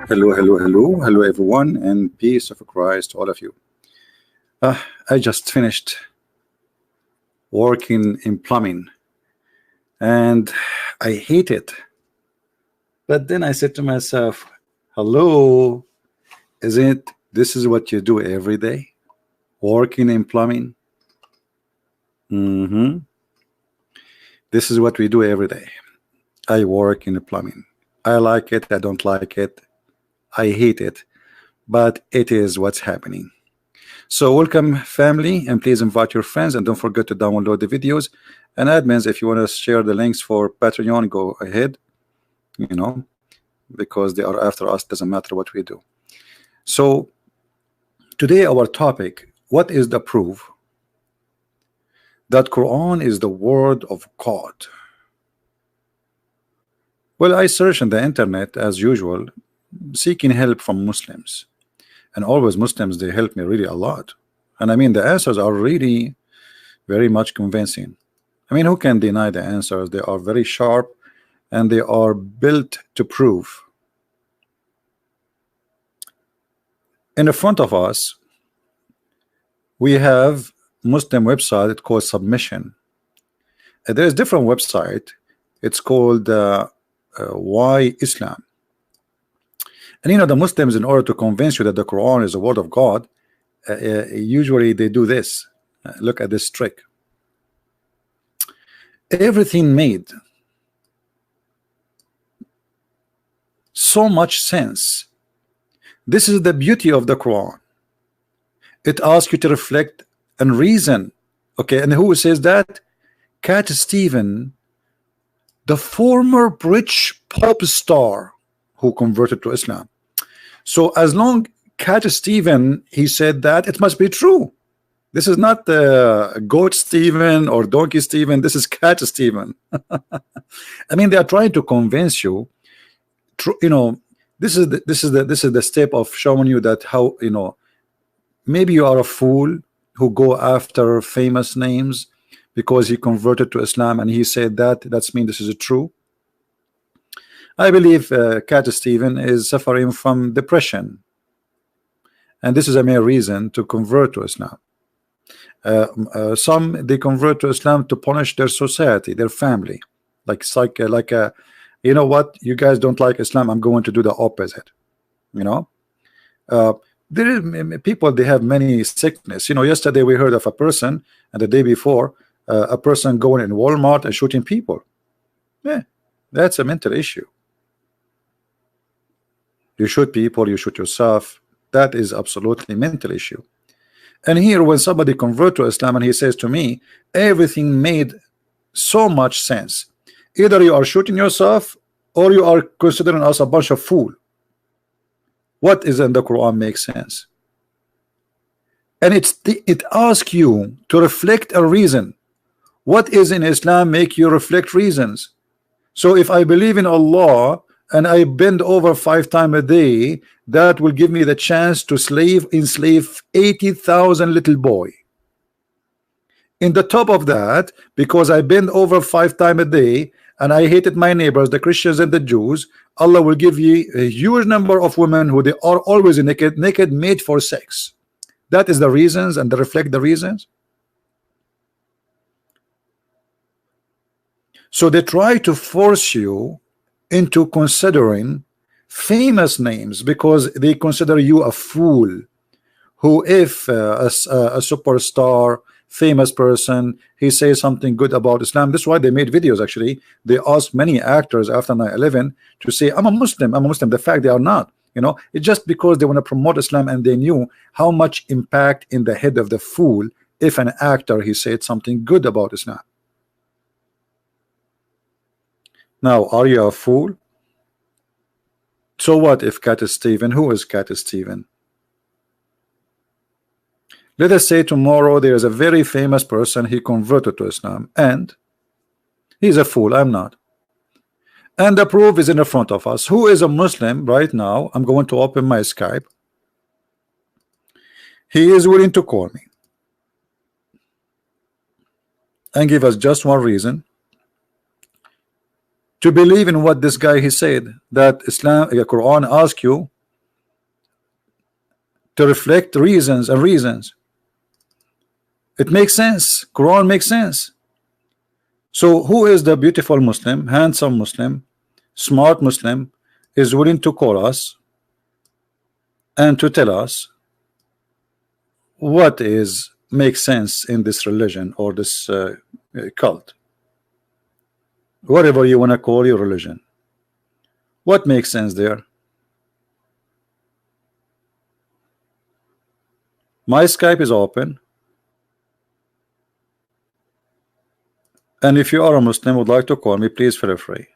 Hello, hello, hello, hello, everyone, and peace of Christ to all of you. I just finished working in plumbing, and I hate it. But then I said to myself, "Hello, isn't this is what you do every day? Working in plumbing? Mm-hmm. This is what we do every day. I work in the plumbing. I like it. I don't like it. I hate it, but it is what's happening." So welcome family, and please invite your friends, and don't forget to download the videos. And admins, if you want to share the links for Patreon, go ahead, you know, because they are after us, doesn't matter what we do. So today our topic, what is the proof that Quran is the word of God? Well, I search on the internet as usual, seeking help from Muslims, and always Muslims, they help me really a lot. And I mean the answers are really very much convincing. I mean, who can deny the answers? They are very sharp and they are built to prove. In the front of us we have Muslim website called Submission. There's different website, it's called Why Islam. And you know, the Muslims, in order to convince you that the Quran is the word of God, usually they do this. Look at this trick. Everything made so much sense. This is the beauty of the Quran. It asks you to reflect and reason. Okay, and who says that? Cat Stephen, the former British pop star who converted to Islam. So as long Cat Stephen, he said that, it must be true. This is not the goat Stephen or donkey Stephen. This is Cat Stephen. I mean, they are trying to convince you. You know, this is the step of showing you that how, you know, maybe you are a fool who go after famous names because he converted to Islam and he said that. That's mean this is true. I believe Cat Stephen is suffering from depression, and this is a mere reason to convert to Islam. Some, they convert to Islam to punish their society, their family, like you know what, you guys don't like Islam, I'm going to do the opposite. You know, there is people, they have many sickness. You know, yesterday we heard of a person, and the day before a person going in Walmart and shooting people. Yeah, that's a mental issue. You shoot people, you shoot yourself. That is absolutely mental issue. And here, when somebody convert to Islam and he says to me, everything made so much sense. Either you are shooting yourself or you are considering us a bunch of fool. What is in the Quran makes sense. And it asks you to reflect a reason. What is in Islam make you reflect reasons? So if I believe in Allah and I bend over 5 times a day, that will give me the chance to enslave 80,000 little boy. In the top of that, because I bend over 5 times a day and I hated my neighbors, the Christians and the Jews, Allah will give you a huge number of women who they are always naked made for sex. That is the reasons, and they reflect the reasons. So they try to force you into considering famous names because they consider you a fool. Who, if a superstar, famous person, he says something good about Islam. That's why they made videos. Actually, they asked many actors after 9/11 to say, I'm a Muslim, I'm a Muslim. The fact they are not, you know, it's just because they want to promote Islam, and they knew how much impact in the head of the fool if an actor he said something good about Islam. Now, are you a fool? So what if Cat Stephen? Who is Cat Stephen? Let us say tomorrow there is a very famous person, he converted to Islam, and he's a fool. I'm not. And the proof is in the front of us. Who is a Muslim right now? I'm going to open my Skype. He is willing to call me and give us just one reason to believe in what this guy he said, that Islam, the Quran asks you to reflect reasons and reasons. It makes sense. Quran makes sense. So who is the beautiful Muslim, handsome Muslim, smart Muslim, is willing to call us and to tell us what is makes sense in this religion or this cult, whatever you want to call your religion? What makes sense there? My Skype is open, and if you are a Muslim would like to call me, please feel free.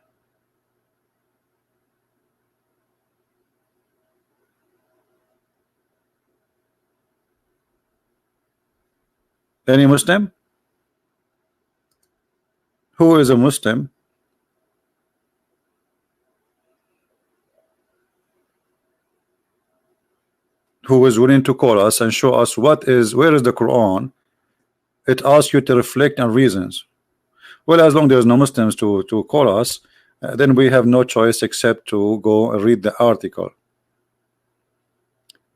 Any Muslim? Who is a Muslim who is willing to call us and show us where is the Quran? It asks you to reflect on reasons. Well, as long as there's no Muslims to call us, then we have no choice except to go and read the article.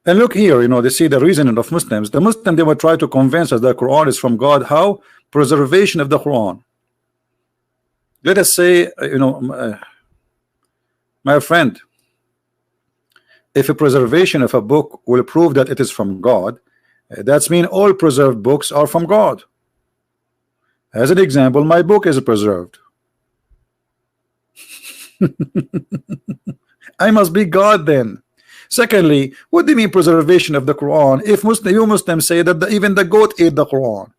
And look here, you know, they see the reasoning of Muslims. The Muslim, they will try to convince us that the Quran is from God. How? Preservation of the Quran. Let us say, you know, my friend, if a preservation of a book will prove that it is from God, that's mean all preserved books are from God. As an example, my book is preserved. I must be God then. Secondly, what do you mean preservation of the Quran? If you Muslims say that even the goat ate the Quran,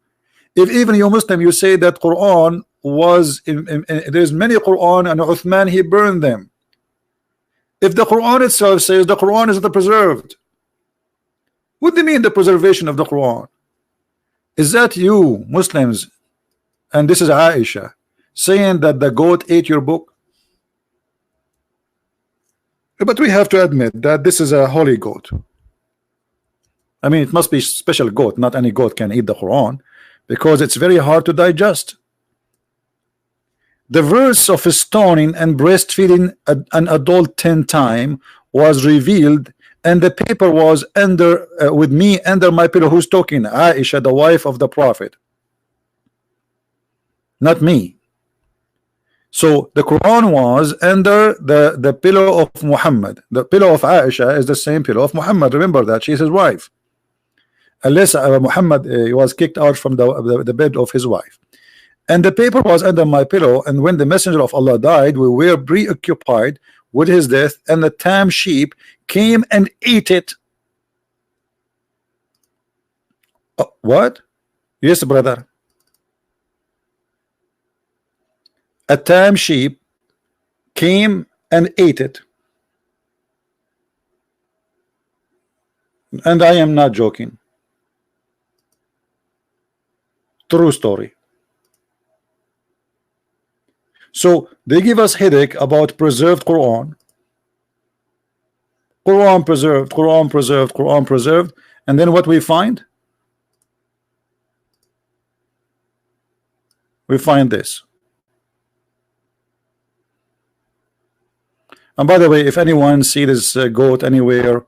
if even you Muslim you say that Quran was there's many Quran and Uthman he burned them. If the Quran itself says the Quran is the preserved, what do you mean the preservation of the Quran? Is that you Muslims, and this is Aisha, saying that the goat ate your book? But we have to admit that this is a holy goat. I mean, it must be special goat. Not any goat can eat the Quran, because it's very hard to digest. The verse of stoning and breastfeeding an adult 10 times was revealed, and the paper was under with me under my pillow. Who's talking? Aisha, the wife of the Prophet, not me. So the Quran was under the pillow of Muhammad. The pillow of Aisha is the same pillow of Muhammad. Remember that she's his wife, unless Muhammad was kicked out from the bed of his wife. And the paper was under my pillow, and when the messenger of Allah died, we were preoccupied with his death, and the tam sheep came and ate it. What? Yes, brother. A tam sheep came and ate it. And I am not joking. True story. So they give us headache about preserved Quran. Quran preserved, Quran preserved, Quran preserved. And then what we find? We find this. And by the way, if anyone see this goat anywhere,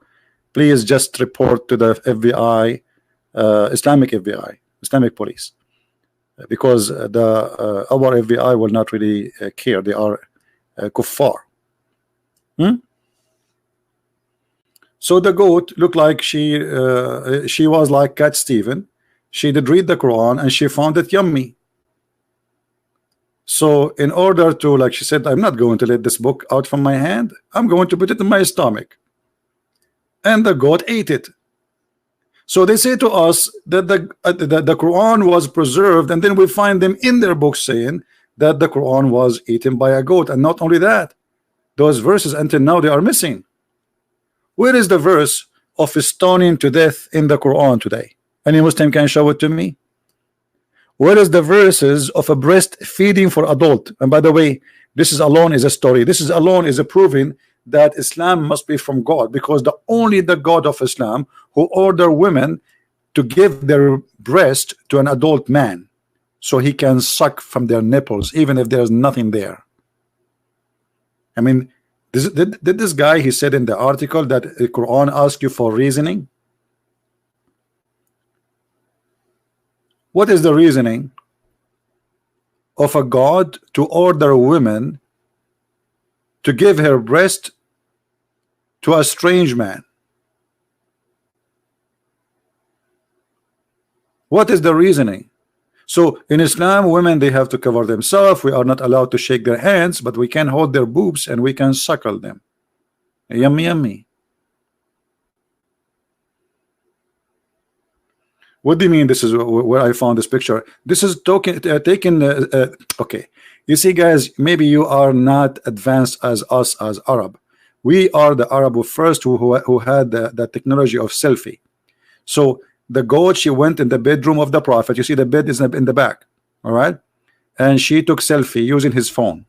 please just report to the FBI, Islamic FBI, Islamic police, because our FBI will not really care. They are kuffar. So the goat looked like she was like Cat Stephen. She did read the Quran and she found it yummy. So in order to, like she said, I'm not going to let this book out from my hand. I'm going to put it in my stomach. And the goat ate it. So they say to us that the Quran was preserved, and then we find them in their books saying that the Quran was eaten by a goat. And not only that, those verses until now they are missing. Where is the verse of stoning to death in the Quran today? Any Muslim can show it to me? Where is the verses of a breastfeeding for adult? And by the way, this is alone is a story. This is alone is a proving that Islam must be from God, because only the God of Islam who order women to give their breast to an adult man so he can suck from their nipples even if there's nothing there. I mean, did this guy, he said in the article that the Quran asks you for reasoning. What is the reasoning of a God to order a woman to give her breast to a strange man? What is the reasoning? So in Islam, women, they have to cover themselves. We are not allowed to shake their hands, but we can hold their boobs and we can suckle them. Yummy, yummy. What do you mean? This is where I found this picture. This is taken. Okay, you see, guys, maybe you are not advanced as us as Arab. We are the Arab first who had the technology of selfie. So the goat, she went in the bedroom of the Prophet. You see, the bed is in the back. All right, and she took selfie using his phone.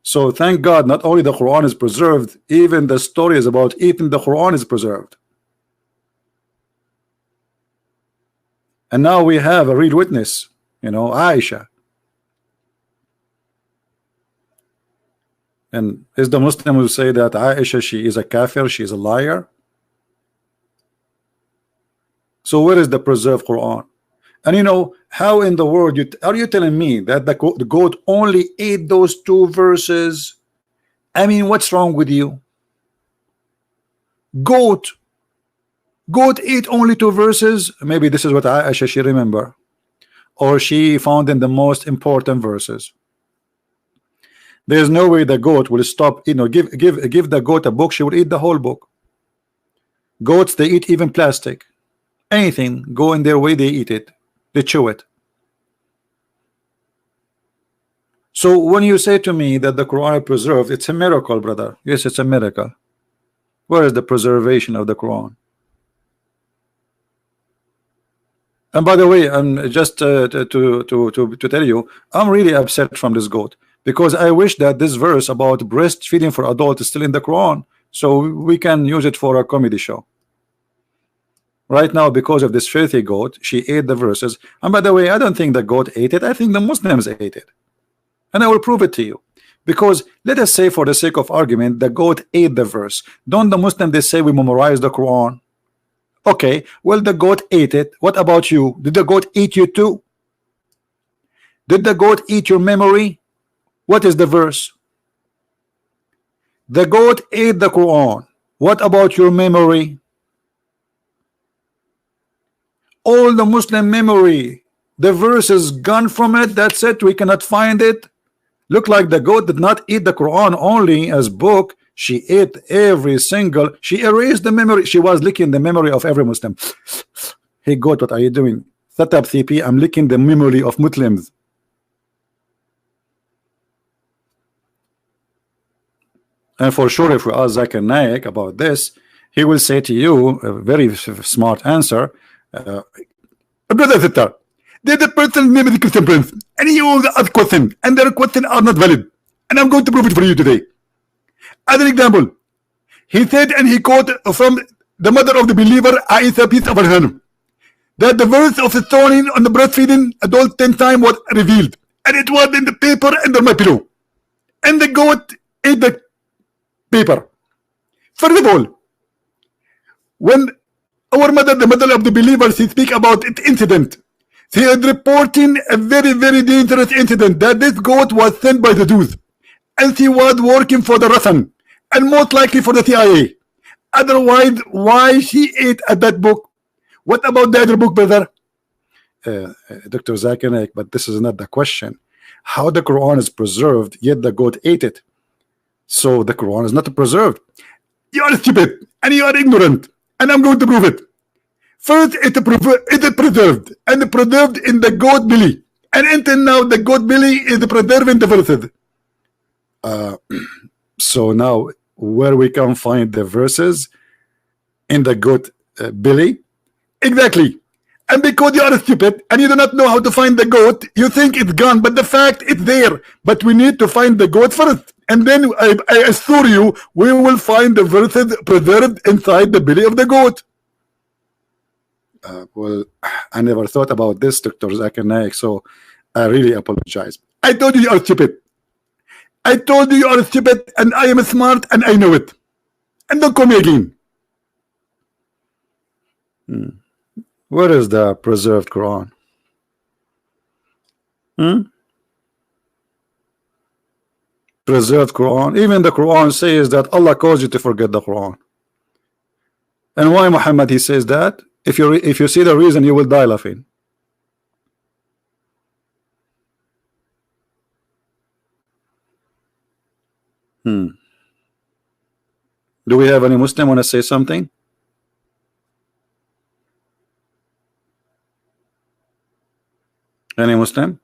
So thank God, not only the Quran is preserved, even the stories about eating the Quran is preserved. And now we have a real witness, you know, Aisha. And is the Muslim who say that Aisha, she is a kafir, she is a liar? So where is the preserved Quran? And you know, how in the world are you telling me that the goat only ate those 2 verses? I mean, what's wrong with you? Goat ate only 2 verses. Maybe this is what Aisha she remember, or she found in the most important verses. There's no way the goat will stop. You know, give the goat a book, she will eat the whole book. Goats, they eat even plastic. Anything go in their way, they eat it, they chew it. So when you say to me that the Quran is preserved, it's a miracle, brother. Yes, it's a miracle. Where is the preservation of the Quran? And by the way, I'm just to tell you, I'm really upset from this goat, because I wish that this verse about breastfeeding for adults is still in the Quran, so we can use it for a comedy show. Right now, because of this filthy goat, she ate the verses. And by the way, I don't think the goat ate it. I think the Muslims ate it, and I will prove it to you. Because let us say, for the sake of argument, the goat ate the verse. Don't the Muslims, they say we memorize the Quran? Okay, well, the goat ate it. What about you? Did the goat eat you too? Did the goat eat your memory? What is the verse? The goat ate the Quran. What about your memory? All the Muslim memory, the verse is gone from it. That's it. We cannot find it. Look like the goat did not eat the Quran only as book. She ate every single. She erased the memory. She was licking the memory of every Muslim. Hey goat, what are you doing? Set up CP. I'm licking the memory of Muslims. And for sure, if we ask Zakir Naik about this, he will say to you a very smart answer. Brother Sitter, there's a person named the Christian Prince, and he always asks questions, and their questions are not valid. And I'm going to prove it for you today. As an example, he said, and he quoted from the mother of the believer, Aisha, peace of her, that the verse of stoning on the breastfeeding adult 10 times was revealed, and it was in the paper under my pillow, and the goat ate the paper. First of all, when our mother, the mother of the believers, she speak about it incident, she is reporting a very, very dangerous incident, that this goat was sent by the Jews, and she was working for the Russian, and most likely for the CIA. Otherwise, why she ate at that book? What about the other book, brother? Dr. Zakir Naik, but this is not the question. How the Quran is preserved, yet the goat ate it. So the Quran is not preserved. You are stupid, and you are ignorant, and I'm going to prove it. First, it is preserved, and preserved in the goat belly. And until now, the goat belly is preserving the verses. So now, where we can find the verses in the goat belly? Exactly. And because you are stupid and you do not know how to find the goat, you think it's gone, but the fact it's there. But we need to find the goat first, and then I assure you, we will find the verses preserved inside the belly of the goat. Well, I never thought about this, Dr. Zakir Naik, so I really apologize. I told you you are stupid. I told you you are stupid, and I am smart, and I know it. And don't call me again. Where is the preserved Quran? Hmm? Preserved Quran. Even the Quran says that Allah calls you to forget the Quran. And why Muhammad he says that? If you see the reason, you will die laughing. Do we have any Muslim want to say something? Any Muslim?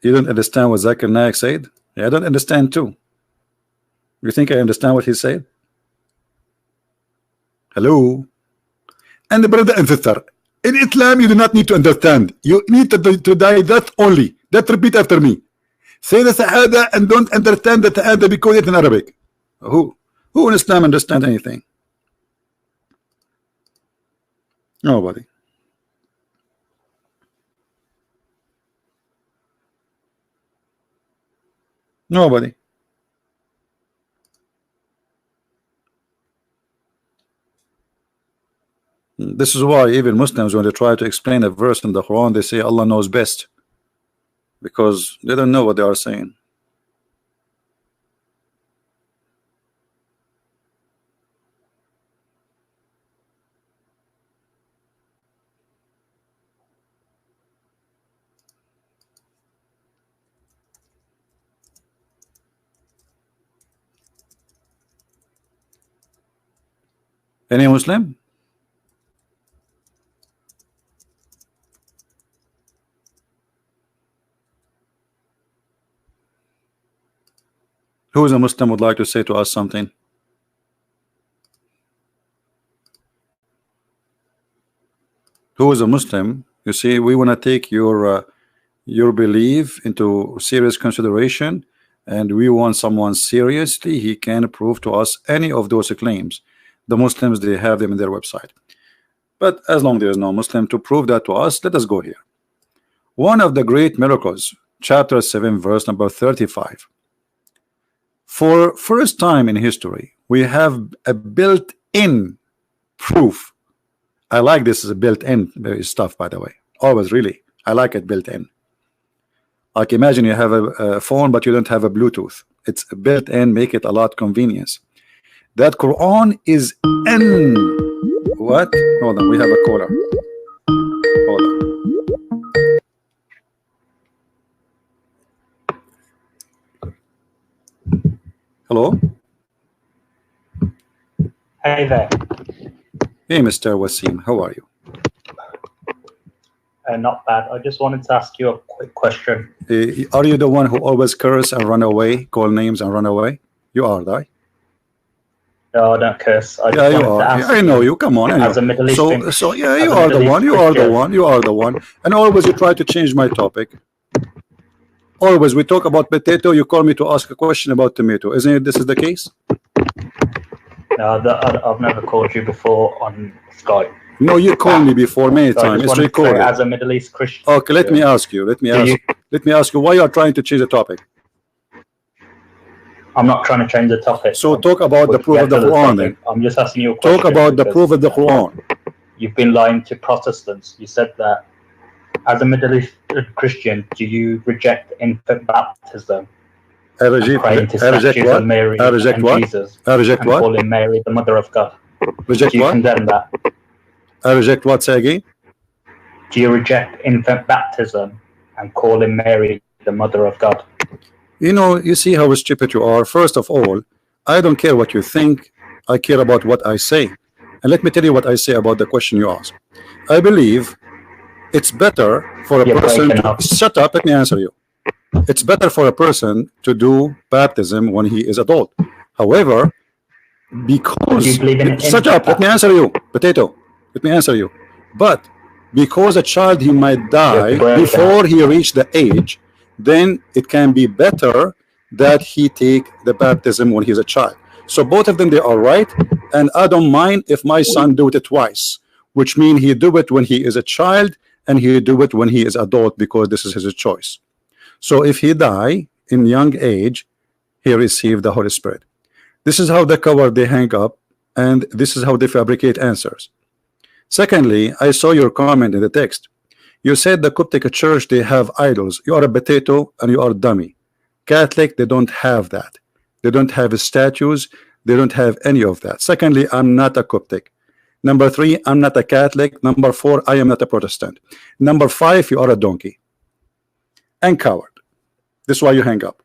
You don't understand what Zakir Naik said? Yeah, I don't understand too. You think I understand what he said? Hello? And the brother and sister, in Islam you do not need to understand. You need to die that only. That repeat after me. Say the Sahada and don't understand the Sahada because it's in Arabic. Who in Islam understand anything? Nobody. Nobody. This is why even Muslims, when they try to explain a verse in the Quran, they say Allah knows best, because they don't know what they are saying. Any Muslim? Who is a Muslim would like to say to us something? Who is a Muslim? You see, we want to take your belief into serious consideration, and we want someone seriously. He can prove to us any of those claims. The Muslims, they have them in their website. But as long as there is no Muslim to prove that to us, let us go here. One of the great miracles, chapter 7, verse number 35. For first time in history, we have a built-in proof. I like this as a built-in stuff, by the way. Always, really, I like it built-in. Like imagine you have a phone, but you don't have a Bluetooth. It's built-in, make it a lot convenience. That Quran is in what? Hold on, we have a caller. Hold on. Hello. Hey there. Hey, Mr. Wasim, how are you? Not bad. I just wanted to ask you a quick question. Are you the one who always curse and run away, call names and run away? You are, right? No, I don't curse. I Yeah, you are. Yeah, I know you. Come on. As a Middle Eastern, so yeah, you are the one. You are the one. You are the one. And always you try to change my topic. Always we talk about potato. You call me to ask a question about tomato. Isn't it? This is the case. No, I've never called you before on Skype. No, you called me before many times. It's recorded. As a Middle East Christian. Okay, let me ask you. Let me ask you why you are trying to change the topic. I'm not trying to change the topic. So talk about the proof of the Quran then. I'm just asking you a question. Talk about the proof of the Quran. You've been lying to Protestants. You said that as a Middle Eastern Christian, do you reject infant baptism? I reject what? Mary I reject what? Jesus, I reject what? Calling Mary the mother of God. Reject do you what? condemn that? I reject what? Say again. Do you reject infant baptism and calling Mary the mother of God? You know, you see how stupid you are. First of all, I don't care what you think. I care about what I say. And let me tell you what I say about the question you asked. I believe it's better for a person to shut up. Let me answer you. It's better for a person to do baptism when he is adult. However, because shut up, let me answer you, potato. Let me answer you. But because a child he might die before he reached the age, then it can be better that he take the baptism when he's a child. So both of them, they are right, and I don't mind if my son do it twice, which means he do it when he is a child and he do it when he is adult, because this is his choice. So if he die in young age, he received the Holy Spirit. This is how the cover they hang up, and this is how they fabricate answers. Secondly, I saw your comment in the text. You said the Coptic church, they have idols. You are a potato and you are a dummy. Catholic, they don't have that. They don't have statues. They don't have any of that. Secondly, I'm not a Coptic. Number 3, I'm not a Catholic. Number 4, I am not a Protestant. Number 5, you are a donkey and coward. This is why you hang up.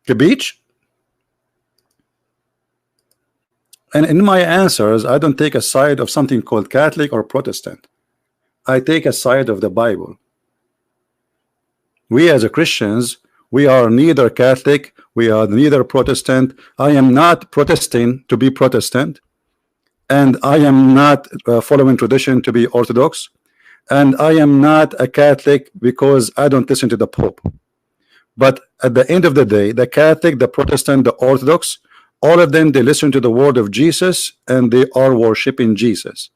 The beach. And in my answers, I don't take a side of something called Catholic or Protestant. I take a side of the Bible. We as a Christians, we are neither Catholic, we are neither Protestant. I am not protesting to be Protestant, and I am not following tradition to be Orthodox, and I am not a Catholic because I don't listen to the Pope. But at the end of the day, the Catholic, the Protestant, the Orthodox, all of them, they listen to the word of Jesus and they are worshiping Jesus.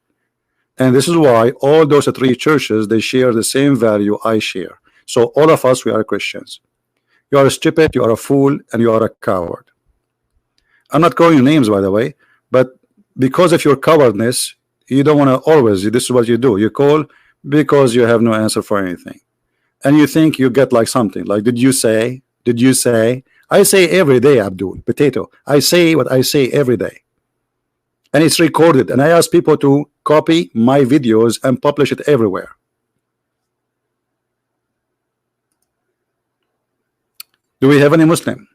And this is why all those 3 churches, they share the same value I share. So all of us, we are Christians. You are stupid, you are a fool, and you are a coward. I'm not calling you names, by the way, but because of your cowardness, you don't want to always, this is what you do. You call because you have no answer for anything. And you think you get like something, like, did you say? Did you say? I say every day, Abdul, potato. I say what I say every day. And it's recorded. And I ask people to copy my videos and publish it everywhere. Do we have any Muslim?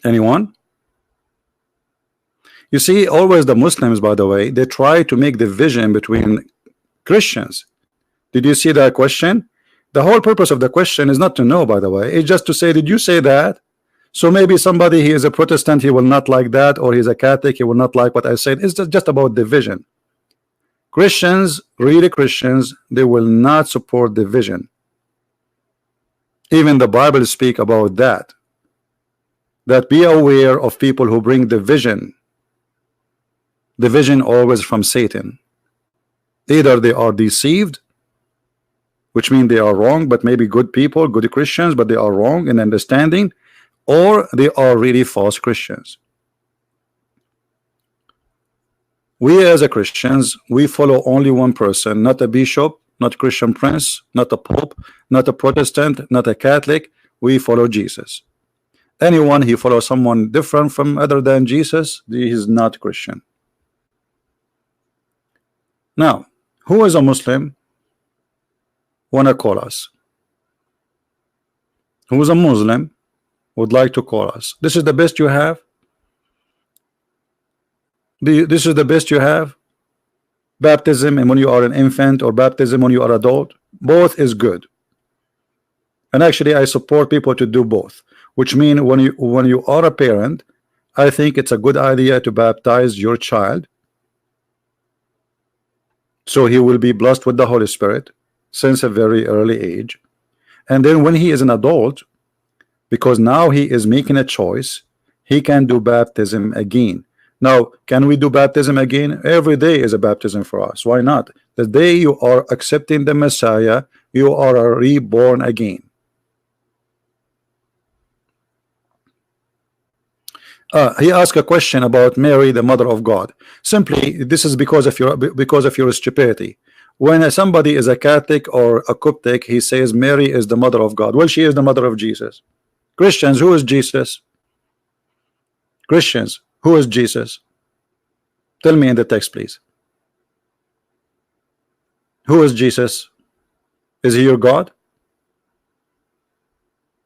Anyone? You see, always the Muslims, by the way, they try to make division between Christians. Did you see that question? The whole purpose of the question is not to know, by the way. It's just to say, did you say that? So maybe somebody, he is a Protestant, he will not like that, or he's a Catholic, he will not like what I said. It's just about division. Christians, really Christians, they will not support division. Even the Bible speak about that. That be aware of people who bring division. Division always from Satan. Either they are deceived, which means they are wrong, but maybe good people, good Christians, but they are wrong in understanding, or they are really false Christians. We as a Christians, we follow only one person, not a bishop, not a Christian prince, not a pope, not a Protestant, not a Catholic. We follow Jesus. Anyone who follows someone different from other than Jesus, he is not Christian. Now, who is a Muslim? Wanna call us? Who is a Muslim would like to call us? This is the best you have? This is the best you have? Baptism and when you are an infant, or baptism when you are adult, both is good. And actually I support people to do both, which means when you are a parent, I think it's a good idea to baptize your child so he will be blessed with the Holy Spirit since a very early age. And then when he is an adult, because now he is making a choice, he can do baptism again. Now, can we do baptism again? Every day is a baptism for us. Why not? The day you are accepting the Messiah, you are reborn again. He asked a question about Mary, the mother of God. Simply, this is because of your stupidity. When somebody is a Catholic or a Coptic, he says Mary is the mother of God. Well, she is the mother of Jesus. Christians, who is Jesus? Christians, who is Jesus? Tell me in the text, please. Who is Jesus? Is he your God?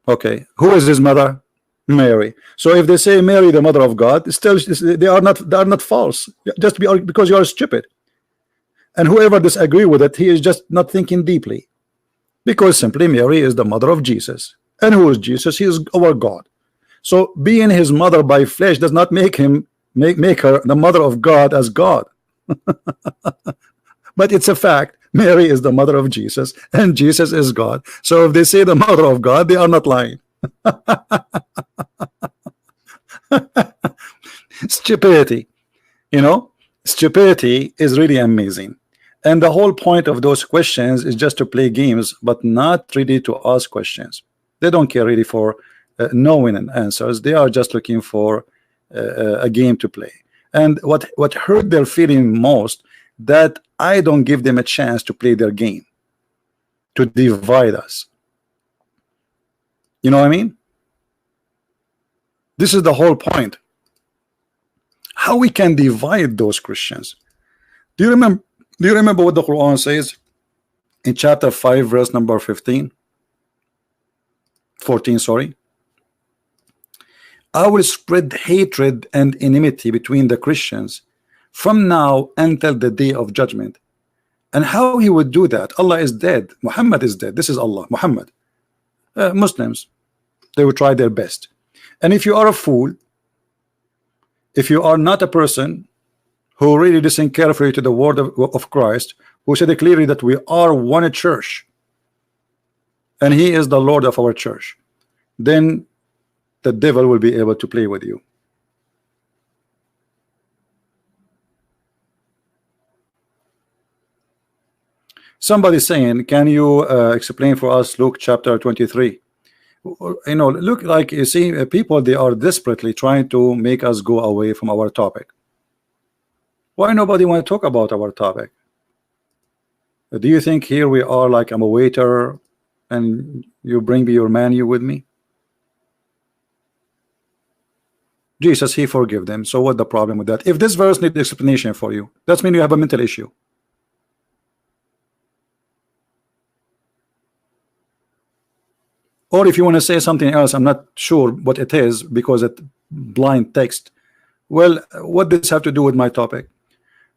Okay. Who is his mother? Mary. So if they say Mary, the mother of God, still they are not false. Just because you are stupid. And whoever disagree with it, he is just not thinking deeply. Because simply Mary is the mother of Jesus. And who is Jesus? He is our God. So being his mother by flesh does not make him make her the mother of God as God. But it's a fact. Mary is the mother of Jesus and Jesus is God. So if they say the mother of God, they are not lying. Stupidity, you know, stupidity is really amazing. And the whole point of those questions is just to play games, but not really to ask questions. They don't care really for knowing and answers. They are just looking for a game to play. And what hurt their feeling most, that I don't give them a chance to play their game, to divide us. You know what I mean? This is the whole point. How we can divide those Christians. Do you remember what the Quran says in chapter 5 verse number 14, sorry? I will spread hatred and enmity between the Christians from now until the day of judgment. And how he would do that? Allah is dead, Muhammad is dead. This is Allah, Muhammad. Muslims, they will try their best. And if you are a fool, if you are not a person who really listen carefully to the word of Christ, who said clearly that we are one church and he is the Lord of our church, then the devil will be able to play with you. Somebody saying, can you explain for us Luke chapter 23? You know, look, like you see, people, they are desperately trying to make us go away from our topic. Why nobody want to talk about our topic? Do you think here we are like I'm a waiter and you bring me your menu with me? Jesus, he forgive them. So what the problem with that? If this verse needs explanation for you, that means you have a mental issue. Or if you want to say something else, I'm not sure what it is because it's blind text. Well, what does this have to do with my topic?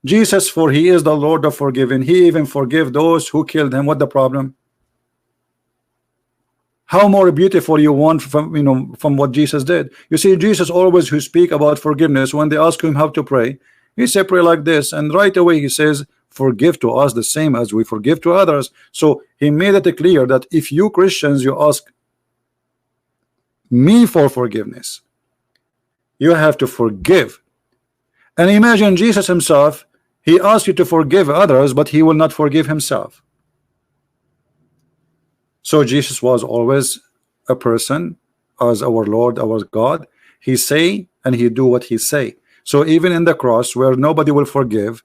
Jesus, for he is the Lord of forgiving. He even forgive those who killed him. What the problem? How more beautiful you want from, you know, from what Jesus did? You see, Jesus always who speak about forgiveness, when they ask him how to pray, he said pray like this, and right away he says forgive to us the same as we forgive to others. So he made it clear that if you Christians, you ask me for forgiveness, you have to forgive. And imagine Jesus himself, he asks you to forgive others, but he will not forgive himself. So Jesus was always a person as our Lord, our God. He say and he do what he say. So even in the cross where nobody will forgive,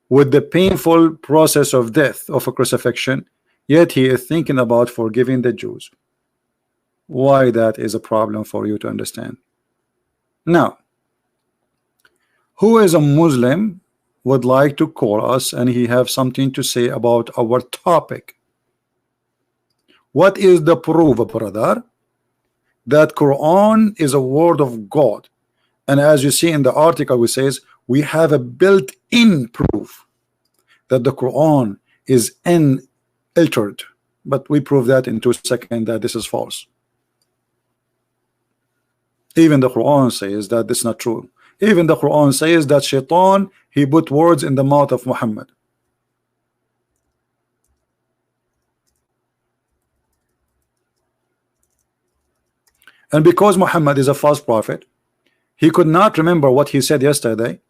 with the painful process of death, of a crucifixion, yet he is thinking about forgiving the Jews. Why that is a problem for you to understand. Now, who is a Muslim would like to call us and he have something to say about our topic? What is the proof, brother, that Quran is a word of God? And as you see in the article, we says we have a built-in proof that the Quran is unaltered, but we prove that in 2 seconds that this is false. Even the Quran says that this is not true. Even the Quran says that Shaitan, he put words in the mouth of Muhammad. And because Muhammad is a false prophet, he could not remember what he said yesterday.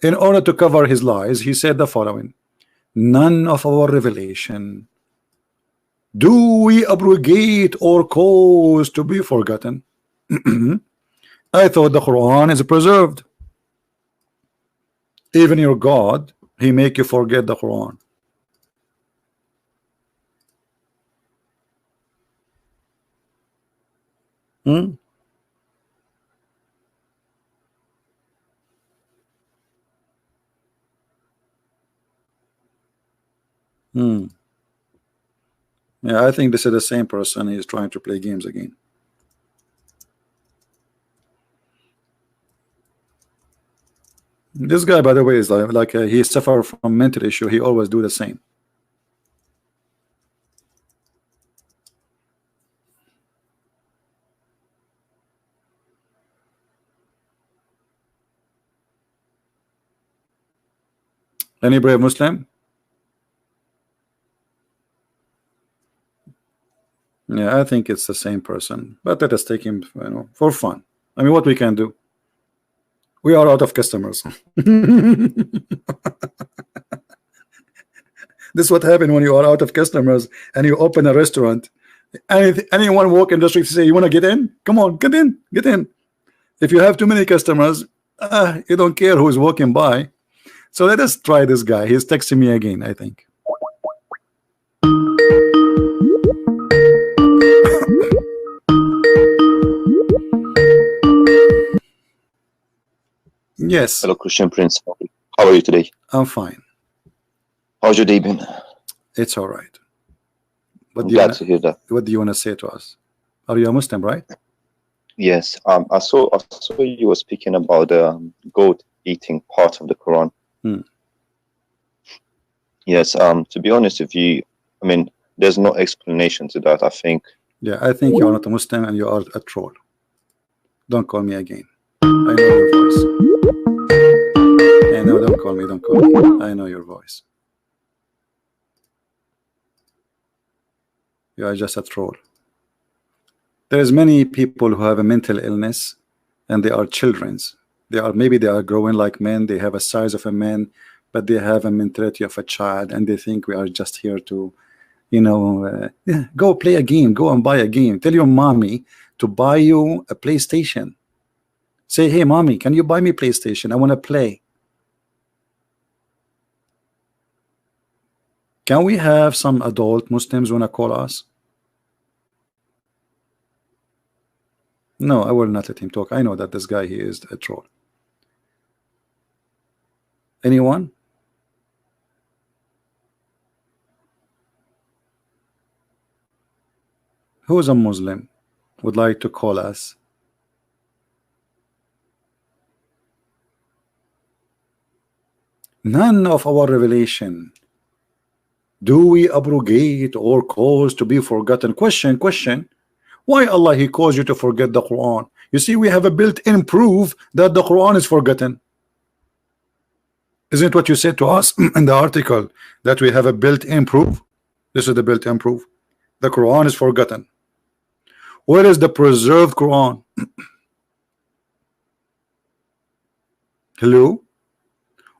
In order to cover his lies, he said the following: none of our revelation do we abrogate or cause to be forgotten. I thought the Quran is preserved. Even your God, he make you forget the Quran. Yeah, I think this is the same person. He's trying to play games again. This guy, by the way, is like he suffers from mental issue. He always do the same. Any brave Muslim? Yeah, I think it's the same person, but let us take him, you know, for fun. I mean, what we can do? We are out of customers. This is what happens when you are out of customers and you open a restaurant. Anyone walk in the street say, "You want to get in? Come on, get in, get in." If you have too many customers, you don't care who's walking by. So let us try this guy. He's texting me again, I think. Yes. Hello, Christian Prince. How are you today? I'm fine. How's your day been? It's all right. I'm glad to hear that. What do you want to say to us? Are you a Muslim, right? Yes. I saw you were speaking about the goat eating part of the Quran. Yes. To be honest with you, I mean, there's no explanation to that. I think. Yeah, I think you are not a Muslim and you are a troll. Don't call me again. I know your voice. No, don't call me. Don't call me. I know your voice. You are just a troll. There's many people who have a mental illness and they are children's. Maybe they are growing like men, they have a size of a man, but they have a mentality of a child, and they think we are just here to, you know, go play a game, go and buy a game. Tell your mommy to buy you a PlayStation. Say, hey mommy, can you buy me PlayStation? I want to play. Can we have some adult Muslims want to call us? No, I will not let him talk. I know that this guy, he is a troll. Anyone? Who is a Muslim would like to call us? None of our revelation do we abrogate or cause to be forgotten. Question. Why Allah he caused you to forget the Quran? You see, we have a built-in proof that the Quran is forgotten. Isn't what you said to us in the article that we have a built-in proof? This is the built-in proof. The Quran is forgotten. Where is the preserved Quran? Hello?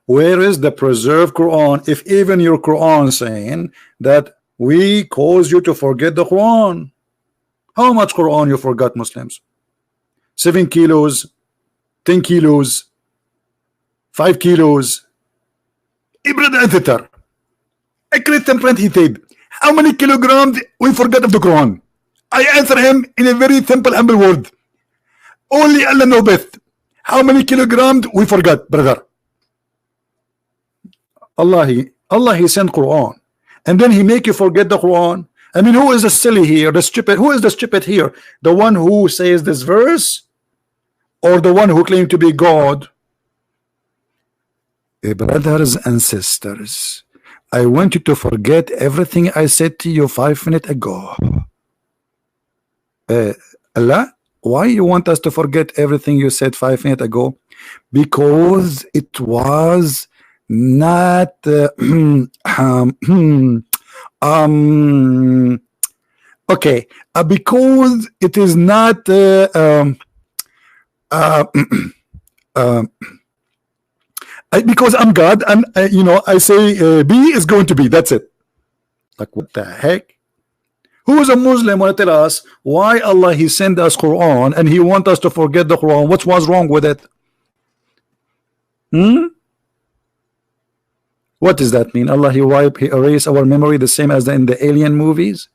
Where is the preserved Quran? If even your Quran saying that we cause you to forget the Quran. How much Quran you forgot, Muslims? 7 kilos, 10 kilos, 5 kilos. Ibn Editor, a Christian friend, he said, how many kilograms we forgot of the Quran? I answer him in a very simple, humble word. Only Allah knows best. How many kilograms we forgot, brother? Allah he sent Quran, and then he make you forget the Quran. I mean, who is the silly here, the stupid? Who is the stupid here? The one who says this verse, or the one who claimed to be God? Brothers and sisters, I want you to forget everything I said to you 5 minutes ago. Allah, why you want us to forget everything you said 5 minutes ago? Because it was not okay, because it is not because I'm God, and you know, I say B is going to be, that's it. Like, what the heck? Who is a Muslim want to tell us why Allah he sent us Quran and he want us to forget the Quran? What was wrong with it? What does that mean? Allah he erase our memory the same as in the alien movies?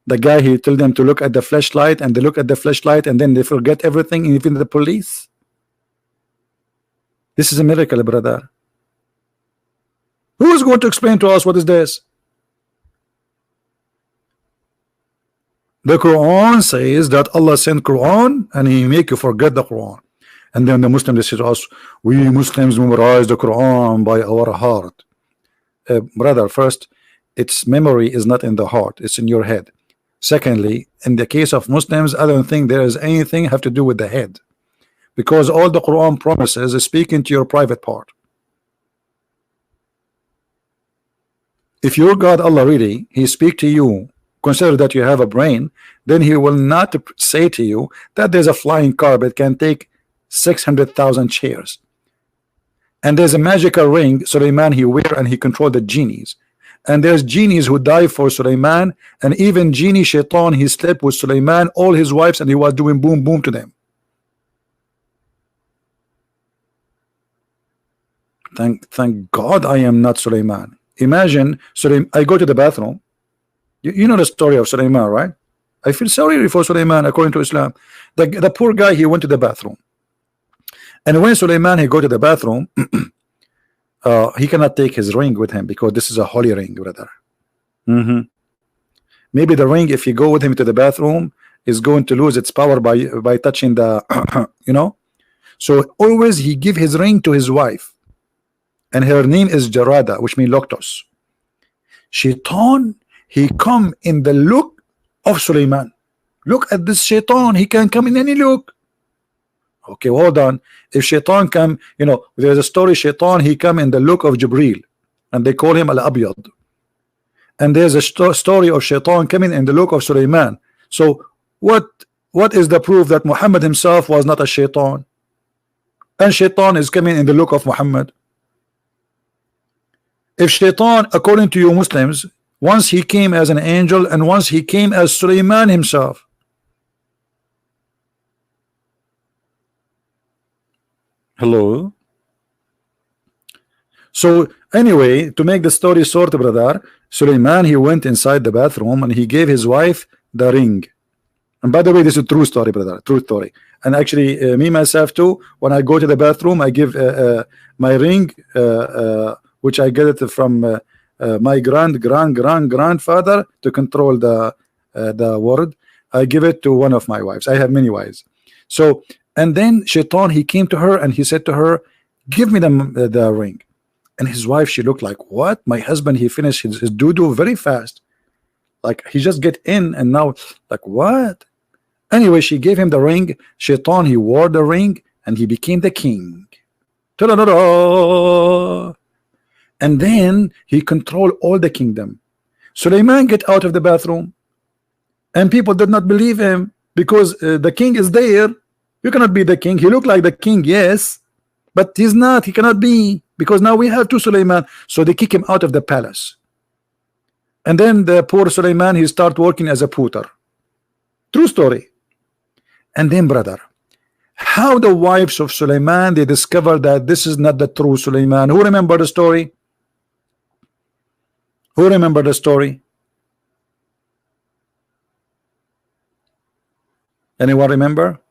The guy he told them to look at the flashlight, and they look at the flashlight and then they forget everything, even the police. This is a miracle, brother. Who is going to explain to us what is this? The Quran says that Allah sent Quran and he make you forget the Quran. And then the Muslims, they say to us, we Muslims memorize the Quran by our heart. Brother, first, its memory is not in the heart, it's in your head. Secondly, in the case of Muslims, I don't think there is anything have to do with the head, because all the Quran promises is speaking to your private part. If your God Allah really, he speak to you, consider that you have a brain, then he will not say to you that there's a flying car that can take 600,000 chairs, and there's a magical ring Suleiman he wear and he control the genies, and there's genies who die for Suleiman, and even genie shaitan he slept with Suleiman, all his wives, and he was doing boom boom to them. Thank God I am not Suleiman. Imagine, I go to the bathroom. You know the story of Suleiman, right? I feel sorry for Suleiman according to Islam. The poor guy, he went to the bathroom. And when Suleiman he go to the bathroom, he cannot take his ring with him because this is a holy ring, brother. Maybe the ring, if you go with him to the bathroom, is going to lose its power by touching the you know. So always he give his ring to his wife, and her name is Jarada, which means Loctos. Shaitan, he come in the look of Suleiman. Look at this Shaitan, he can come in any look. Okay, hold on. If Shaitan come, you know, there's a story, Shaitan, he come in the look of Jibril, and they call him Al-Abyad. And there's a story of Shaitan coming in the look of Suleiman. So what is the proof that Muhammad himself was not a Shaitan? And Shaitan is coming in the look of Muhammad. If Shaitan, according to you Muslims, once he came as an angel and once he came as Suleiman himself. Hello. So anyway, to make the story short, brother, Suleiman, he went inside the bathroom and he gave his wife the ring. And by the way, this is a true story, brother, true story. And actually, me myself too, when I go to the bathroom, I give my ring, which I get it from my grandfather to control the word. I give it to one of my wives. I have many wives. So, and then Shaitan, he came to her and he said to her, give me the ring. And his wife, she looked like, what? My husband, he finished his doo-doo very fast. Like, he just get in and now, like, what? Anyway, she gave him the ring. Shaitan, he wore the ring and he became the king. Ta-da-da-da! And then he controlled all the kingdom. Suleiman get out of the bathroom and people did not believe him because the king is there. You cannot be the king. He looked like the king, yes, but he's not. He cannot be, because now we have two Suleiman. So they kick him out of the palace. And then the poor Suleiman, he start working as a putter. True story. And then, brother, how the wives of Suleiman, they discovered that this is not the true Suleiman. Who remember the story? Who remember the story? Anyone remember?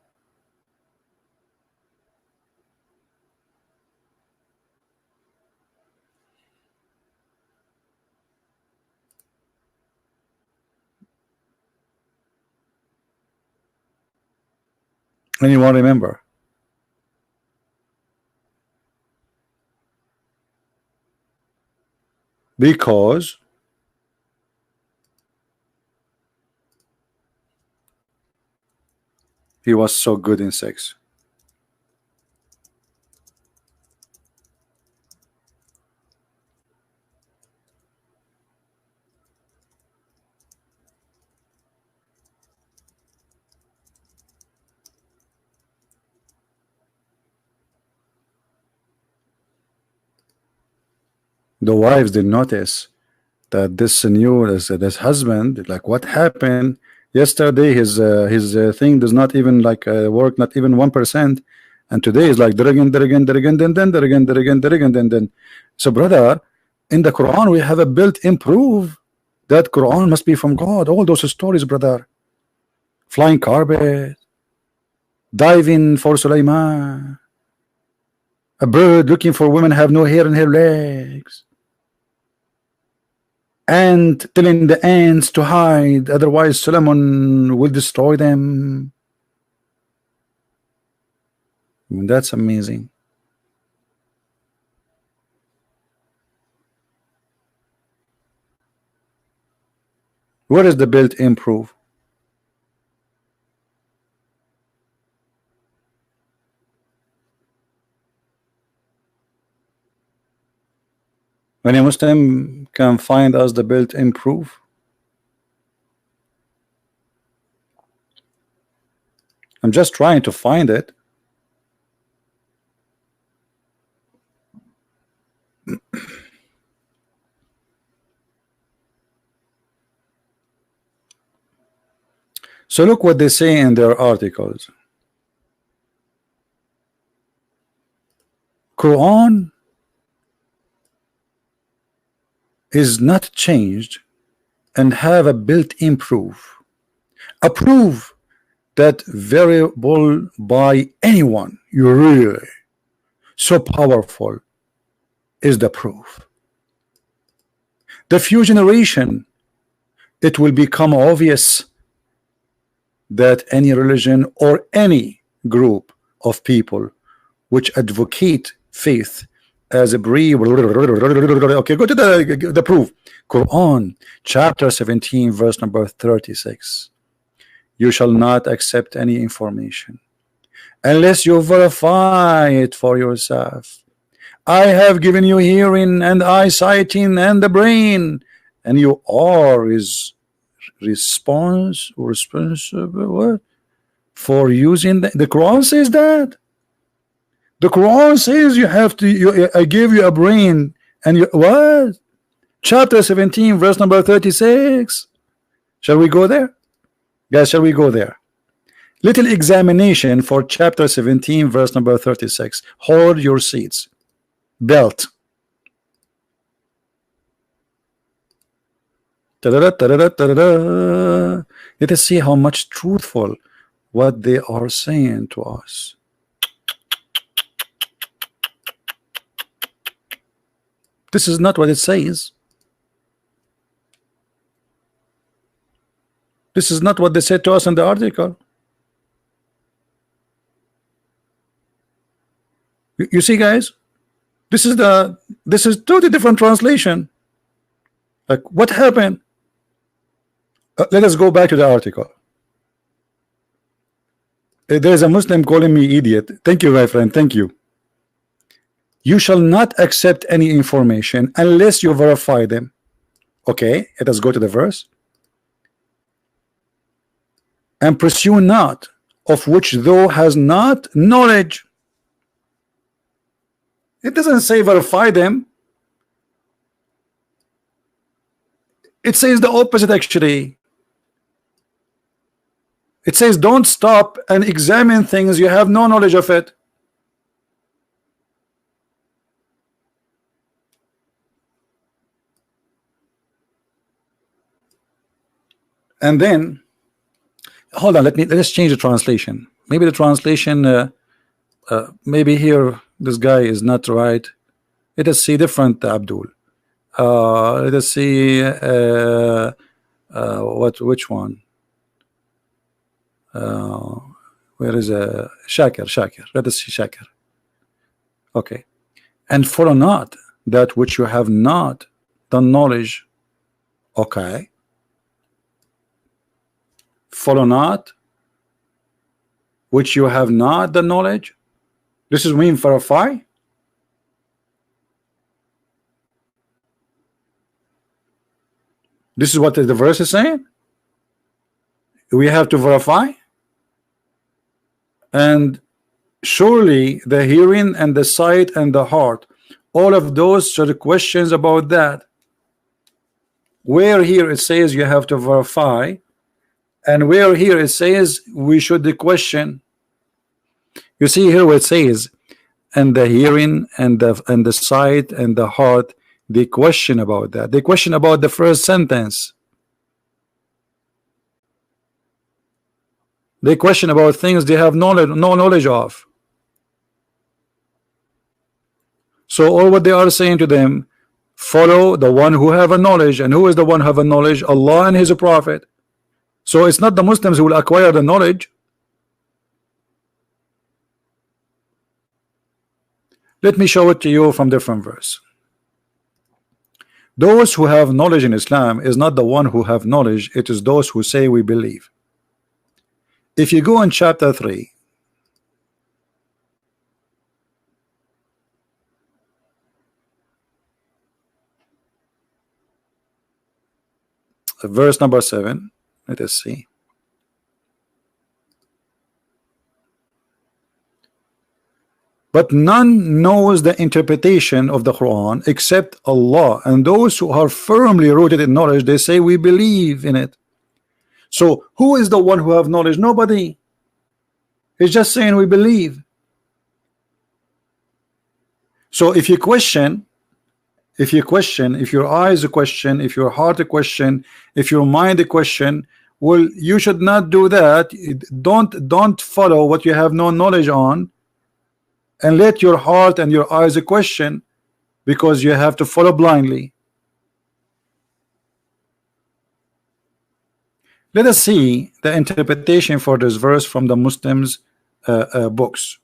Anyone remember? Because he was so good in sex. The wives did notice that this husband, like, what happened yesterday? His thing does not even like work, not even 1%, and today is like then. So, brother, in the Quran we have a built-in proof that Quran must be from God. All those stories, brother, flying carpet, diving for Sulaiman, a bird looking for women have no hair in her legs, and telling the ants to hide, otherwise Solomon will destroy them. I mean, that's amazing. What is the built-in proof? Any Muslim can find us the built-in proof? I'm just trying to find it. So look what they say in their articles. Quran is not changed and have a built-in proof, a proof that variable by anyone, you really so powerful, is the proof. The few generation, it will become obvious that any religion or any group of people which advocate faith as a brief. Okay, go to the proof. Quran chapter 17 verse number 36. You shall not accept any information unless you verify it for yourself. I have given you hearing and eyesighting and the brain, and you are responsible what? For using the Quran says that. The Quran says you have to. I gave you a brain, and you what? Chapter 17, verse number 36. Shall we go there, guys? Shall we go there? Little examination for chapter 17, verse number 36. Hold your seats. Belt. Let us see how much truthful what they are saying to us. This is not what it says. This is not what they said to us in the article. You see, guys, this is totally different translation. Like, what happened? Let us go back to the article. There's a Muslim calling me idiot. Thank you, my friend. Thank you. You shall not accept any information unless you verify them. Okay, let us go to the verse. And pursue not of which thou has not knowledge. It doesn't say verify them. It says the opposite actually. It says don't stop and examine things you have no knowledge of it. And then hold on, let's change the translation. Maybe the translation maybe here this guy is not right. Let us see different, Abdul. Let us see which one? Where is Shakir? Let us see Shakir. Okay. And follow not that which you have not the knowledge. Okay. Follow not which you have not the knowledge. This is mean verify. This is what the verse is saying. We have to verify. And surely the hearing and the sight and the heart, all of those are the questions about that. Where here it says you have to verify, and where here it says we should question. You see here where it says, and the hearing and the sight and the heart, they question about that. They question about the first sentence. They question about things they have no knowledge of. So all what they are saying to them, follow the one who have a knowledge. And who is the one who have a knowledge? Allah and his prophet. So it's not the Muslims who will acquire the knowledge. Let me show it to you from different verse. Those who have knowledge in Islam is not the one who have knowledge, it is those who say we believe. If you go in chapter 3, verse number 7, let us see. But none knows the interpretation of the Quran except Allah, and those who are firmly rooted in knowledge, they say we believe in it. So who is the one who have knowledge? Nobody. He's just saying we believe. So if you question If you question, if your eyes a question, if your heart a question, if your mind a question, well, you should not do that. Don't follow what you have no knowledge on, and let your heart and your eyes a question, because you have to follow blindly. Let us see the interpretation for this verse from the Muslims books.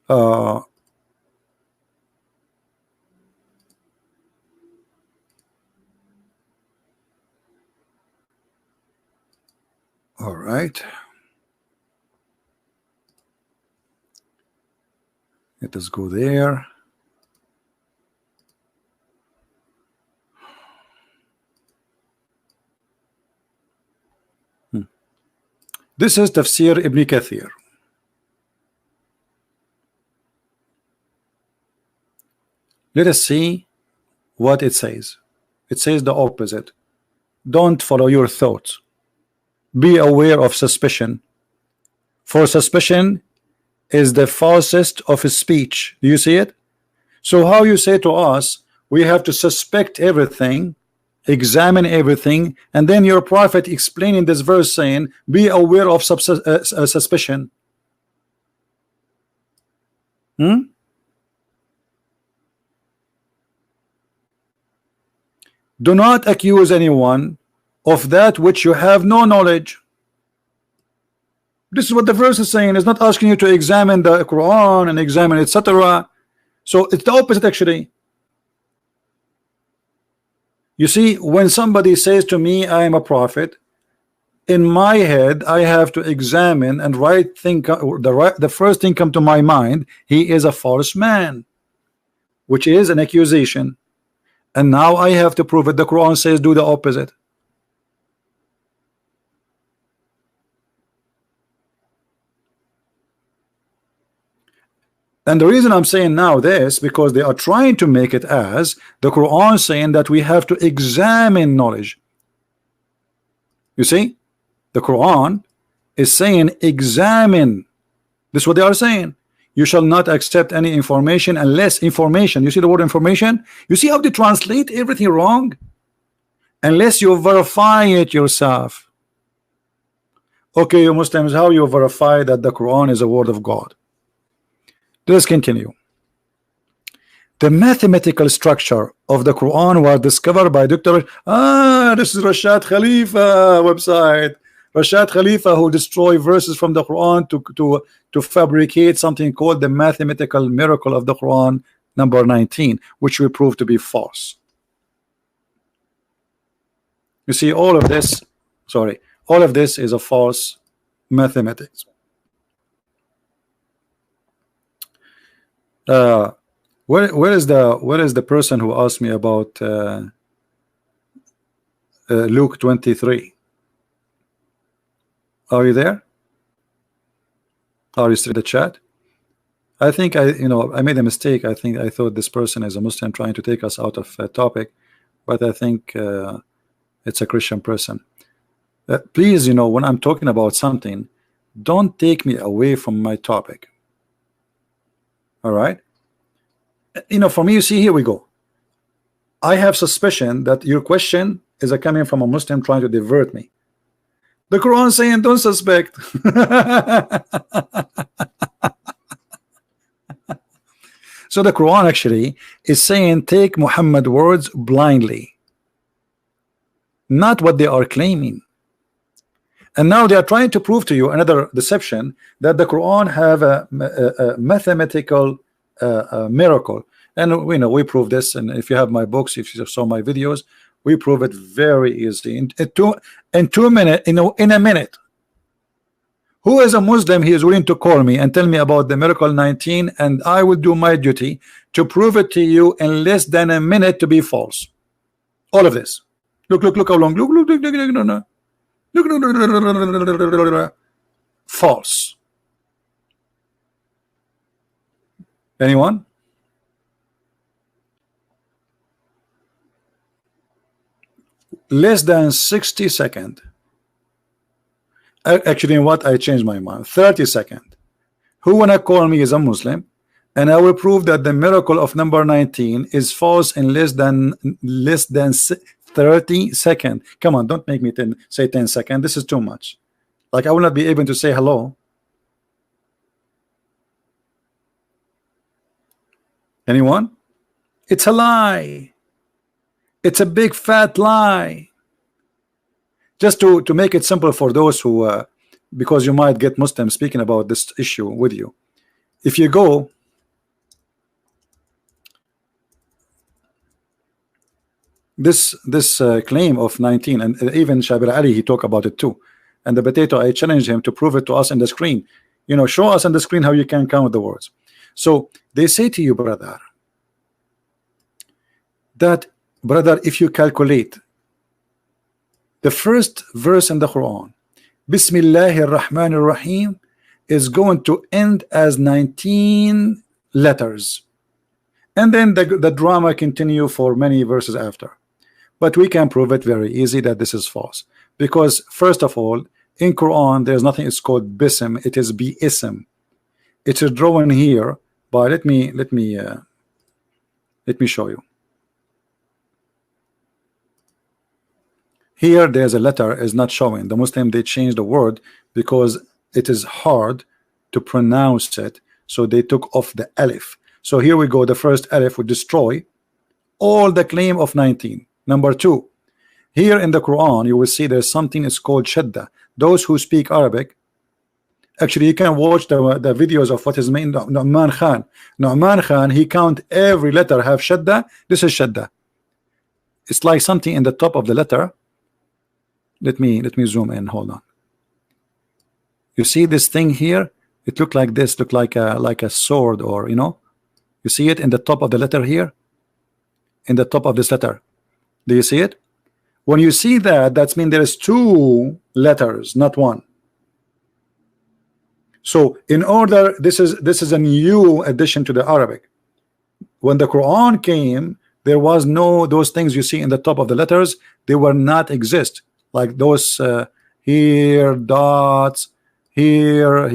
All right, let us go there. This is Tafsir Ibn Kathir. Let us see what it says. It says the opposite. Don't follow your thoughts. Be aware of suspicion, for suspicion is the falsest of speech. Do you see it? So how you say to us, we have to suspect everything, examine everything, and then your prophet explaining this verse saying, be aware of suspicion. Do not accuse anyone of that which you have no knowledge. This is what the verse is saying. It's not asking you to examine the Quran and examine etc. So it's the opposite actually. You see, when somebody says to me I am a prophet, in my head I have to examine and the first thing come to my mind, he is a false man, which is an accusation, and now I have to prove it. The Quran says do the opposite. And the reason I'm saying now this, because they are trying to make it as the Quran saying that we have to examine knowledge. You see, the Quran is saying examine. This is what they are saying. You shall not accept any information unless information. You see the word information? You see how they translate everything wrong? Unless you verify it yourself. Okay, you Muslims, how you verify that the Quran is a word of God? Let's continue. The mathematical structure of the Quran was discovered by Dr. This is Rashad Khalifa website. Rashad Khalifa, who destroy verses from the Quran to fabricate something called the mathematical miracle of the Quran, number 19, which we prove to be false. You see, all of this is a false mathematics. Where is the person who asked me about Luke 23? Are you there? Are you still in the chat? I think I made a mistake. I thought this person is a Muslim trying to take us out of topic, but I think it's a Christian person. Please, when I'm talking about something, don't take me away from my topic. All right, for me, you see, here we go. I have suspicion that your question is coming from a Muslim trying to divert me. The Quran saying don't suspect. So the Quran actually is saying take Muhammad words blindly, not what they are claiming. And now they are trying to prove to you another deception, that the Quran have a mathematical miracle. And we prove this. And if you have my books, if you saw my videos, we prove it very easily in 2 minutes. In a minute. Who is a Muslim? He is willing to call me and tell me about the miracle 19, and I will do my duty to prove it to you in less than a minute to be false. All of this. Look how long. Look. False. Anyone? Less than 60 seconds. Actually, in what I changed my mind, 30 seconds. Who wanna call me is a Muslim and I will prove that the miracle of number 19 is false in less than 30 seconds. Come on, don't make me say 10 seconds. This is too much. Like I will not be able to say hello. Anyone? It's a lie. It's a big fat lie. Just to make it simple for those who because you might get Muslims speaking about this issue with you. If you go this claim of 19, and even Shabir Ali, he talked about it too, and the potato, I challenged him to prove it to us in the screen. You know, show us on the screen how you can count the words. So they say to you, brother, that if you calculate the first verse in the Quran, Bismillahir Rahmanir Rahim, is going to end as 19 letters, and then the drama continue for many verses after. But we can prove it very easy that this is false, because first of all, in Quran there's nothing it's called bism, it is bi-ism. It is drawn here by let me show you. Here there's a letter is not showing. The Muslim, they changed the word because it is hard to pronounce it, so they took off the alif. So here we go, the first alif would destroy all the claim of 19. Number two, here in the Quran you will see there's something is called shadda. Those who speak Arabic, actually you can watch the videos of what is mean Nu'man Khan. Nu'man Khan, he count every letter have shadda. This is shadda. It's like something in the top of the letter. Let me zoom in. Hold on. You see this thing here? It look like this. Look like a sword, or you know. You see it in the top of the letter here. In the top of this letter. Do you see it? When you see that, that means there is two letters, not one. So in order, this is a new addition to the Arabic. When the Quran came, there was no those things you see in the top of the letters. They were not exist. Like those here dots, here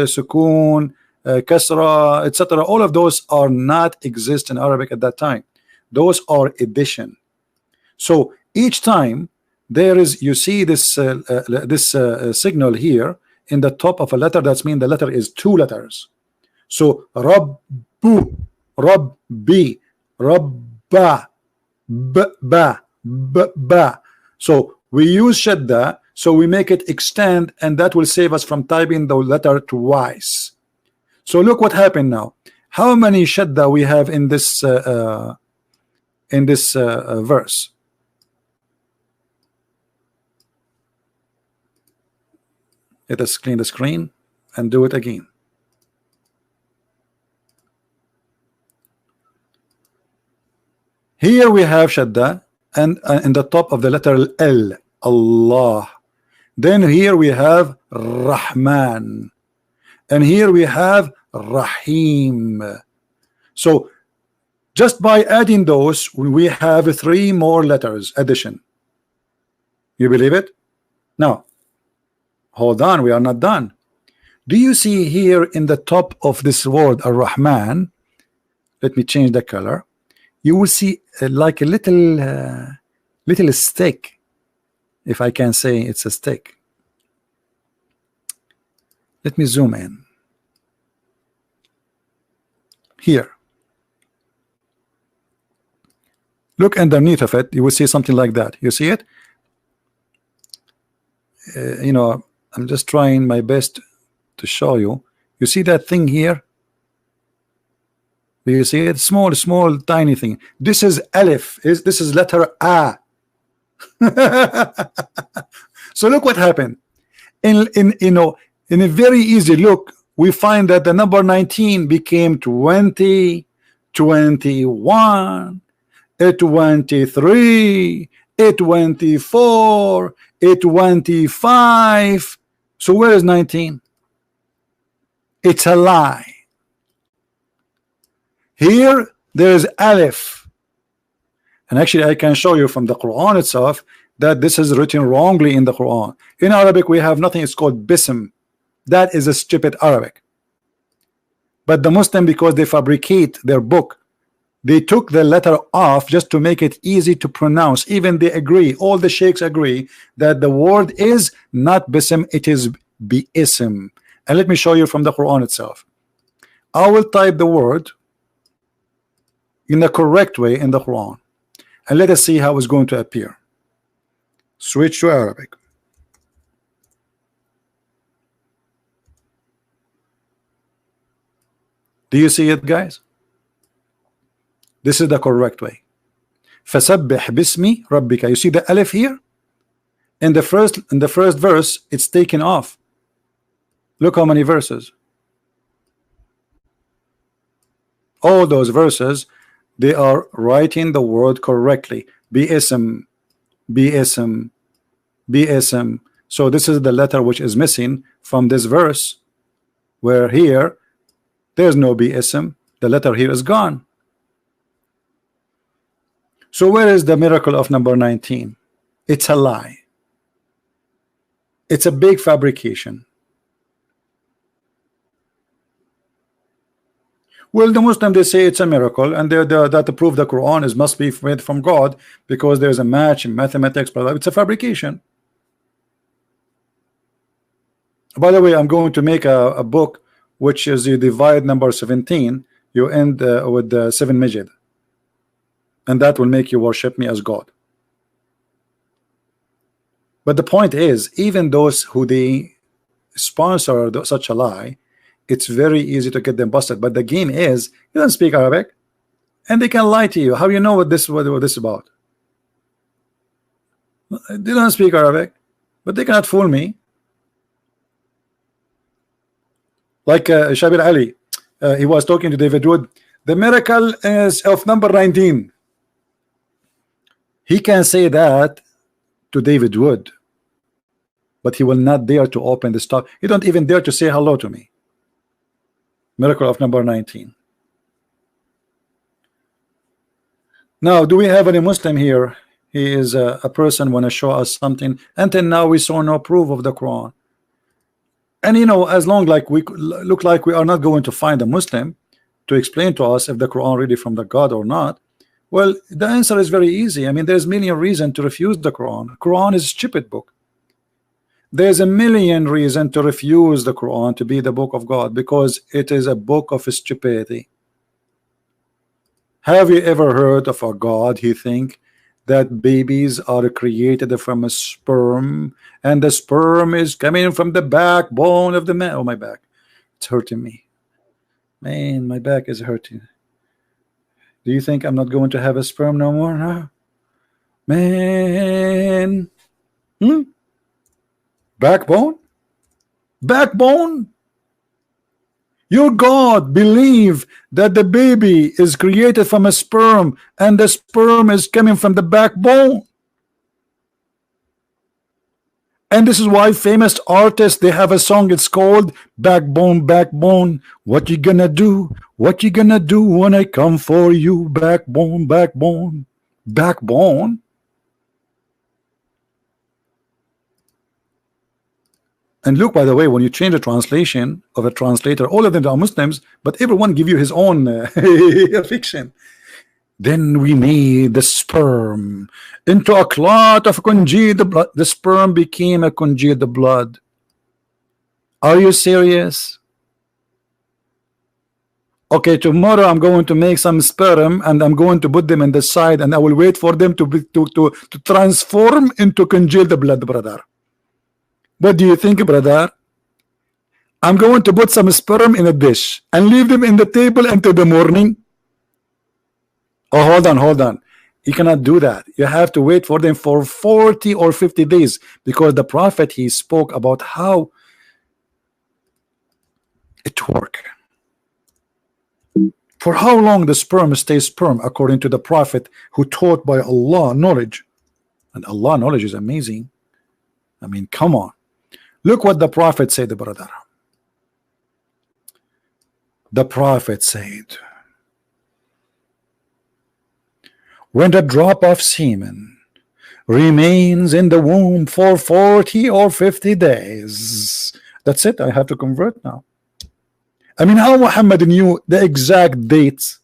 sukoon, kasra, etc. All of those are not exist in Arabic at that time. Those are addition. So each time there is, you see this signal here in the top of a letter. That means the letter is two letters. So Rabbu, Rabbi, Rabba, Ba, Ba. So we use shadda, so we make it extend, and that will save us from typing the letter twice. So look what happened now. How many shadda we have in this verse? Let us clean the screen and do it again. Here we have shadda, and in the top of the letter L, Allah. Then here we have Rahman, and here we have Rahim. So just by adding those, we have three more letters addition. You believe it? Now hold on, we are not done. Do you see here in the top of this word Ar-Rahman? Let me change the color. You will see like a little stick, if I can say it's a stick. Let me zoom in. Here. Look underneath of it, you will see something like that. You see it? You know, I'm just trying my best to show you. You see that thing here? Do you see it? Small, tiny thing. This is Alif. This is letter A. So look what happened. In a very easy look, we find that the number 19 became 20, 21, 23, 24, 25. So where is 19? It's a lie. Here there is Alif, and actually I can show you from the Quran itself that this is written wrongly in the Quran. In Arabic we have nothing, it's called bism. That is a stupid Arabic. But the Muslim, because they fabricate their book, they took the letter off just to make it easy to pronounce. Even they agree, all the sheikhs agree that the word is not bism, it is bi-ism. And let me show you from the Quran itself. I will type the word in the correct way in the Quran, and let us see how it's going to appear. Switch to Arabic. Do you see it, guys? This is the correct way. فَسَبِّحْ بِاسْمِ رَبِّكَ. You see the alif here? In the first verse, it's taken off. Look how many verses. All those verses, they are writing the word correctly. Bi-ism, bi-ism, bi-ism. So this is the letter which is missing from this verse, where here there's no bi-ism. The letter here is gone. So where is the miracle of number 19? It's a lie. It's a big fabrication. Well, the Muslim, they say it's a miracle, and that to prove the Quran must be made from God because there's a match in mathematics, but it's a fabrication. By the way, I'm going to make a book which is you divide number 17, you end with the 7 Majid, and that will make you worship me as God. But the point is, even those who they sponsor such a lie, it's very easy to get them busted. But the game is, you don't speak Arabic, and they can lie to you. How you know what this is about? They don't speak Arabic, but they cannot fool me. Like Shabir Ali, he was talking to David Wood. The miracle is of number 19. He can say that to David Wood, but he will not dare to open the stuff. He don't even dare to say hello to me. Miracle of number 19. Now, do we have any Muslim here? He is a person want to show us something. Until now, we saw no proof of the Quran. And you know, as long like we look like we are not going to find a Muslim to explain to us if the Quran really from the God or not, well, the answer is very easy. I mean, there's million reasons to refuse the Quran. Quran is a stupid book. There's a million reasons to refuse the Quran to be the book of God, because it is a book of stupidity. Have you ever heard of a God he think that babies are created from a sperm, and the sperm is coming from the backbone of the man? Oh, my back, it's hurting me, man, my back is hurting. Do you think I'm not going to have a sperm no more, huh? Man? Backbone? Backbone? Your God believe that the baby is created from a sperm, and the sperm is coming from the backbone. And this is why famous artists, they have a song, it's called Backbone, Backbone. What you gonna do? What you gonna do when I come for you? Backbone, backbone, backbone. And look, by the way, when you change the translation of a translator, all of them are Muslims, but everyone give you his own fiction. Then we made the sperm into a clot of congealed blood. The sperm became a congealed blood. Are you serious? Okay, tomorrow I'm going to make some sperm and I'm going to put them in the side, and I will wait for them to transform into congealed blood, brother. What do you think, brother? I'm going to put some sperm in a dish and leave them in the table until the morning. Oh, hold on. You cannot do that. You have to wait for them for 40 or 50 days, because the prophet, he spoke about how it works. For how long the sperm stays sperm, according to the prophet who taught by Allah knowledge. And Allah knowledge is amazing. I mean, come on. Look what the prophet said, brother. The prophet said, when the drop of semen remains in the womb for 40 or 50 days, that's it. I have to convert now. I mean, how Muhammad knew the exact dates?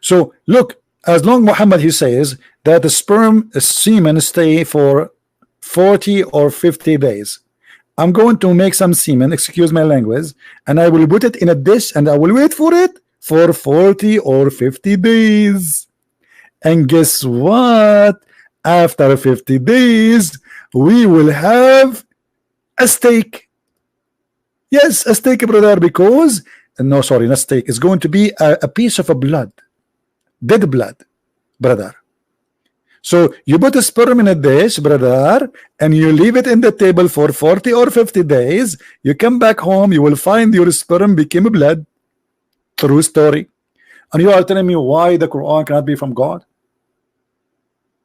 So look, as long Muhammad he says that the sperm semen stay for 40 or 50 days. I'm going to make some semen, excuse my language, and I will put it in a dish and I will wait for it for 40 or 50 days. And guess what? After 50 days, we will have a steak. Yes, a steak, brother, because no, sorry, not steak. It's going to be a piece of a blood, dead blood, brother. So you put a sperm in a dish, brother, and you leave it in the table for 40 or 50 days. You come back home, you will find your sperm became blood. True story. And you are telling me why the Quran cannot be from God?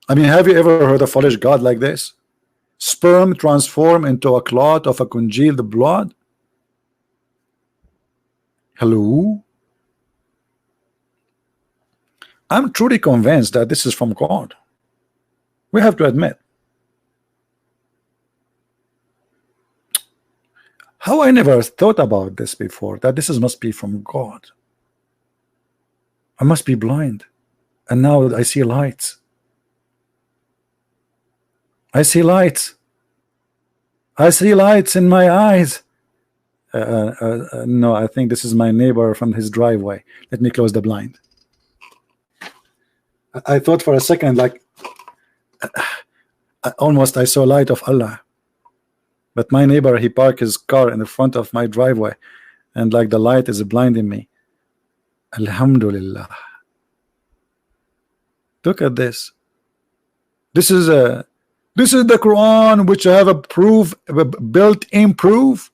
I mean, have you ever heard a foolish God like this? Sperm transform into a clot of a congealed blood? Hello? I'm truly convinced that this is from God. We have to admit. How I never thought about this before, that this must be from God. I must be blind. And now I see lights. I see lights. I see lights in my eyes. No, I think this is my neighbor from his driveway. Let me close the blind. I thought for a second, like, almost I saw light of Allah. But my neighbor, he parked his car in the front of my driveway, and like the light is blinding me. Alhamdulillah. Look at this. This is the Quran, which I have a proof, a built-in proof.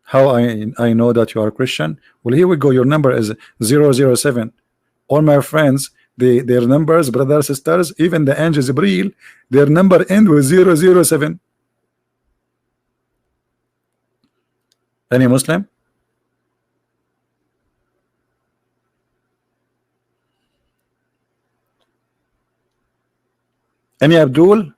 How I know that you are Christian? Well, here we go. Your number is 007. All my friends, their numbers, brothers, sisters, even the angels Jibreel, their number end with 007. Any Muslim? Any Abdul?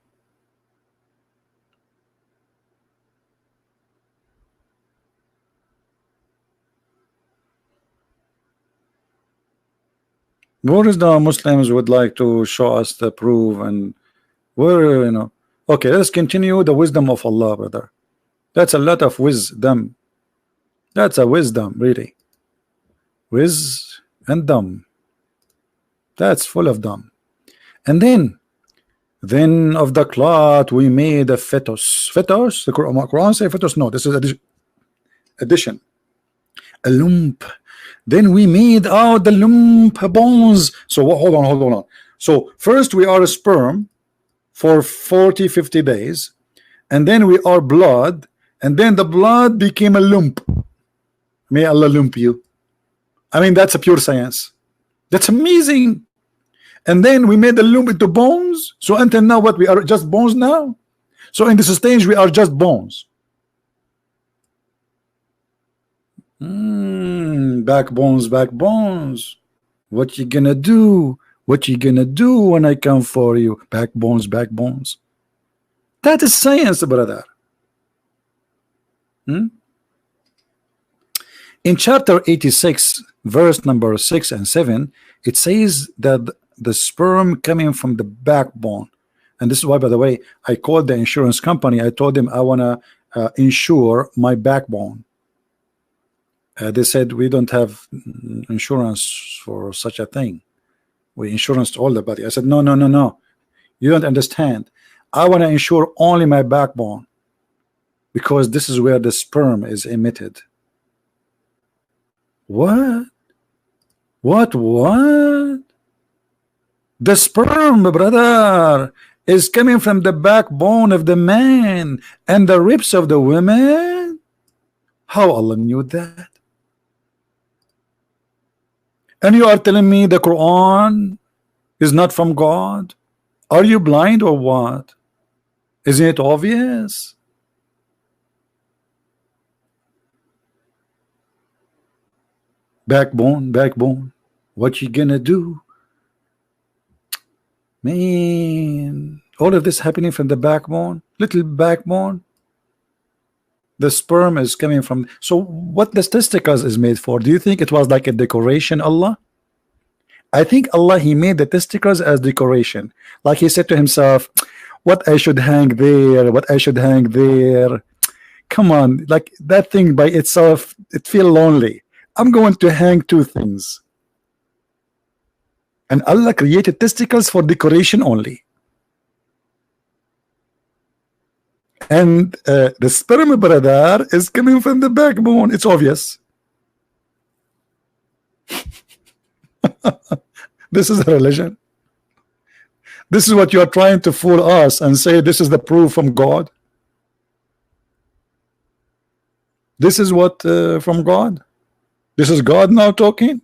Where is the Muslims would like to show us the proof, and where, you know? Okay, let's continue the wisdom of Allah, brother. That's a lot of wisdom. That's a wisdom, really. Wiz and dumb. That's full of dumb. And then of the clot we made a fetus. Fetus? The Quran say fetus? No, this is addition. A lump. Then we made out the lump bones. So hold on. So first we are a sperm for 40-50 days, and then we are blood, and then the blood became a lump. May Allah lump you. I mean, that's a pure science. That's amazing. And then we made the lump into bones. So until now, what, we are just bones now? So in this stage we are just bones. Backbones. What you gonna do? What you gonna do when I come for you? Backbones. That is science, brother. In chapter 86, verse number 6 and 7, it says that the sperm coming from the backbone. And this is why, by the way, I called the insurance company. I told them I want to insure my backbone. They said we don't have insurance for such a thing. We insurance all the body. I said no. You don't understand. I want to insure only my backbone, because this is where the sperm is emitted. What? The sperm, brother, is coming from the backbone of the man and the ribs of the women. How Allah knew that? And you are telling me the Quran is not from God? Are you blind or what? Isn't it obvious? Backbone. What you gonna do? Man, all of this happening from the backbone, little backbone. The sperm is coming from. So what the testicles is made for? Do you think it was like a decoration, Allah? I think Allah, he made the testicles as decoration. Like he said to himself, what I should hang there, what I should hang there. Come on, like that thing by itself, it feel lonely. I'm going to hang two things. And Allah created testicles for decoration only. And the sperm, brother, is coming from the backbone. It's obvious. This is a religion. This is what you are trying to fool us and say this is the proof from God. This is what from God. This is God now talking.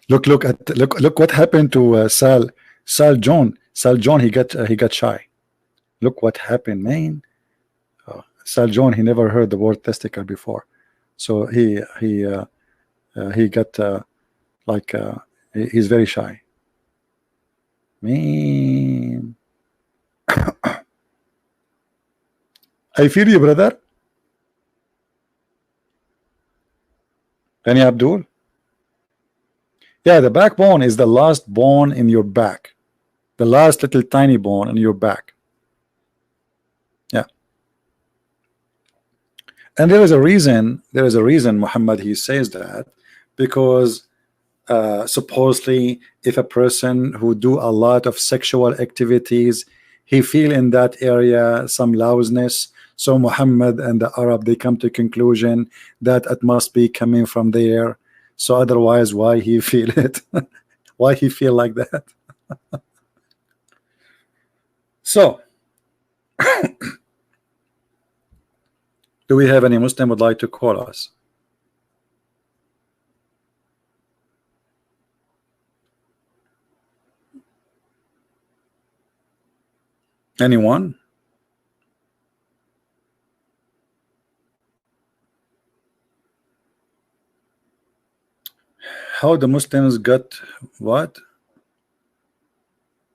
Look what happened to Sal John, he got shy. Look what happened, man. Sal John, he never heard the word testicle before, so he got he's very shy, man. I feel you, brother. Any Abdul? Yeah, the backbone is the last bone in your back. The last little tiny bone in your back. Yeah. And there is a reason, Muhammad, he says that, because supposedly if a person who do a lot of sexual activities, he feel in that area some louseness. So Muhammad and the Arab, they come to conclusion that it must be coming from there. So otherwise, why he feel it? Why he feel like that? So, do we have any Muslim would like to call us? Anyone? How the Muslims got what?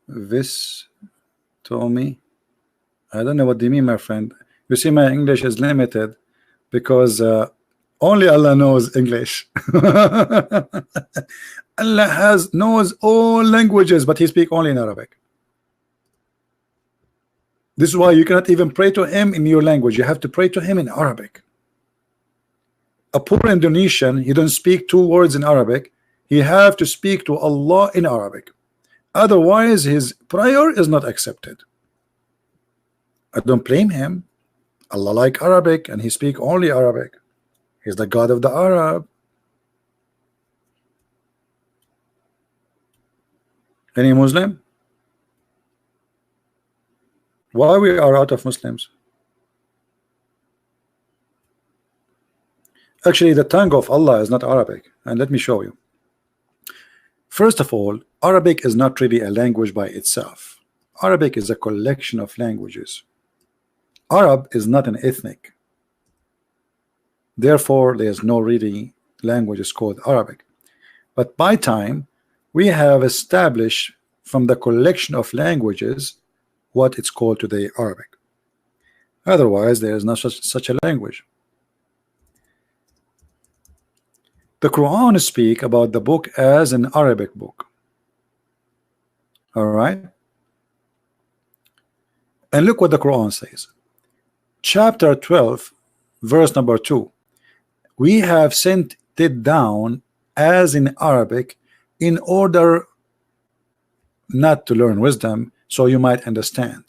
This to me. I don't know what they mean, my friend. You see, my English is limited because only Allah knows English. Allah knows all languages, but He speaks only in Arabic. This is why you cannot even pray to Him in your language. You have to pray to Him in Arabic. A poor Indonesian, he don't speak two words in Arabic. He have to speak to Allah in Arabic. Otherwise, his prayer is not accepted. I don't blame him. Allah like Arabic, and he speak only Arabic. He's the God of the Arab. Any Muslim? Why we are out of Muslims? Actually, the tongue of Allah is not Arabic, and let me show you. First of all, Arabic is not really a language by itself. Arabic is a collection of languages. Arab is not an ethnic. Therefore, there is no really language called Arabic. But by time, we have established from the collection of languages what it's called today Arabic. Otherwise, there is not such a language. The Quran speak about the book as an Arabic book. All right. And look what the Quran says. Chapter 12, verse number 2. We have sent it down as in Arabic in order not to learn wisdom, so you might understand.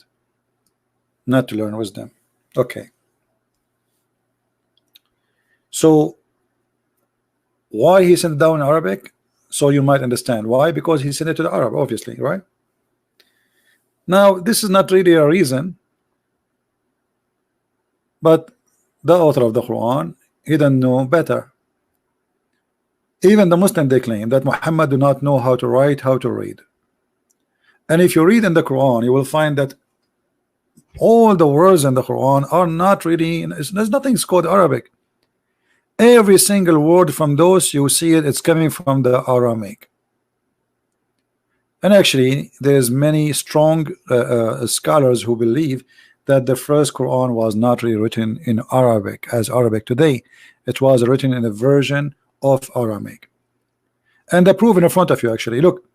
Not to learn wisdom. Okay. So why he sent it down in Arabic? So you might understand. Why? Because he sent it to the Arab, obviously, right? Now, this is not really a reason, but the author of the Quran, he didn't know better. Even the Muslim, they claim that Muhammad do not know how to write, how to read. And if you read in the Quran, you will find that all the words in the Quran are not really, there's nothing called Arabic. Every single word from those, you see it, it's coming from the Aramaic. And actually there's many strong scholars who believe that the first Quran was not rewritten in Arabic as Arabic today. It was written in a version of Aramaic. And the proof in front of you, actually. Look,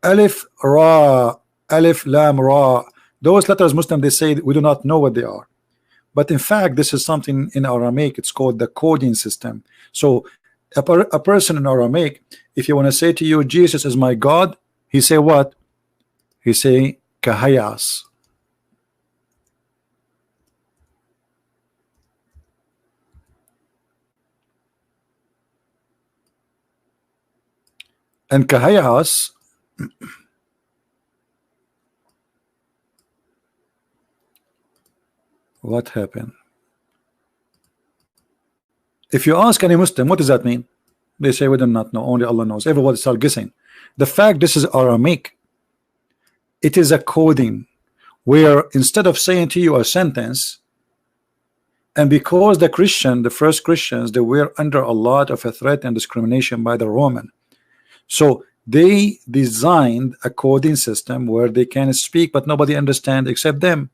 Alif, Ra, Alif, Lam, Ra. Those letters, Muslim, they say we do not know what they are. But in fact, this is something in Aramaic. It's called the coding system. So a person in Aramaic, if you want to say to you, Jesus is my God, he say what? He say Kahayas. And Kahayas, what happened? If you ask any Muslim, what does that mean? They say we do not know, only Allah knows. Everybody start guessing. The fact this is Aramaic, it is a coding where instead of saying to you a sentence, and because the first Christians, they were under a lot of a threat and discrimination by the Roman, so they designed a coding system where they can speak but nobody understand except them.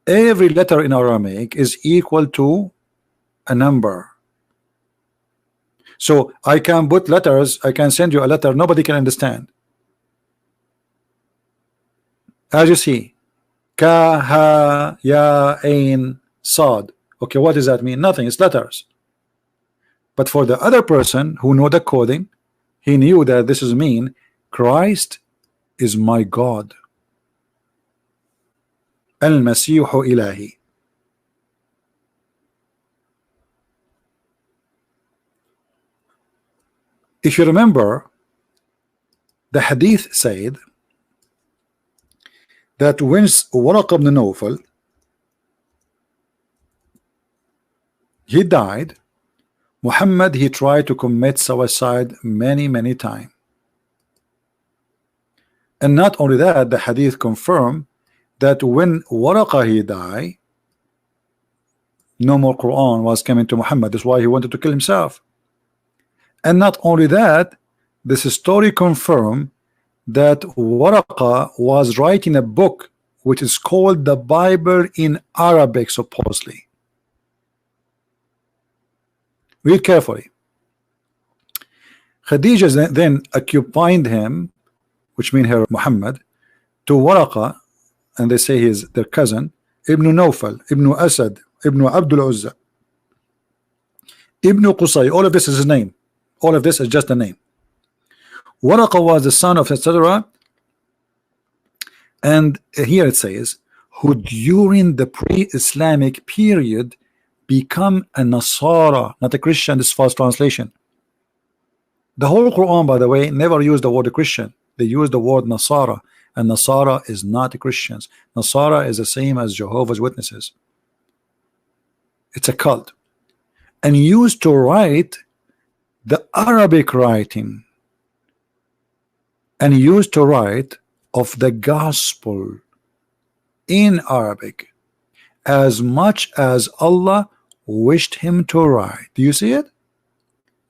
Every letter in Aramaic is equal to a number. So I can put letters, I can send you a letter, nobody can understand. As you see, Ka, Ha, Ya, Ain, Sad. Okay, what does that mean? Nothing, it's letters. But for the other person who know the coding, he knew that this is mean Christ is my God. Al-Masihu Ilahi. If you remember, the hadith said that when Waraq ibn Nawfal, he died, Muhammad, he tried to commit suicide many times. And not only that, the hadith confirmed that when Waraqa he died, no more Quran was coming to Muhammad. That's why he wanted to kill himself. And not only that, this story confirmed that Waraqa was writing a book which is called the Bible in Arabic, supposedly. Read carefully. Khadija then occupied him, which means her Muhammad, to Waraqa, and they say he's their cousin, Ibn Nawfal, Ibn Asad, Ibn Abdul Uzza, Ibn Qusay. All of this is his name. All of this is just a name. Waraqa was the son of etc. And here it says, who during the pre-Islamic period become a Nasara, not a Christian. This is false translation. The whole Quran, by the way, never used the word Christian. They use the word Nasara, and Nasara is not Christians. Nasara is the same as Jehovah's Witnesses. It's a cult, and used to write the Arabic writing, and used to write of the gospel in Arabic as much as Allah wished him to write. Do you see it?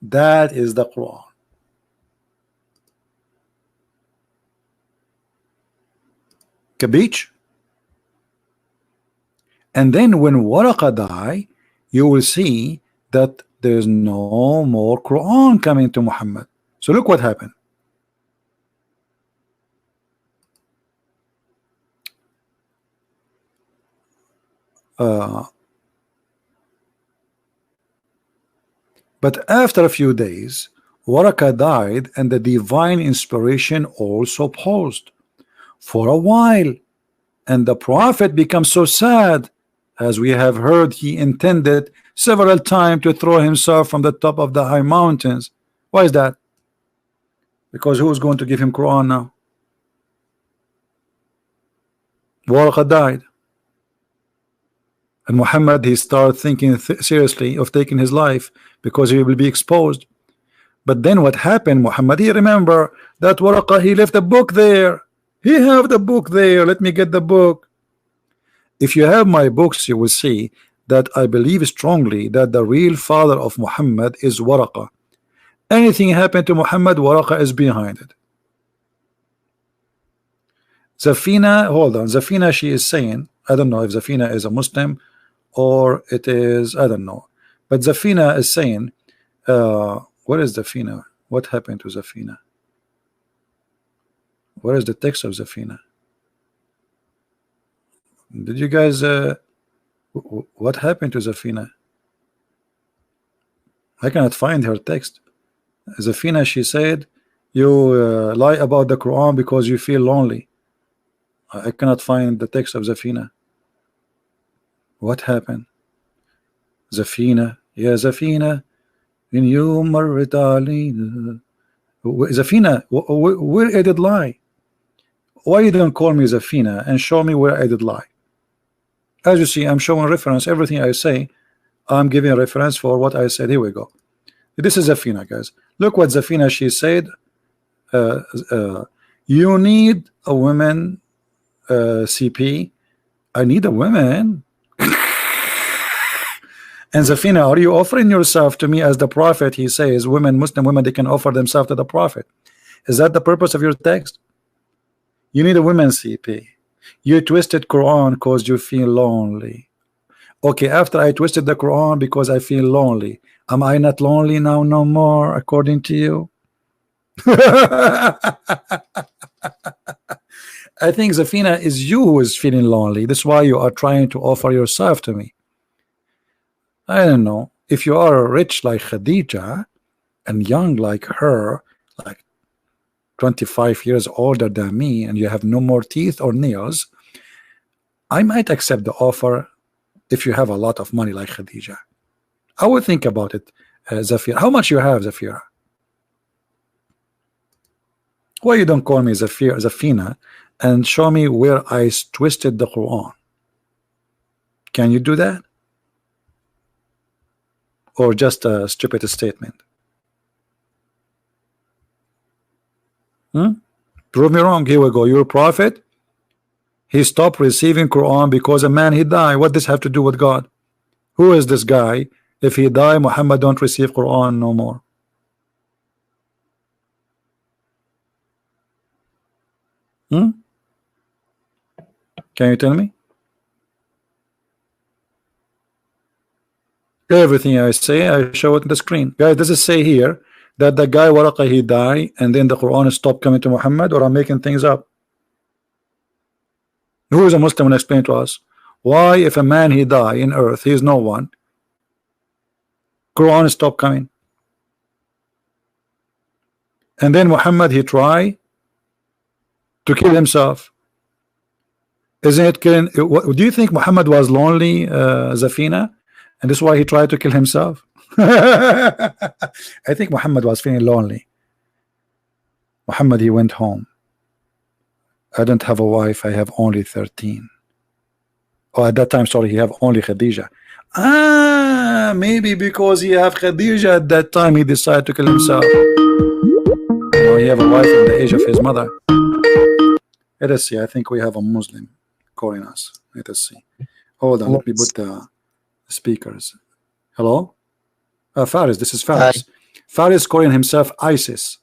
That is the Quran. Kabich? And then when Waraqa died, you will see that there's no more Quran coming to Muhammad. So look what happened. But after a few days, Waraqa died, and the divine inspiration also paused for a while, and the prophet becomes so sad. As we have heard, he intended several times to throw himself from the top of the high mountains. Why is that? Because who is going to give him Quran now? Waraqa died, and Muhammad, he started thinking seriously of taking his life because he will be exposed. But then what happened? Muhammad, he remember that Waraqa, he left a book there. He have the book there. Let me get the book. If you have my books, you will see that I believe strongly that the real father of Muhammad is Waraqa. Anything happened to Muhammad, Waraqa is behind it. Zafina, hold on, Zafina, she is saying, I don't know if Zafina is a Muslim or it is, I don't know, but Zafina is saying, what is Zafina? What happened to Zafina? Where is the text of Zafina? Did you guys what happened to Zafina? I cannot find her text. Zafina, she said, you lie about the Quran because you feel lonely. I cannot find the text of Zafina. What happened? Zafina, yeah, Zafina, in you marrit alina. Zafina, where I did lie? Why you don't call me Zafina and show me where I did lie? As you see, I'm showing reference. Everything I say, I'm giving a reference for what I said. Here we go. This is Zafina, guys. Look what Zafina, she said. You need a woman, CP. I need a woman. And Zafina, are you offering yourself to me as the prophet? He says women, Muslim women, they can offer themselves to the prophet. Is that the purpose of your text? You need a woman, CP. You twisted Quran because you feel lonely. Okay, after I twisted the Quran because I feel lonely, am I not lonely now no more according to you? I think Zafina is you who is feeling lonely. That's why you are trying to offer yourself to me. I don't know. If you are rich like Khadija and young like her, like 25 years older than me, and you have no more teeth or nails, I might accept the offer if you have a lot of money like Khadija. I would think about it, Zafira. How much you have, Zafira? Why you don't call me Zafina and show me where I twisted the Quran? Can you do that? Or just a stupid statement? Prove me wrong. Here we go. You're a prophet. He stopped receiving Quran because a man he died. What does this have to do with God? Who is this guy? If he die, Muhammad don't receive Quran no more. Can you tell me? Everything I say, I show it on the screen. Guys, does it say here that the guy Waraqa he died and then the Quran stopped coming to Muhammad, or I'm making things up? Who is a Muslim and explain to us why if a man he die in earth, he is no one, Quran stopped coming, and then Muhammad he tried to kill himself. Isn't it killing? Do you think Muhammad was lonely, Zafina, and that's why he tried to kill himself? I think Muhammad was feeling lonely. Muhammad he went home. I don't have a wife, I have only 13. Oh, at that time, sorry, he have only Khadija. Maybe because he have Khadija at that time, he decided to kill himself. Or he have a wife in the age of his mother. Let us see. I think we have a Muslim calling us. Let us see. Hold on, let me put the speakers. Hello? Faris, this is Faris. Faris calling himself ISIS.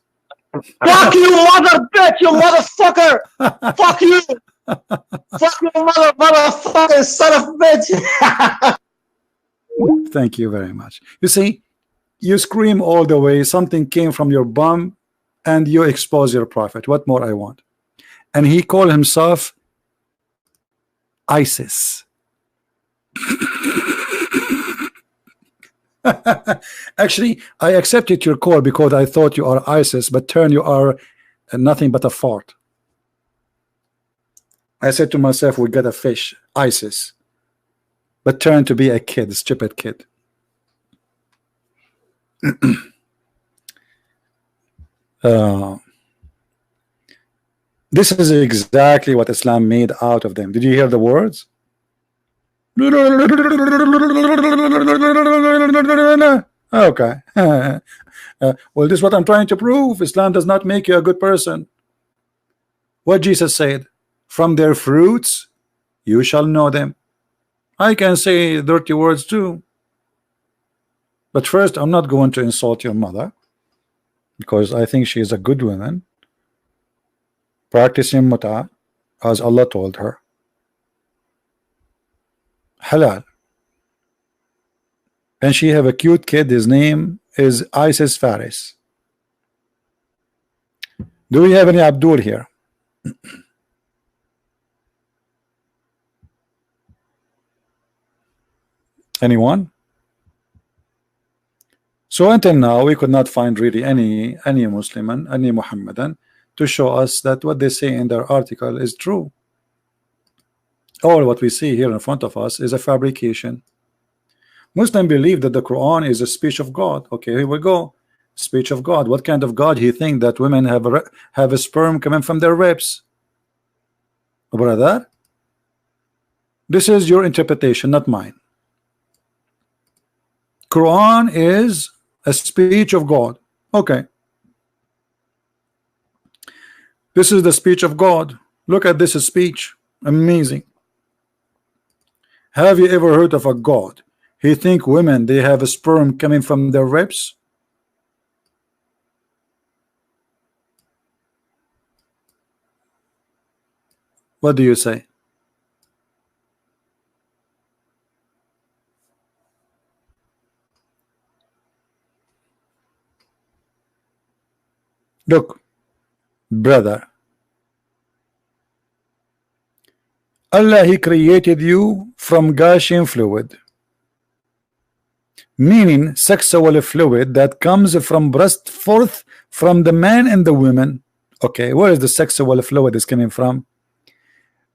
Fuck you, mother bitch, you motherfucker! Fuck you! Fuck you, motherfucker, son of a bitch! Thank you very much. You see, you scream all the way, something came from your bum, and you expose your prophet. What more I want? And he called himself ISIS. Actually, I accepted your call because I thought you are ISIS, but turn you are nothing but a fart. I said to myself, we got a fish, ISIS, but turn to be a kid, a stupid kid. This is exactly what Islam made out of them. Did you hear the words? Okay. Well, this is what I'm trying to prove. Islam does not make you a good person. What Jesus said, from their fruits you shall know them. I can say dirty words too. But first, I'm not going to insult your mother, because I think she is a good woman, practicing muta as Allah told her. Halal. And she have a cute kid. His name is Isis Faris. Do we have any Abdul here? Anyone? So until now we could not find really any Muslim, any Muhammadan to show us that what they say in their article is true. All what we see here in front of us is a fabrication. Muslims believe that the Quran is a speech of God. Okay, here we go. Speech of God. What kind of God he think that women have a sperm coming from their ribs? Brother, this is your interpretation, not mine. Quran is a speech of God. Okay, this is the speech of God. Look at this speech. Amazing. Have you ever heard of a God? He think women, they have a sperm coming from their ribs? What do you say? Look, brother, Allah, he created you from gushing fluid, meaning sexual fluid that comes from breast forth from the man and the woman. Okay, where is the sexual fluid is coming from?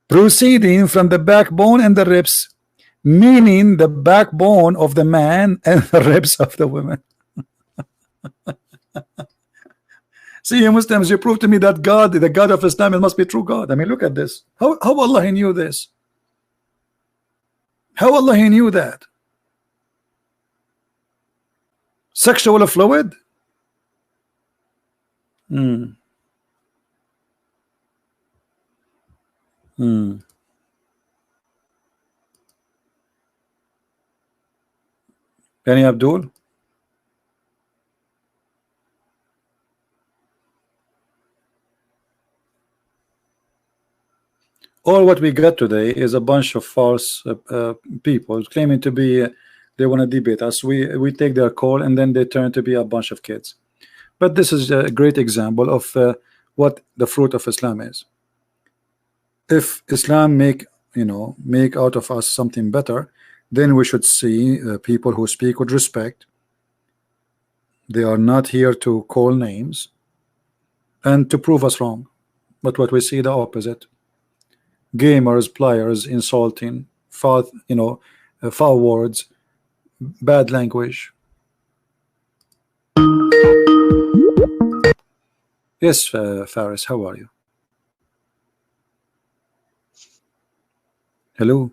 Proceeding from the backbone and the ribs, meaning the backbone of the man and the ribs of the woman. See, you Muslims, you prove to me that God, the God of Islam, it must be true God. I mean, look at this. How Allah he knew this? How Allah he knew that? Sexual fluid? Any Abdul? All what we got today is a bunch of false people claiming to be they want to debate us. We take their call and then they turn to be a bunch of kids. But this is a great example of what the fruit of Islam is. If Islam make out of us something better, then we should see people who speak with respect. They are not here to call names and to prove us wrong. But what we see the opposite. Gamers, players, insulting, foul words, bad language. Yes, Faris, how are you? Hello.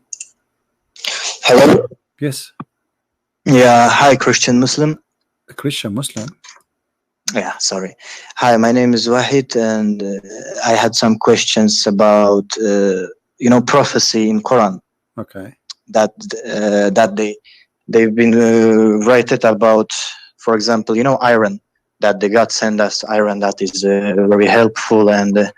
Hello. Yes. Yeah. Hi, Christian Muslim. A Christian Muslim. Yeah. Sorry. Hi, my name is Wahid, and I had some questions about prophecy in Quran. Okay. That they've been written about, for example, iron, that the God send us iron that is very helpful, and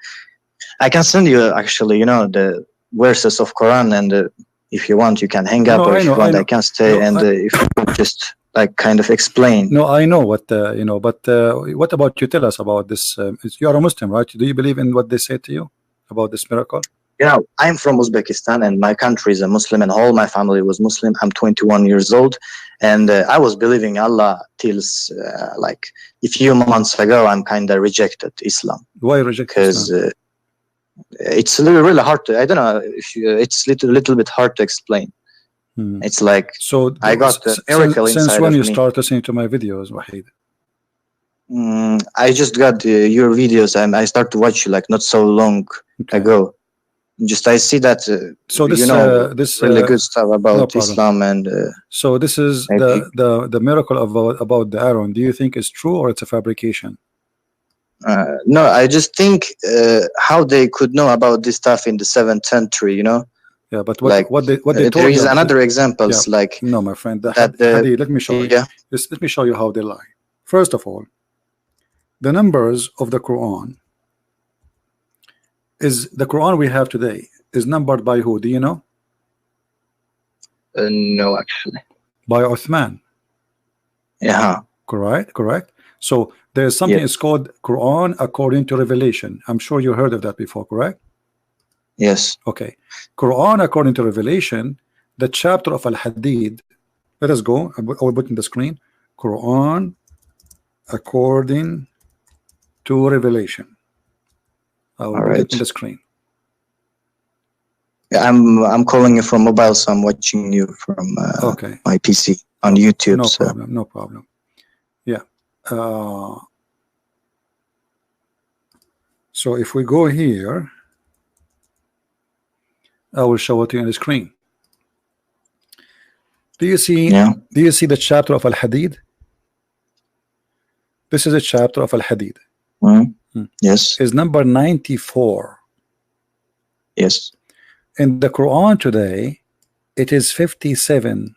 I can send you actually the verses of Quran, and if you want you can hang up, or if you want I can stay, and if you could just kind of explain. No, I know what but what about you? Tell us about this. You are a Muslim, right? Do you believe in what they say to you about this miracle? Yeah, I'm from Uzbekistan, and my country is a Muslim, and all my family was Muslim. I'm 21 years old, and I was believing Allah till like a few months ago. I'm kind of rejected Islam. Why reject? Because it's really hard to. I don't know if it's little bit hard to explain. It's like I got a miracle inside of me. Since when you start listening to my videos, Wahid? I just got your videos, and I started to watch you like not so long ago. Just I see that so this this really good stuff about Islam, and so this is the miracle about the Aaron. Do you think it's true or it's a fabrication? No, I just think how they could know about this stuff in the 7th century, Yeah, but Like, what they told there is you, another examples like no, my friend, the that. hadith, let me show you. Yeah. Just let me show you how they lie. First of all, the numbers of the Quran we have today is numbered by who? Do you know? No, actually. By Uthman. Yeah. Correct. So there's something Yes. it's called Quran according to Revelation. I'm sure you heard of that before, correct? Yes. Okay. Quran according to Revelation, the chapter of Al-Hadid. Let us go. I will put in the screen. Quran according to Revelation. I will All put it right. in the screen. Yeah, I'm calling you from mobile, so I'm watching you from Okay. my PC on YouTube. No so. problem. No problem. Yeah. So if we go here, I will show it to you on the screen. Do you see? Yeah. Do you see the chapter of Al-Hadid? This is a chapter of Al-Hadid. Yes. Is number 94. Yes. In the Quran today, it is 57.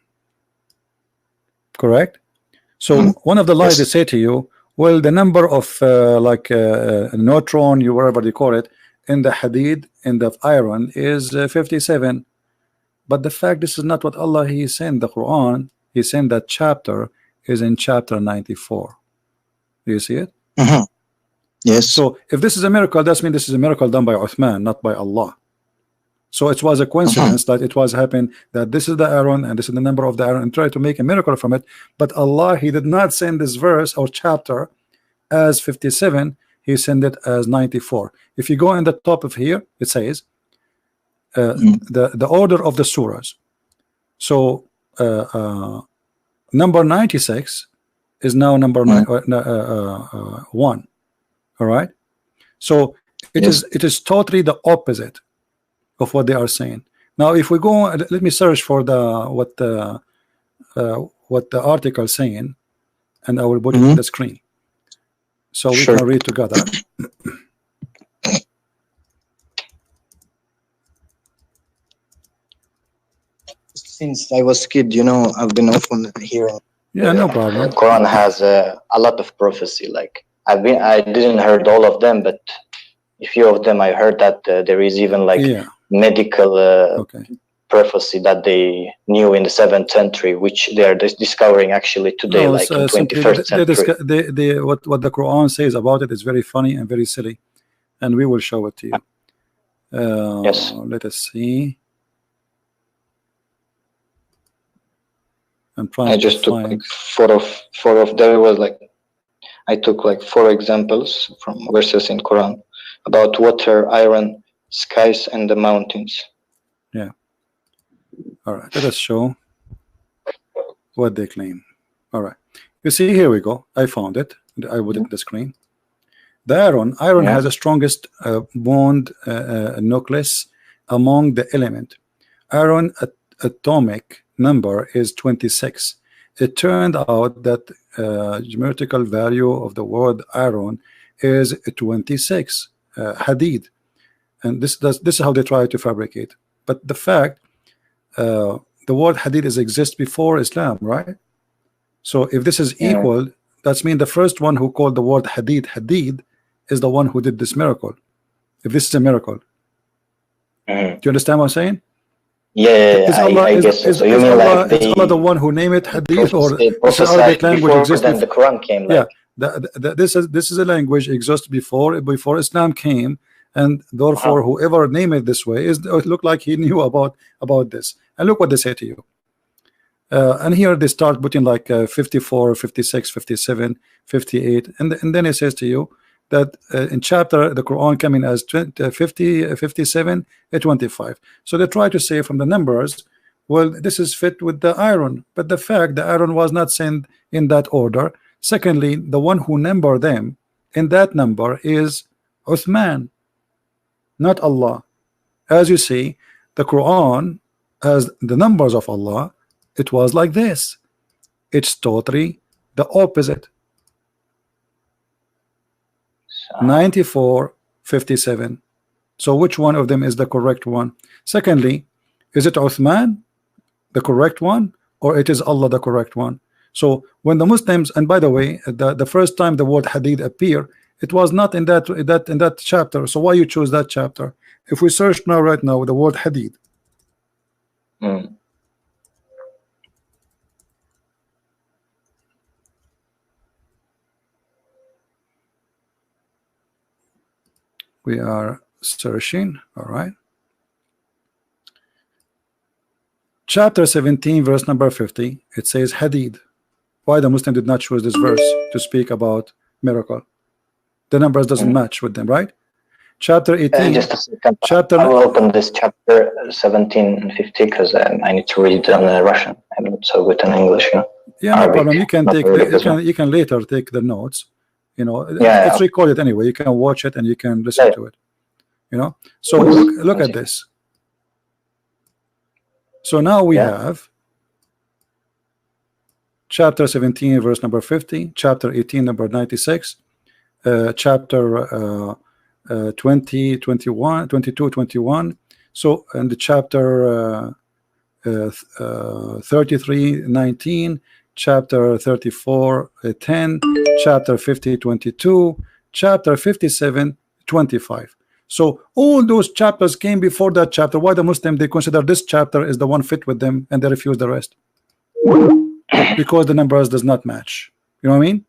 Correct? So one of the lies they say to you, well, the number of neutron, you whatever they call it, in the Hadid, in the iron, is 57. But the fact, this is not what Allah He is saying. The Quran, He's saying that chapter is in chapter 94. Do you see it? Yes. So if this is a miracle, that means this is a miracle done by Uthman, not by Allah. So it was a coincidence that it was happening that this is the Aaron and this is the number of the Aaron and try to make a miracle from it. But Allah, He did not send this verse or chapter as 57. He sent it as 94. If you go in the top of here, it says the order of the surahs. So number 96 is now number 1. All right. So it is totally the opposite of what they are saying. Now, if we go, let me search for what the article is saying, and I will put it on the screen so we can read together. Since I was kid, I've been often hearing. Yeah, no problem. The Quran has a lot of prophecy. Like I didn't heard all of them, but a few of them I heard that there is even like medical prophecy that they knew in the 7th century, which they are discovering actually today, like in 21st century. What the Quran says about it is very funny and very silly, and we will show it to you. Yes. Let us see. I just took like four of there was like I took like 4 examples from verses in Quran about water, iron, skies, and the mountains. Yeah. All right. Let us show what they claim. All right. You see, here we go. I found it. I put it on the screen. The iron has the strongest bond nucleus among the element. Iron atomic number is 26. It turned out that geometrical value of the word iron is 26 hadid, and this is how they try to fabricate. But the fact the word hadid exists before Islam, right? So if this is equal, that's mean the first one who called the word hadid is the one who did this miracle. If this is a miracle, do you understand what I'm saying? Yeah, I guess so. So you mean Allah, like is Allah the one who named it hadith, or this is Arabic language exists before the Quran came? Like. Yeah, this is a language exists before Islam came, and therefore whoever named it this way it looked like he knew about this. And look what they say to you. And here they start putting like 54, 56, 57, 58, and then it says to you that in chapter the Quran coming as 50, 57, 25. So they try to say from the numbers, well, this is fit with the iron, but the fact the iron was not sent in that order. Secondly, the one who numbered them in that number is Uthman, not Allah. As you see, the Quran has the numbers of Allah. It was like this. It's totally the opposite. 94, 57. So which one of them is the correct one? Secondly, Is it Uthman the correct one, or it is Allah the correct one? So when the Muslims, and by the way, the first time the word hadith appear, it was not in that chapter. So why you choose that chapter? If we search now right now the word hadith, we are searching. All right, chapter 17 verse number 50, it says hadith. Why the Muslim did not choose this verse to speak about miracle? The numbers doesn't match with them, right? Chapter 18. Just a second. Chapter. I will open this chapter 17 and 50 because I need to read it in Russian. I'm not so good in English. You know? Yeah, no Arabic, problem. You can not take really you can later take the notes. You know, Yeah, it's recorded anyway. You can watch it and you can listen to it. You know. So look at this. So now we have chapter 17 verse number 50, chapter 18 number 96, chapter 20, 21, 22, 21. So and the chapter 33, 19, chapter 34, 10, chapter 50, 22, chapter 57, 25. So all those chapters came before that chapter. Why the Muslim, they consider this chapter is the one fit with them and they refuse the rest? Because the numbers does not match. You know what I mean?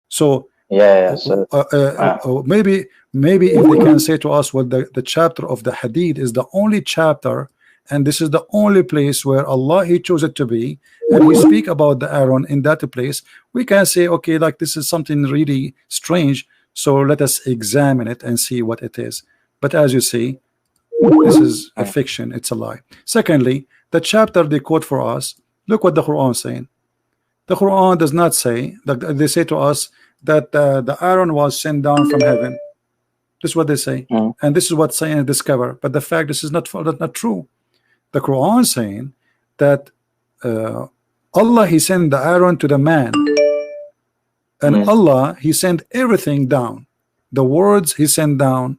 So maybe if they can say to us, well, the chapter of the hadith is the only chapter, and this is the only place where Allah He chose it to be, and we speak about the Aaron in that place, we can say, okay, like this is something really strange, so let us examine it and see what it is. But as you see, this is a fiction, it's a lie. Secondly, the chapter they quote for us, look what the Quran is saying. The Quran does not say that. They say to us that the Aaron was sent down from heaven. This is what they say, and this is what science discover. But the fact this is not true. The Quran is saying that Allah He sent the Aaron to the man, and Allah He sent everything down. The words He sent down,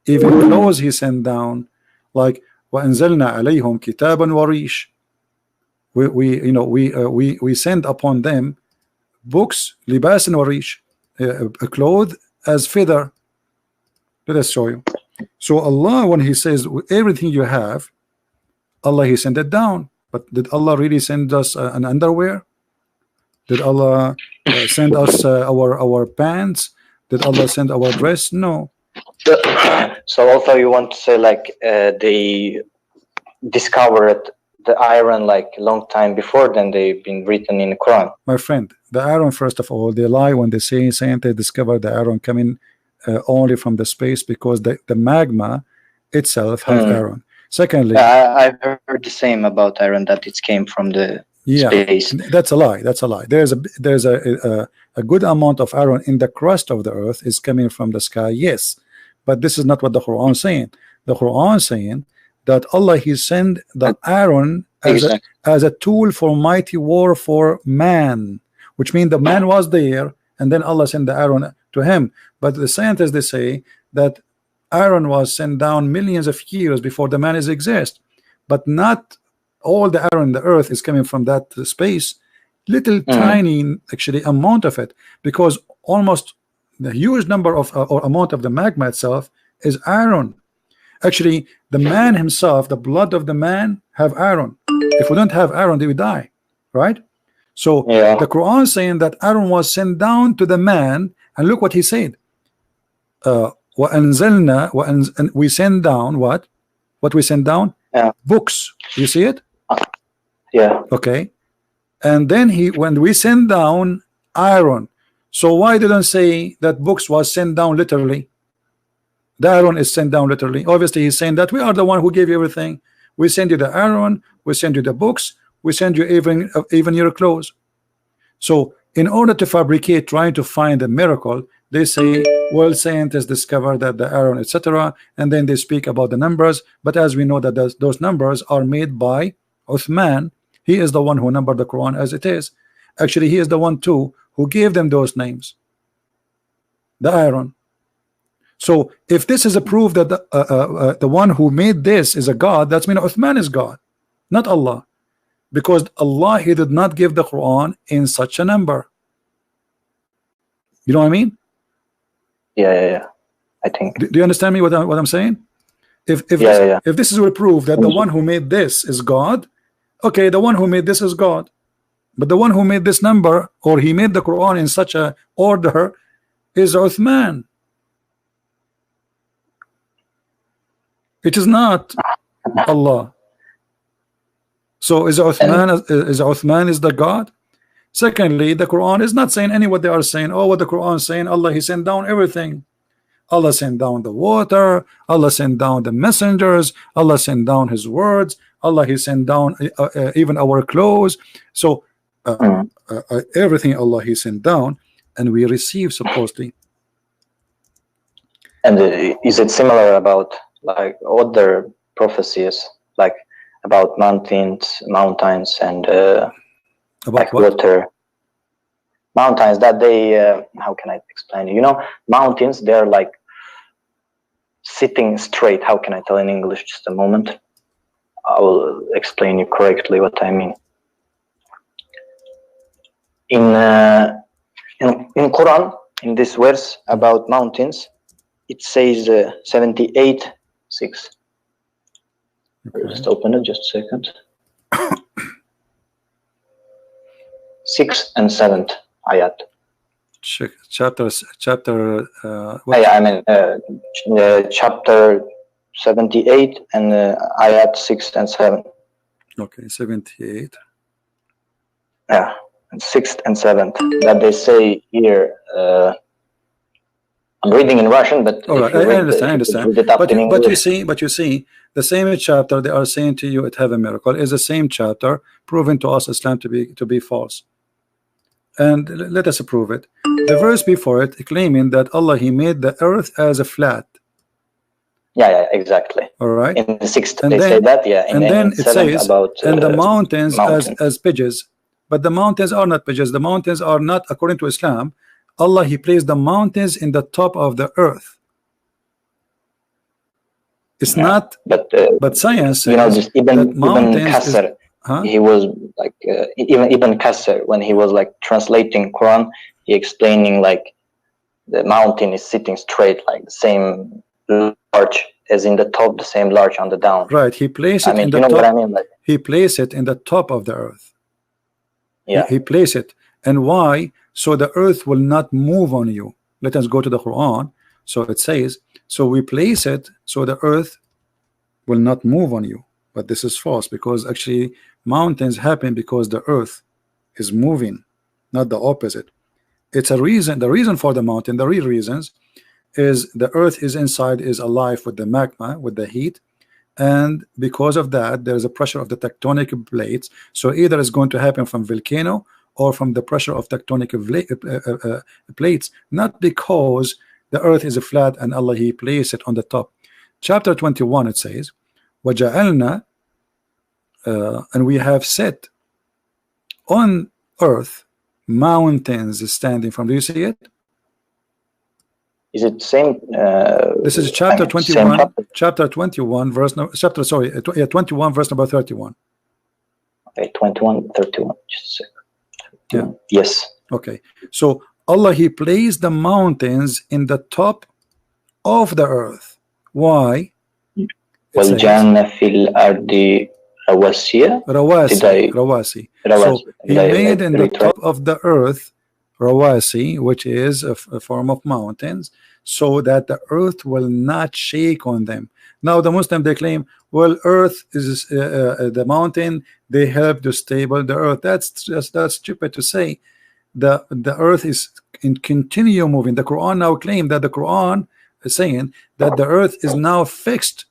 even clothes He sent down, like وَأَنزَلْنَا عَلَيْهُمْ كِتَابًا وَرِيشًا. We send upon them books, libas and warish, a cloth as feather. Let us show you. So Allah, when He says everything you have, Allah He sent it down. But did Allah really send us an underwear? Did Allah send us our pants? Did Allah send our dress? No. So although you want to say like they discovered the iron like a long time before, then they've been written in the Quran. My friend, the iron, first of all, they lie when they say scientists discovered the iron coming only from the space, because the magma itself has iron. Secondly, I've heard the same about iron, that it came from the space. That's a lie. That's a lie. There's a good amount of iron in the crust of the earth is coming from the sky, yes, but this is not what the Quran is saying. The Quran is saying that Allah He sent the iron as a tool for mighty war for man, which means the man was there and then Allah sent the iron to him. But the scientists, they say that iron was sent down millions of years before the man exist, but not all the iron in the earth is coming from that space. Little tiny actually amount of it, because almost the huge number of or amount of the magma itself is iron. Actually, the man himself, the blood of the man have iron. If we don't have iron, they will die, right? So the Quran is saying that iron was sent down to the man, and look what he said. And we send down what? What we send down? Books. You see it? Yeah. Okay. And then when we send down iron, so why didn't say that books was sent down literally? The iron is sent down literally. Obviously, he's saying that we are the one who gave you everything. We send you the iron, we send you the books, we send you even your clothes. So in order to fabricate, trying to find a miracle, they say, well, scientists discovered that the iron, etc., and then they speak about the numbers. But as we know that those numbers are made by Uthman. He is the one who numbered the Quran as it is. Actually, he is the one too who gave them those names, the iron. So if this is a proof that the one who made this is a God, that's mean Uthman is God, not Allah, because Allah, he did not give the Quran in such a number. You know what I mean? Yeah. I think. Do you understand me what I'm saying? If this is a proof that the one who made this is God, okay, the one who made this is God, but the one who made this number, or he made the Quran in such a order, is Uthman. It is not Allah. So is Uthman is the God? Secondly, the Quran is not saying any what they are saying. Oh, what the Quran is saying, Allah, he sent down everything. Allah sent down the water, Allah sent down the messengers, Allah sent down his words, Allah, he sent down even our clothes. So everything Allah, he sent down, and we receive supposedly. And is it similar about like other prophecies, like about mountains and About like what? water? Mountains that they how can I explain it? You know, mountains, they're like sitting straight. How can I tell in English? Just a moment, I will explain you correctly what I mean. In Quran, in this verse about mountains, it says 78:6. Okay. Just open it, just a second. 6th and 7th ayat. Chapter What? I mean chapter 78 and ayat 6 and 7. Okay, 78. Yeah, 6th and 7th that they say here. I'm reading in Russian, but All right, I understand. But you see, the same chapter they are saying to you, it have a miracle, is the same chapter proving to us Islam to be false. And let us prove it. The verse before it claiming that Allah, he made the earth as a flat. Yeah, exactly. All right. In the 6th and they then, say that, yeah. And then it says about and the mountains as pigeons. But the mountains are not pigeons. The mountains are not, according to Islam, Allah, he placed the mountains in the top of the earth. It's not, but science says, you know, just even Kasser, he was like even Kasser, when he was like translating Quran, he explaining like the mountain is sitting straight, like the same large as in the top, the same large on the down. Right. He placed it in the top. What I mean? Like, he placed it in the top of the earth. Yeah. He placed it. And why? So the earth will not move on you. Let us go to the Quran. So it says, so we place it so the earth will not move on you. But this is false, because actually mountains happen because the earth is moving, not the opposite. It's a reason. The reason for the mountain, the real reasons, is the earth is inside, is alive with the magma, with the heat, and because of that there is a pressure of the tectonic plates. So either it's going to happen from volcano or from the pressure of tectonic plates, not because the earth is a flat and Allah, he placed it on the top. Chapter 21, it says, وَجَعَلْنَا, and we have set on earth mountains standing from. Do you see it? Is it same? This is chapter 21. Chapter 21, verse no, chapter. Sorry, 21, verse number 31. Okay, 21, 31. Just a second. Yeah. Yes. Okay. So Allah, he placed the mountains in the top of the earth. Why? وَالْجَنَّ فِي الْأَرْضِ رَوَاسِيَ. Rawasi. So he made in the top of the earth Rawasi, which is a form of mountains, so that the earth will not shake on them. Now the Muslim, they claim, well, earth is the mountain, they help to stable the earth. That's stupid to say. The earth is in continue moving. The Quran now claim that the Quran is saying that the earth is now fixed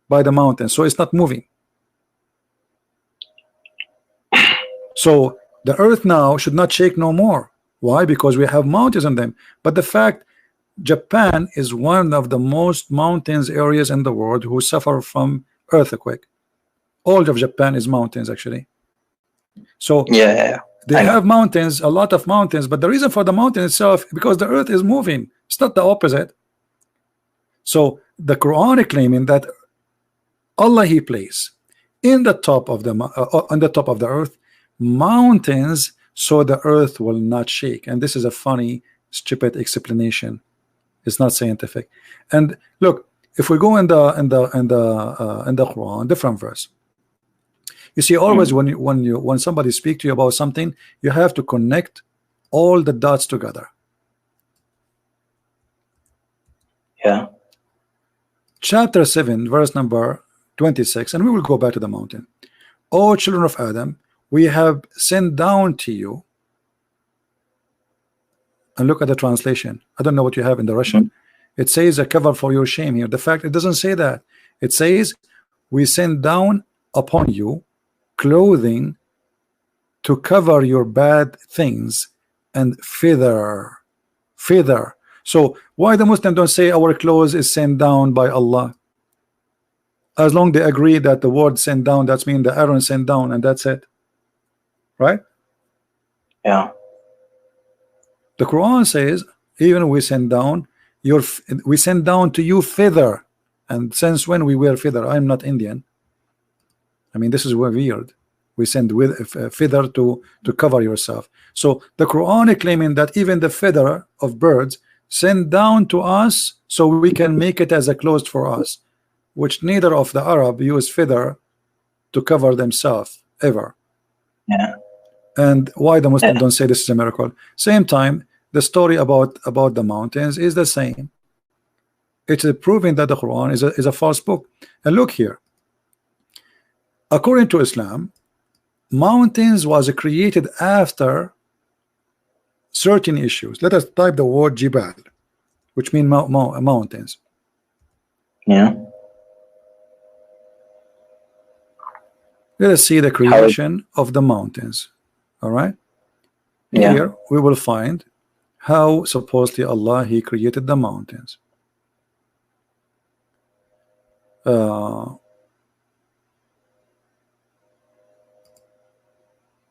by the mountain, so it's not moving. So the earth now should not shake no more. Why? Because we have mountains on them. But the fact, Japan is one of the most mountains areas in the world who suffer from earthquake. All of Japan is mountains, actually. So yeah, they have mountains, a lot of mountains, but the reason for the mountain itself, because the earth is moving. It's not the opposite. So the Quran claiming that Allah He placed in the top of the on the top of the earth mountains so the earth will not shake. And this is a funny, stupid explanation. It's not scientific. And look, if we go in the Quran, different verse. You see, always when somebody speak to you about something, you have to connect all the dots together. Yeah. Chapter 7, verse number 26, and we will go back to the mountain. O children of Adam, we have sent down to you. And look at the translation. I don't know what you have in the Russian. It says a cover for your shame here. The fact it doesn't say that. It says we send down upon you clothing to cover your bad things and feather. So why the Muslim don't say our clothes is sent down by Allah? As long they agree that the word sent down, that's mean the Aaron sent down, and that's it, right? Yeah. The Quran says even we send down we send down to you feather. And since when we wear feather? I'm not Indian. I mean, this is weird. We send with feather to cover yourself. So the Quran claiming that even the feather of birds send down to us so we can make it as a clothes for us, which neither of the Arab use feather to cover themselves ever. Yeah. And why the Muslim don't say this is a miracle? Same time, the story about the mountains is the same. It's proving that the Quran is a false book. And look here. According to Islam, mountains was created after certain issues. Let us type the word Jibal, which means mountains. Yeah. Let us see the creation of the mountains. All right. Yeah. Here we will find how supposedly Allah He created the mountains.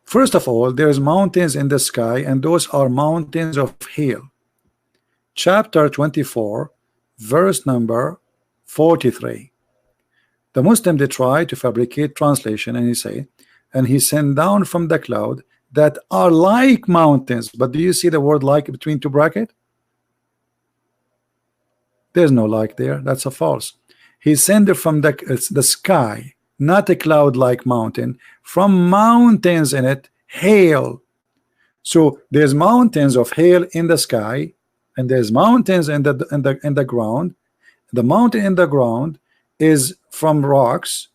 First of all, there's mountains in the sky, and those are mountains of hail. Chapter 24, verse number 43. The Muslim, they try to fabricate translation, and he say, and he sent down from the cloud that are like mountains. But do you see the word like between two brackets? There's no like there. That's a false. He sent it from the sky, not a cloud like mountain, from mountains in it, hail. So there's mountains of hail in the sky, and there's mountains in the ground. The mountain in the ground is from rocks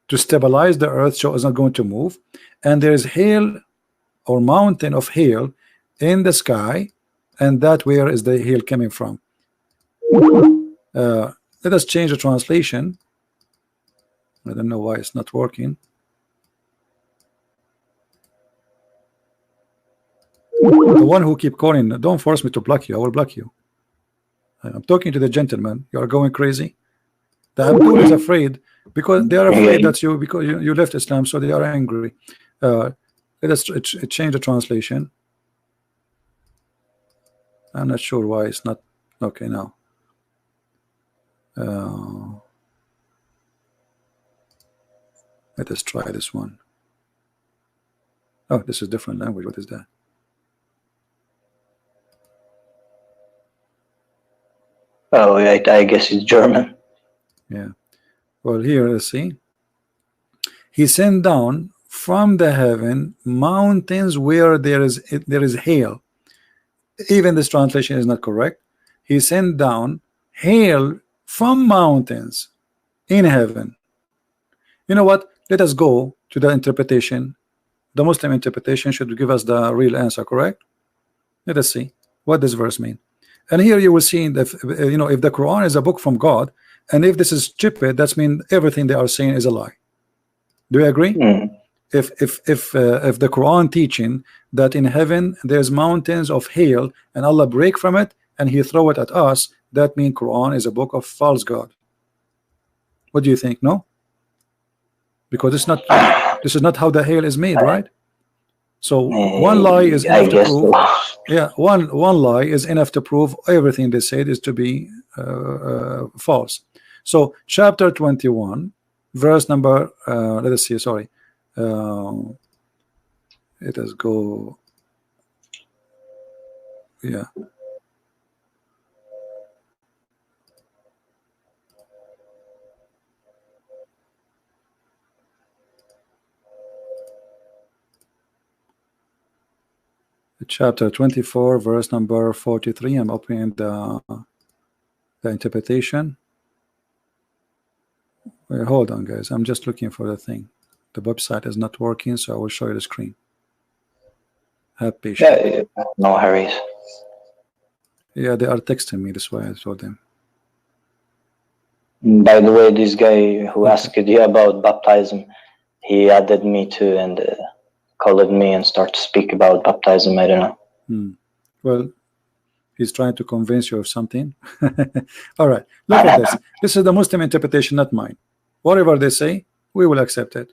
to stabilize the earth so it's not going to move, and there's hail or mountain of hail in the sky, and that where is the hail coming from? Let us change the translation. I don't know why it's not working. The one who keep calling, don't force me to block you. I will block you. I'm talking to the gentleman. You are going crazy. The Abdul is afraid because they are afraid that because you left Islam, so they are angry. Let us change the translation. I'm not sure why it's not okay now. Let us try this one. Oh, this is different language. What is that? Oh, I guess it's German. Yeah. Well, here, let's see. He sent down from the heaven mountains where there is hail. Even this translation is not correct. He sent down hail from mountains in heaven. You know what? Let us go to the interpretation. The Muslim interpretation should give us the real answer, correct? Let us see what this verse mean. And here you will see that if the Quran is a book from God, and if this is stupid, that means everything they are saying is a lie. Do you agree? If the Quran teaching that in heaven there's mountains of hail and Allah break from it and He throw it at us, that means Quran is a book of false God. What do you think? No, because it's not. This is not how the hail is made, right? So one lie is I enough to guess prove. so. Yeah, one lie is enough to prove everything they said is to be false. So chapter 21, verse number let us see. Sorry, let us go. Yeah. Chapter 24, verse number 43. I'm opening the interpretation. Wait, hold on, guys. I'm just looking for the thing. The website is not working, so I will show you the screen. Have patience. Yeah, no hurries. Yeah, they are texting me. That's why I told them. By the way, this guy who Okay. asked you about baptism, he added me too and called me and started to speak about baptism. I don't know. Well, he's trying to convince you of something. All right, look at this. This is the Muslim interpretation, not mine. Whatever they say, we will accept it.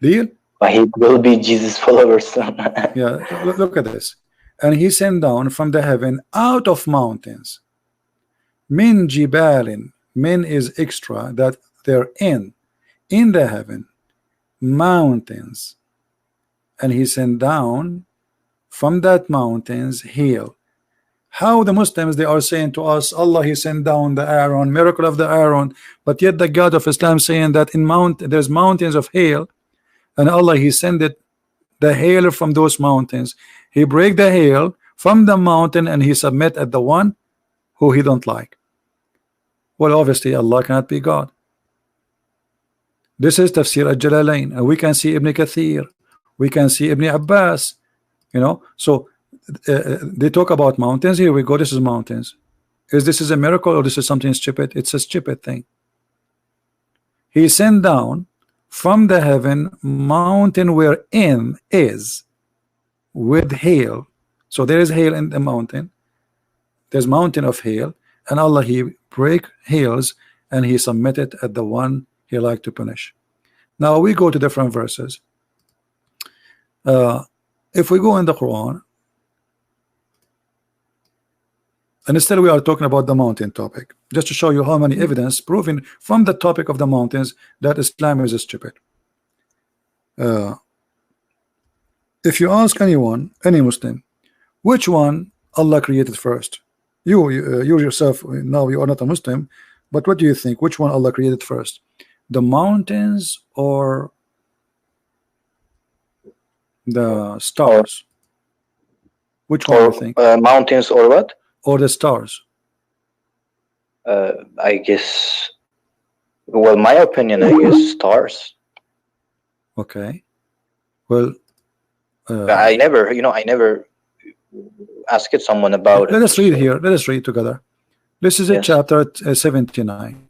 Deal? But he will be Jesus followers. Yeah, look at this. And he sent down from the heaven out of mountains. Min jibalin. Min is extra, that they're in the heaven. Mountains. And he sent down from that mountains hail. How the Muslims, they are saying to us, Allah, he sent down the Aaron, miracle of the Aaron, but yet the God of Islam saying that in there's mountains of hail, and Allah, he sent it, the hail from those mountains. He break the hail from the mountain and he submit at the one who he don't like. Well, obviously Allah cannot be God. This is Tafsir al-Jalalain, and we can see Ibn Kathir, we can see Ibn Abbas, you know. So they talk about mountains. Here we go. This is mountains. Is this is a miracle or this is something stupid? It's a stupid thing. He sent down from the heaven mountain wherein is with hail. So there is hail in the mountain. There's mountain of hail, and Allah, he break hails and he submitted at the one he like to punish. Now we go to different verses. If we go in the Quran, and instead we are talking about the mountain topic, just to show you how many evidence proving from the topic of the mountains that Islam is stupid. If you ask anyone, any Muslim, which one Allah created first, you yourself, now you are not a Muslim, but what do you think? Which one Allah created first, the mountains or the stars? Which one do you think? Mountains or what? Or the stars? I guess, well, my opinion, I guess stars. Okay. Well, I never asked someone about let it. us read here. Let us read together. This is Yes. chapter 79.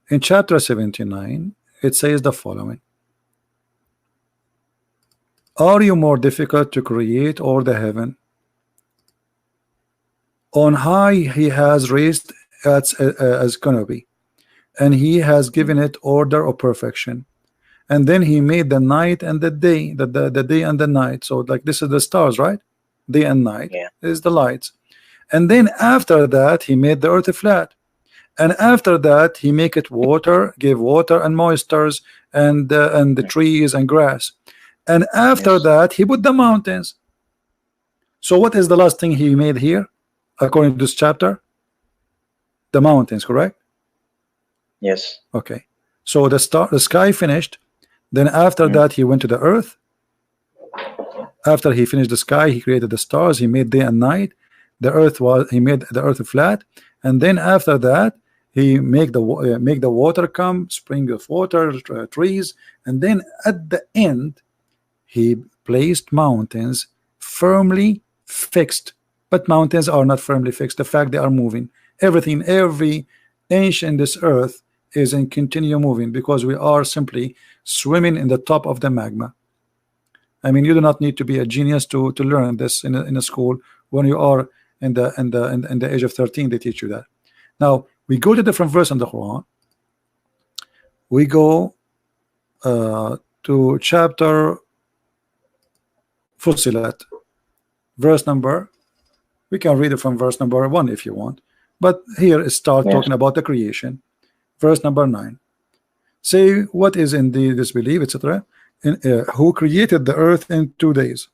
In chapter 79, it says the following: Are you more difficult to create or the heaven? On high he has raised as canopy, and he has given it order of perfection. And then he made the night and the day, the day and the night. So like this is the stars, right? Day and night. Yeah. This is the lights. And then after that he made the earth flat. And after that he make it water, gave water and moistures and the trees and grass. And after Yes. that he put the mountains. So what is the last thing he made here according to this chapter? The mountains, correct? Yes. Okay. So the sky finished. Then after that he went to the earth. After he finished the sky, he created the stars. He made day and night. He made the earth flat. And then after that he make the water come, spring of water, trees. And then at the end he placed mountains firmly fixed. But mountains are not firmly fixed. The fact they are moving. Every inch in this earth is in continue moving, because we are simply swimming in the top of the magma. I mean, you do not need to be a genius to learn this in a school. When you are in the age of 13, they teach you that. Now we go to different verse in the Quran. We go to chapter Fusilat. Verse number, we can read it from verse number 1 if you want, but here it starts talking about the creation. Verse number 9. Say what is in the disbelief, etc. Who created the earth in 2 days.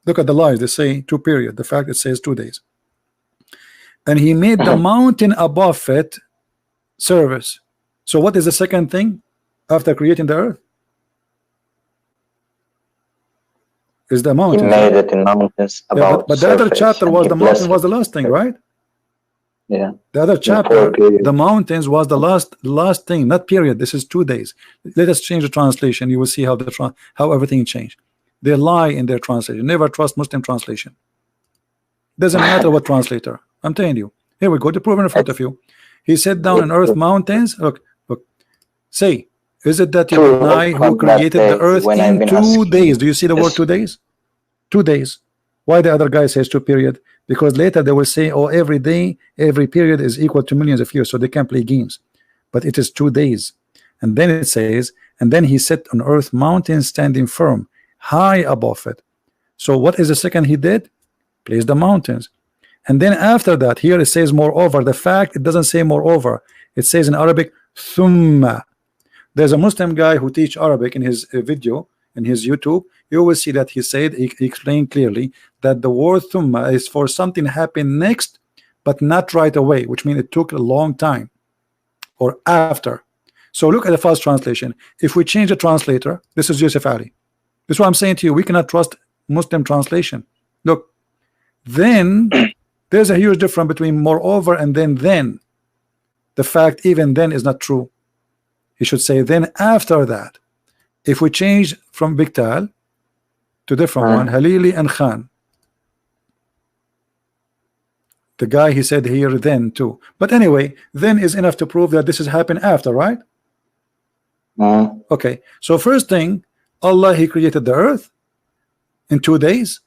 Look at the lies, they say 2 period. The fact it says 2 days. And he made the mountain above it service. So what is the second thing after creating the earth? Is the mountain. He made it in mountains about but the other chapter was the mountain was the last thing, right? Yeah. The other chapter, the mountains was the last thing, not period. This is 2 days. Let us change the translation. You will see how how everything changed. They lie in their translation. Never trust Muslim translation. Doesn't matter what translator. I'm telling you. Here we go. To prove in front of you. He said down in earth mountains. Look. Say, is it that you deny who created the earth in 2 days? Do you see the word 2 days? 2 days. Why the other guy says 2 period? Because later they will say, oh, every day, every period is equal to millions of years, so they can't play games. But it is 2 days. And then it says, and then he set on earth mountains standing firm, high above it. So what is the second he did? Placed the mountains. And then after that, here it says moreover. The fact, it doesn't say moreover. It says in Arabic, thumma. There's a Muslim guy who teach Arabic in his video, in his YouTube. You will see that he said, he explained clearly that the word thumma is for something happen next, but not right away, which means it took a long time or after. So look at the first translation. If we change the translator, this is Yusuf Ali. This is what I'm saying to you. We cannot trust Muslim translation. Look, then there's a huge difference between moreover and then. The fact even then is not true. He should say then after that. If we change from Biktal to different one, Halili and Khan. The guy he said here then too. But anyway, then is enough to prove that this has happened after, right? Okay. So first thing, Allah, he created the earth in 2 days.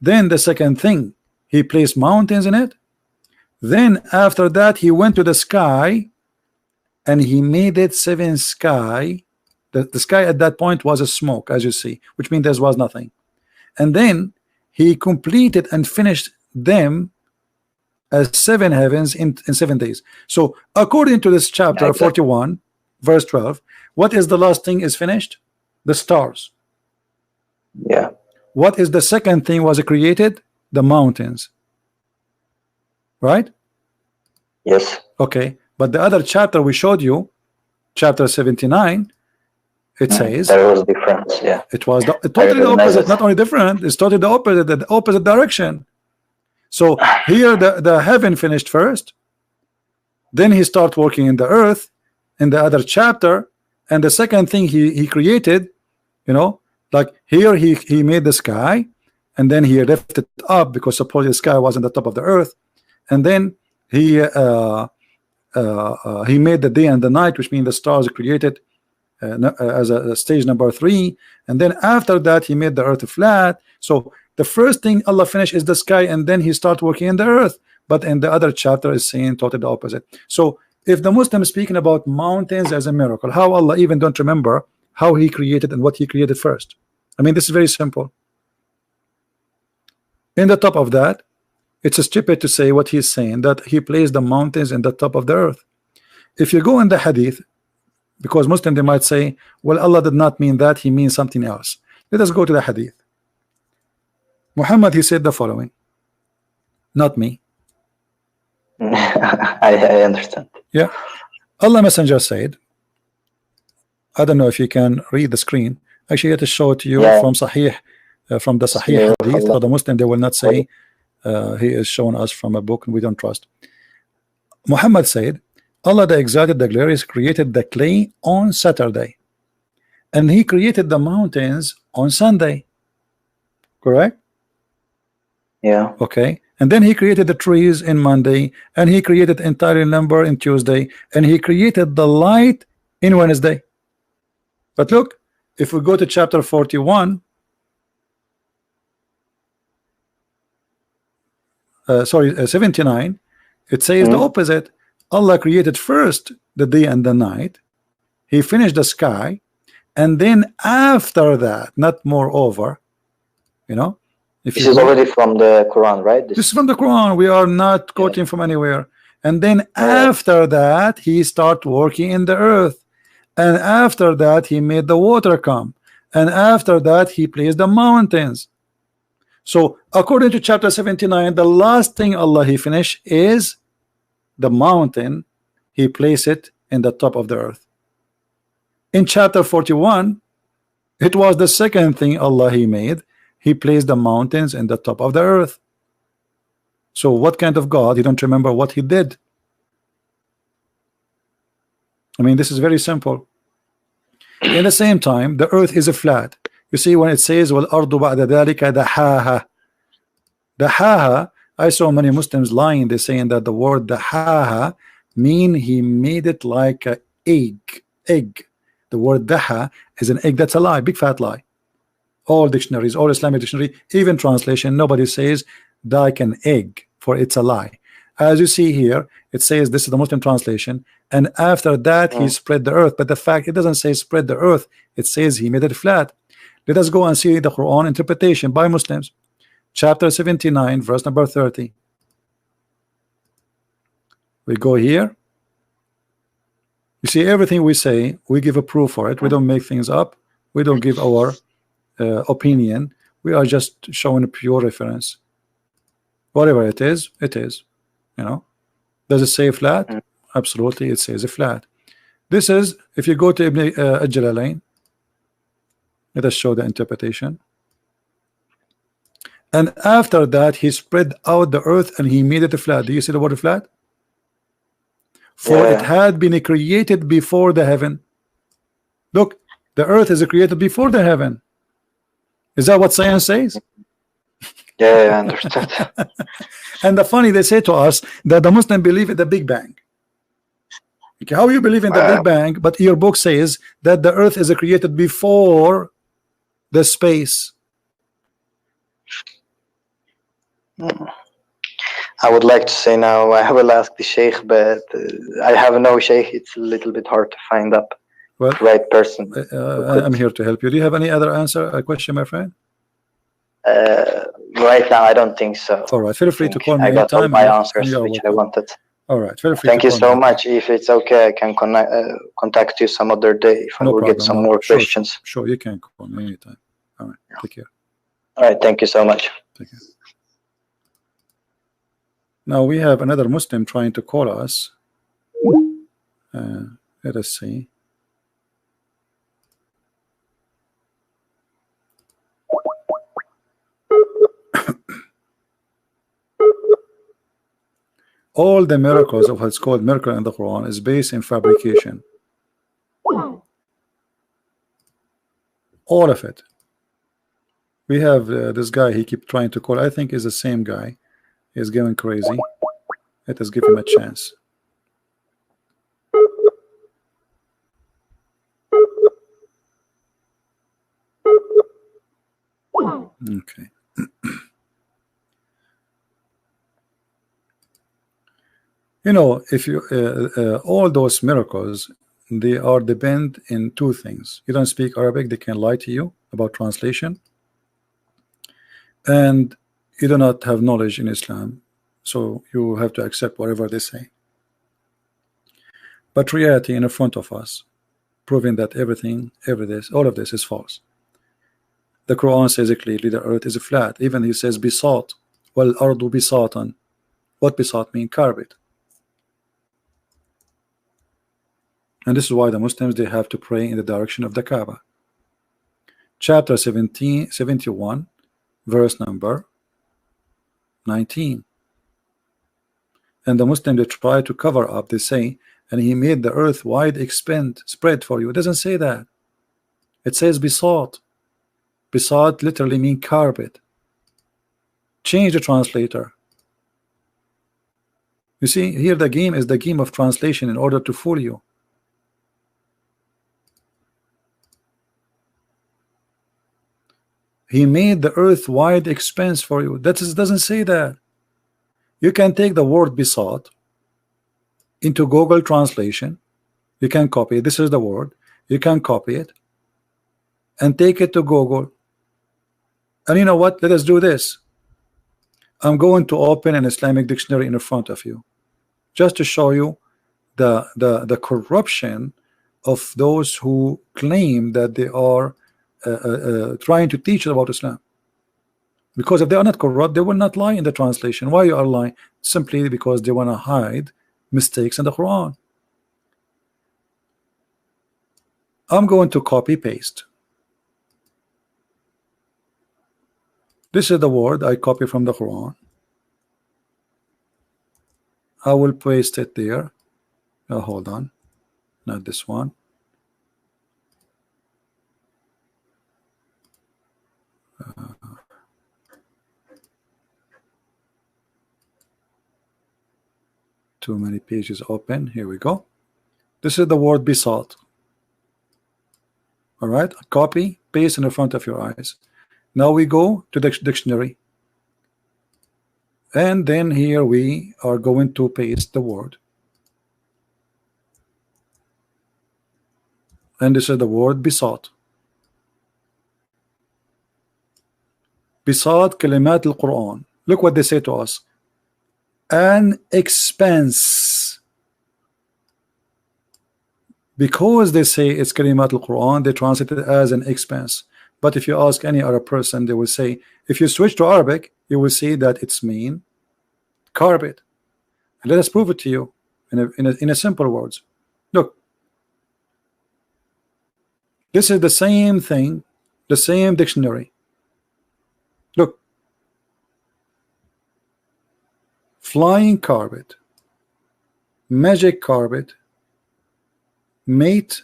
Then the second thing, he placed mountains in it. Then after that, he went to the sky and he made it 7 sky. The sky at that point was a smoke, as you see, which means there was nothing. And then he completed and finished them as 7 heavens in 7 days. So according to this chapter 41 verse 12, what is the last thing is finished? The stars. Yeah. What is the second thing was created? The mountains. Right? Yes. Okay. But the other chapter we showed you, chapter 79, it says there was difference. Yeah. it was totally the opposite. Not only different, it's totally the opposite direction. So here the heaven finished first, then he started working in the earth in the other chapter, and the second thing he created, you know, like here he made the sky, and then he lifted it up because supposedly the sky was on the top of the earth, and then he made the day and the night, which means the stars created as a stage number 3, and then after that he made the earth flat. So the first thing Allah finished is the sky, and then he started working in the earth. But in the other chapter is saying totally the opposite. So if the Muslim is speaking about mountains as a miracle, how Allah even don't remember how he created and what he created first? I mean, this is very simple. In the top of that, it's stupid to say what he's saying, that he placed the mountains in the top of the earth. If you go in the hadith, because Muslim they might say, well, Allah did not mean that, he means something else. Let us go to the hadith. Muhammad, he said the following, not me. I understand. Yeah, Allah Messenger said, I don't know if you can read the screen. Actually, I have to show it to you from Sahih, from the Sahih hadith. For the Muslim, they will not say he is showing us from a book and we don't trust. Muhammad said, Allah the Exalted, the Glorious, created the clay on Saturday, and he created the mountains on Sunday. Correct? Yeah. Okay. And then he created the trees in Monday, and he created the entire number in Tuesday, and he created the light in Wednesday. But look, if we go to chapter 41, sorry, 79, it says the opposite. Allah created first the day and the night, he finished the sky, and then after that, not moreover, You know, if This you is go, already from the Quran, right? this is from the Quran. We are not quoting from anywhere. And then after that, he start working in the earth. And after that, he made the water come. And after that, he placed the mountains. So according to chapter 79, the last thing Allah he finished is the mountain. He placed it in the top of the earth. In chapter 41, it was the second thing Allah he made. He placed the mountains in the top of the earth. So what kind of God? You don't remember what he did? I mean, this is very simple. In the same time, the earth is a flat. You see, when it says وَالْأَرْضُ بَعْدَ ذَلِكَ دَحَاهَا, دَحَاهَا, I saw many Muslims lying. They're saying that the word دَحَاهَا mean he made it like an egg. The word daha is an egg. That's a lie, big fat lie. All dictionaries, all Islamic dictionary, even translation, nobody says like an egg, for it's a lie. As you see here, it says, this is the Muslim translation, and after that he spread the earth. But the fact, it doesn't say spread the earth, it says he made it flat. Let us go and see the Quran interpretation by Muslims. Chapter 79, verse number 30. We go here. You see, everything we say, we give a proof for it. We don't make things up. We don't give our opinion. We are just showing a pure reference. Whatever it is, it is. You know, does it say flat? Absolutely, it says a flat. This is, if you go to Ibn al-Jalalain, let us show the interpretation. And after that, he spread out the earth and he made it a flat. Do you see the word flat? For it had been created before the heaven. Look, the earth is created before the heaven. Is that what science says? Yeah, I understood. And the funny, they say to us that the Muslim believe in the Big Bang. Okay, how you believe in the Big Bang, but your book says that the earth is created before the space? I would like to say now, I will ask the Sheikh, but I have no Sheikh. It's a little bit hard to find up Well, the right person. I'm here to help you. Do you have any other answer, a question, my friend? Right now, I don't think so. All right, feel free to call me I got all anytime. my answers which I welcome. wanted. All right, feel free Thank to you call so me. much. If it's okay, I can contact you some other day if I No will problem. get some more Sure, questions. Sure, you can call me anytime. All right, take care. All right, thank you so much. Take care. Now we have another Muslim trying to call us. Let us see. All the miracles of what's called miracle in the Quran is based in fabrication. All of it. We have this guy, he keep trying to call. I think is the same guy. He's going crazy. Let us give him a chance. Okay. You know, if you all those miracles, they are depend in two things. You don't speak Arabic, they can lie to you about translation, and you do not have knowledge in Islam, so you have to accept whatever they say. But reality in front of us, proving that all of this is false. The Quran says it clearly, the earth is flat. Even he says bisat, wal ardu bisatan. What bisat mean? Carpet. And this is why the Muslims, they have to pray in the direction of the Kaaba. Chapter 71, verse number 19. And the Muslims, they try to cover up, they say, and he made the earth wide spread for you. It doesn't say that. It says bisat. Bisat literally mean carpet. Change the translator. You see, here the game is the game of translation in order to fool you. He made the earth wide expanse for you. That doesn't say that. You can take the word bisat into Google translation. You can copy it. This is the word. You can copy it and take it to Google And you know what? Let us do this. I'm going to open an Islamic dictionary in front of you, just to show you the corruption of those who claim that they are trying to teach about Islam. Because if they are not corrupt, they will not lie in the translation. Why you are lying? Simply because they want to hide mistakes in the Quran. I'm going to copy paste. This is the word I copy from the Quran. I will paste it there. Hold on, not this one. Too many pages open. Here we go. This is the word besought. All right, copy, paste in the front of your eyes. Now we go to the dictionary, and then here we are going to paste the word, and this is the word besought. Besought kalimat al-Quran. Look what they say to us: an expense. Because they say it's kalimat al-Quran, they translate it as an expense. But if you ask any other person, they will say, if you switch to Arabic, you will see that it's mean carpet. And let us prove it to you in a simple words. Look, this is the same thing, the same dictionary. Look, flying carpet, magic carpet, mate,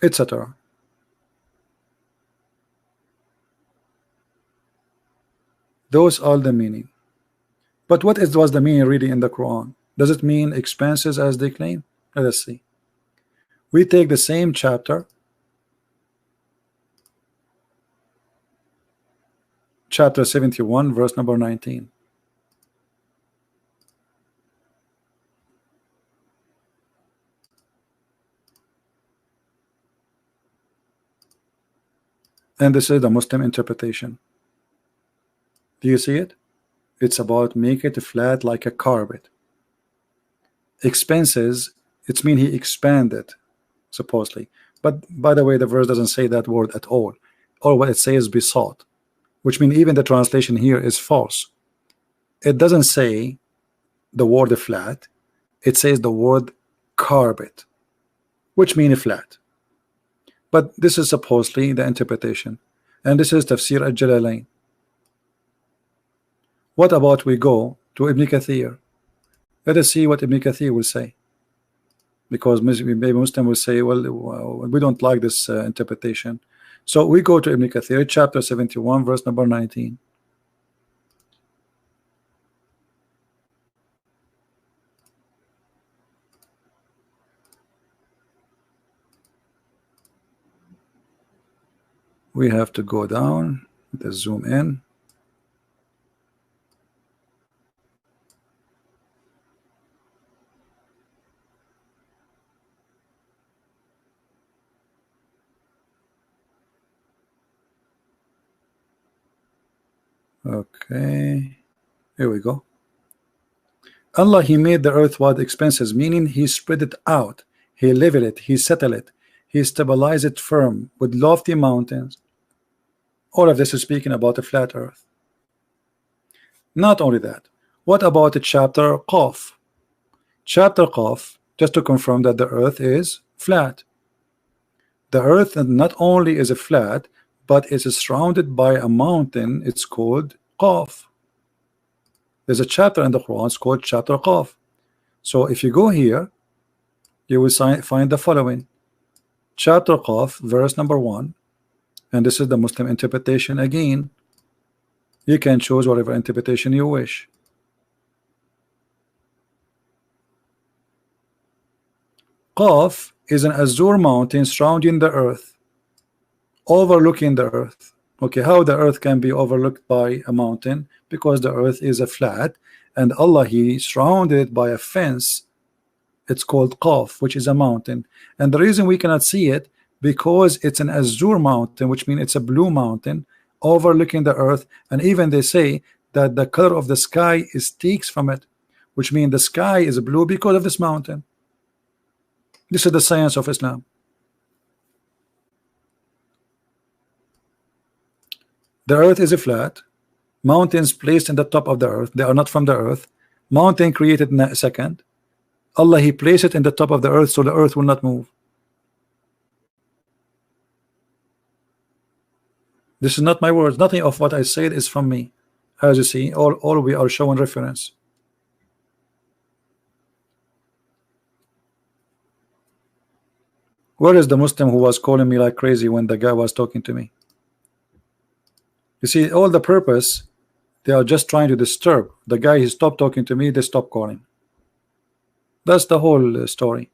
etc. Those are the meaning. But what was the meaning really in the Quran? Does it mean expenses as they claim? Let us see. We take the same chapter, chapter 71, verse number 19. And this is the Muslim interpretation. Do you see it? It's about make it flat like a carpet. Expenses, it's mean he expanded, supposedly. But by the way, the verse doesn't say that word at all. Or what it says besought, which means even the translation here is false. It doesn't say the word flat. It says the word carpet, which means flat. But this is supposedly the interpretation. And this is Tafsir al-Jalalain. What about we go to Ibn Kathir? Let us see what Ibn Kathir will say. Because maybe Muslim will say, well, we don't like this interpretation. So we go to Ibn Kathir, chapter 71, verse number 19. We have to go down, let's zoom in. Okay, here we go. Allah, he made the earth without expenses, meaning he spread it out, he leveled it, he settled it, he stabilized it firm with lofty mountains. All of this is speaking about a flat earth. Not only that, what about the chapter Qaf? Chapter Qaf, just to confirm that the earth is flat. The earth not only is a flat, but it's surrounded by a mountain. It's called Qaf. There's a chapter in the Quran, it's called chapter Qaf. So if you go here, you will find the following. Chapter Qaf, verse number 1. And this is the Muslim interpretation again. You can choose whatever interpretation you wish. Qaf is an azure mountain surrounding the earth, overlooking the earth. Okay, how the earth can be overlooked by a mountain? Because the earth is a flat, and Allah, he surrounded it by a fence. It's called Qaf, which is a mountain. And the reason we cannot see it, because it's an azure mountain, which means it's a blue mountain. overlooking the earth, and even they say that the color of the sky is takes from it, which means the sky is blue because of this mountain. This is the science of Islam. The earth is a flat, mountains placed in the top of the earth, they are not from the earth. Mountain created in a second. Allah, he placed it in the top of the earth so the earth will not move. This is not my words. Nothing of what I said is from me. As you see, all we are showing reference. Where is the Muslim who was calling me like crazy when the guy was talking to me? You see, all the purpose, they are just trying to disturb the guy. He stopped talking to me, they stopped calling. That's the whole story.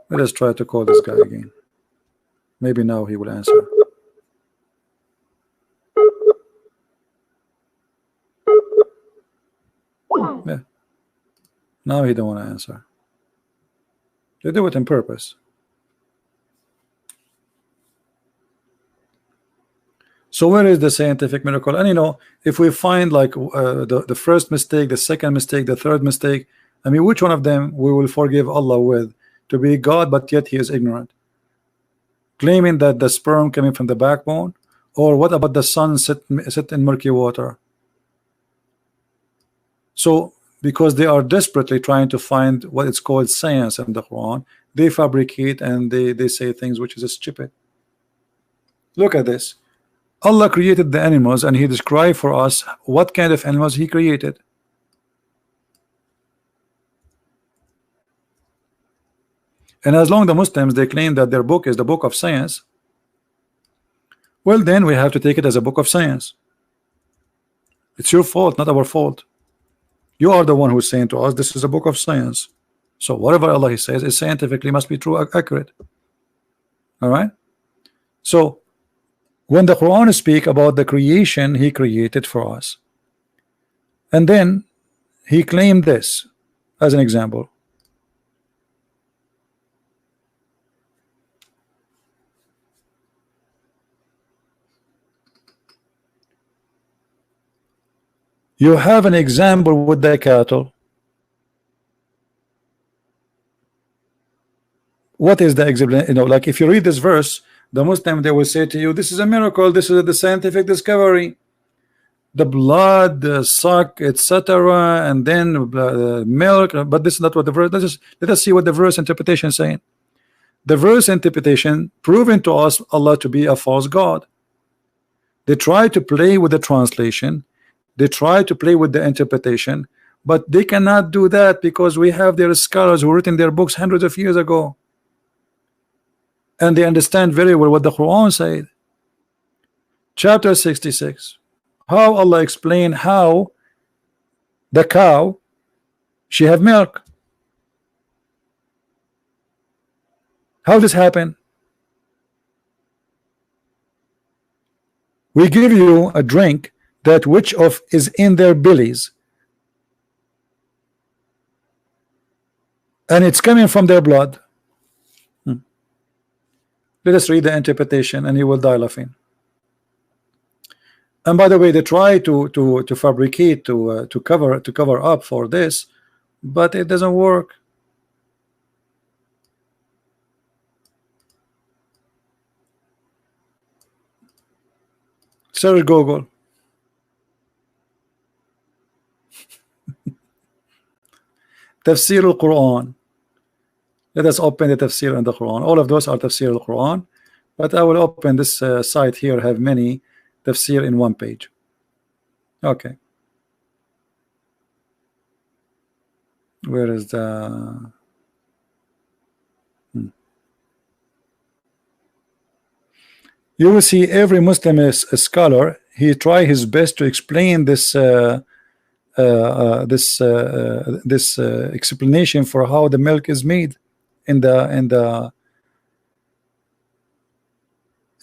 Let us try to call this guy again. Maybe now he will answer. Yeah. Now he don't want to answer. They do it on purpose. So where is the scientific miracle? And you know, if we find like the first mistake, the second mistake, the third mistake, I mean, which one of them we will forgive Allah with? To be God, but yet he is ignorant, claiming that the sperm coming from the backbone, or what about the sun sit in murky water? So because they are desperately trying to find what it's called science in the Quran, they fabricate and they say things which is stupid. Look at this. Allah created the animals and he described for us what kind of animals he created. And as long as the Muslims they claim that their book is the book of science, well then we have to take it as a book of science. It's your fault, not our fault. You are the one who's saying to us this is a book of science. So whatever Allah he says is scientifically must be true, accurate. All right. So when the Quran speak about the creation he created for us, and then he claimed this as an example. You have an example with the cattle. What is the example? You know, like if you read this verse, the Muslim they will say to you, this is a miracle, this is the scientific discovery. The blood, the suck, etc., and then milk. But this is not what the verse. Let us see what the verse interpretation is saying. The verse interpretation proven to us Allah to be a false God. They try to play with the translation. They try to play with the interpretation, but they cannot do that because we have their scholars who written their books hundreds of years ago, and they understand very well what the Quran said. Chapter 66. How Allah explained how the cow she have milk. How this happen? We give you a drink that which of is in their bellies, and it's coming from their blood. Let us read the interpretation and you will die laughing. And by the way, they try to fabricate to cover up for this, but it doesn't work. Search Google. Tafsir al-Quran. Let us open the tafsir in the Quran. All of those are tafsir al-Quran, but I will open this site here, have many tafsir in one page. Okay. Where is the You will see every Muslim is a scholar. He try his best to explain this explanation for how the milk is made in the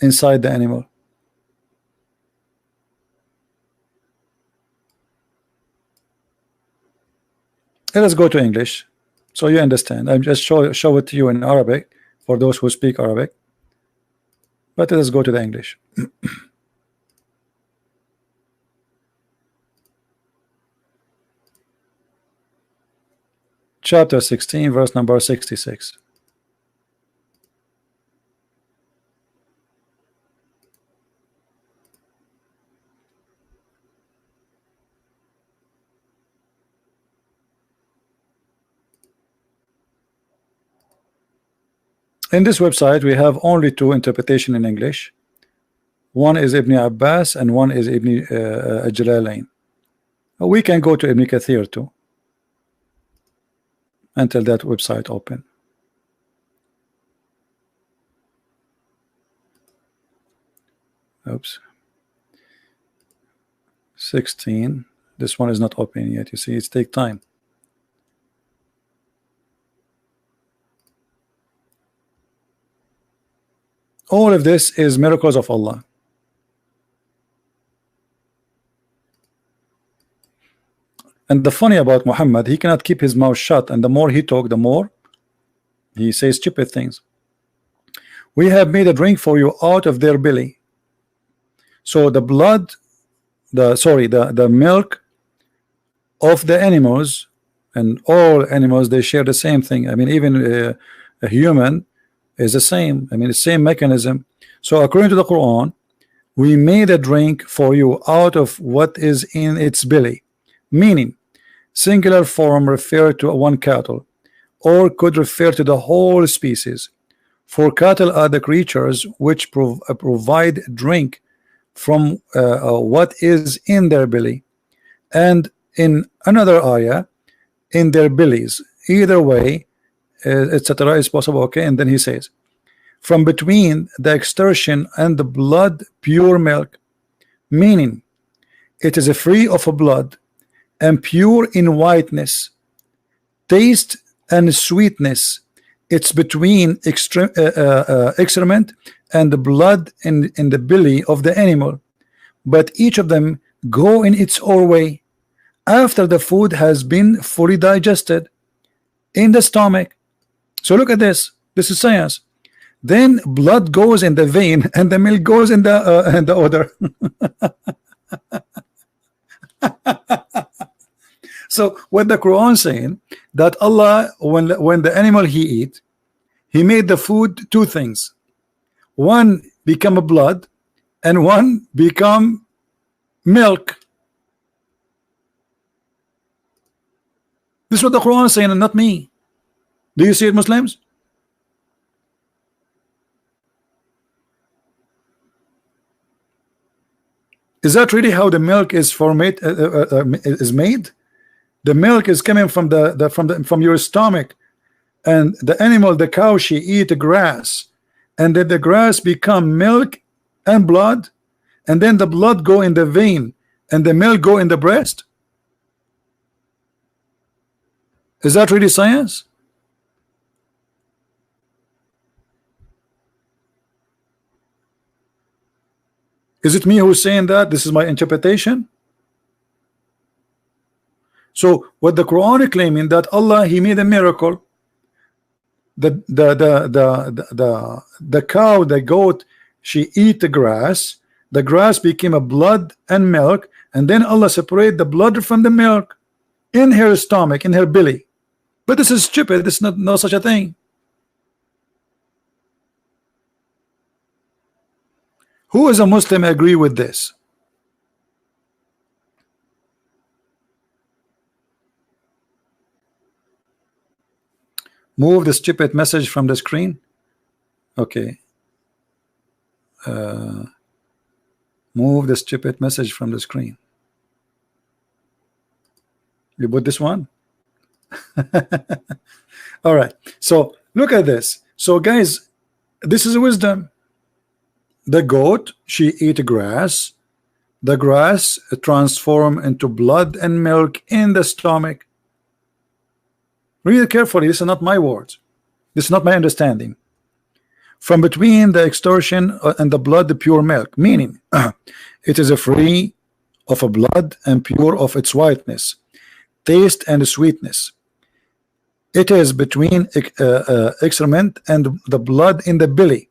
inside the animal. Let us go to English so you understand. I'm just show it to you in Arabic for those who speak Arabic, but let us go to the English. Chapter 16, verse number 66. In this website we have only two interpretation in English. One is Ibn Abbas and one is Ibn Jalalain. We can go to Ibn Kathir too until that website open. Oops. 16. This one is not open yet. You see, it's take time. All of this is miracles of Allah. And the funny about Muhammad, he cannot keep his mouth shut, and the more he talk, the more he says stupid things. We have made a drink for you out of their belly. So the blood, the milk of the animals, and all animals, they share the same thing. I mean, even a human is the same. I mean, the same mechanism. So according to the Quran, we made a drink for you out of what is in its belly, meaning singular form refer to one cattle, or could refer to the whole species. For cattle are the creatures which provide drink from what is in their belly, and in another ayah, in their bellies. Either way, etc. is possible. Okay, and then he says, from between the extortion and the blood, pure milk, meaning it is free of blood and pure in whiteness, taste and sweetness. It's between excrement and the blood in the belly of the animal, but each of them go in its own way after the food has been fully digested in the stomach. So look at this. This is science. Then blood goes in the vein and the milk goes in the other. So what the Quran saying that Allah, when the animal he eat, he made the food two things. One become a blood and one become milk. This is what the Quran is saying and not me. Do you see it, Muslims? Is that really how the milk is is made? The milk is coming from from your stomach, and the animal, the cow, she eat grass, and then the grass become milk and blood, and then the blood go in the vein and the milk go in the breast. Is that really science? Is it me who's saying that? This is my interpretation. So what the Quran is claiming that Allah he made a miracle. The cow, the goat, she eat the grass. The grass became a blood and milk, and then Allah separate the blood from the milk in her stomach, in her belly. But this is stupid. This is not no such a thing. Who is a Muslim agree with this? Move the stupid message from the screen. Okay. Move the stupid message from the screen. You put this one? All right. So look at this. So guys, this is wisdom. The goat, she eat grass. The grass transform into blood and milk in the stomach. Read carefully. This is not my words. This is not my understanding. From between the extortion and the blood, the pure milk, meaning it is a free of a blood and pure of its whiteness, taste and sweetness. It is between excrement and the blood in the belly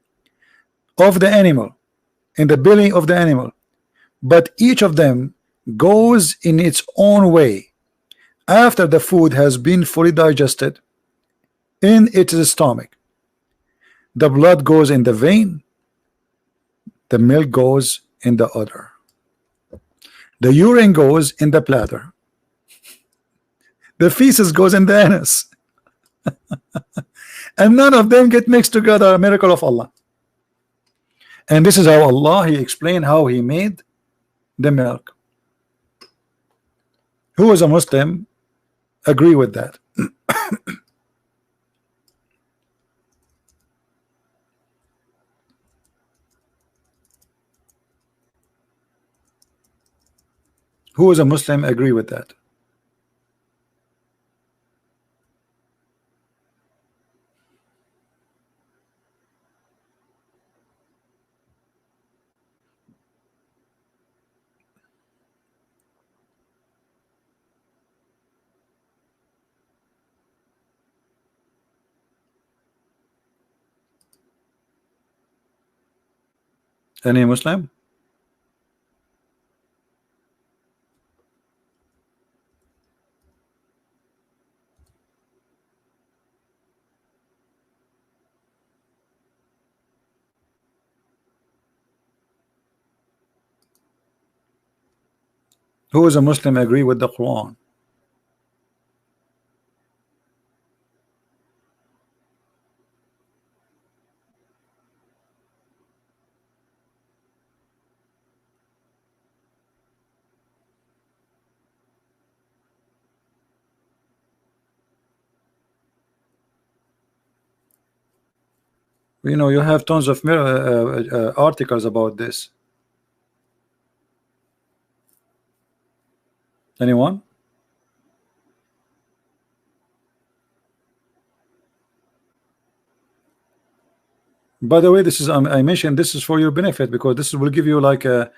of the animal, in the belly of the animal, but each of them goes in its own way after the food has been fully digested in its stomach. The blood goes in the vein, the milk goes in the udder, the urine goes in the bladder, the feces goes in the anus, and none of them get mixed together. A miracle of Allah. And this is how Allah, He explained how He made the milk. Who is a Muslim agree with that? Who is a Muslim agree with that? Any Muslim? Who is a Muslim agree with the Quran? You know, you have tons of articles about this. Anyone? By the way, this is I mentioned this is for your benefit, because this will give you like a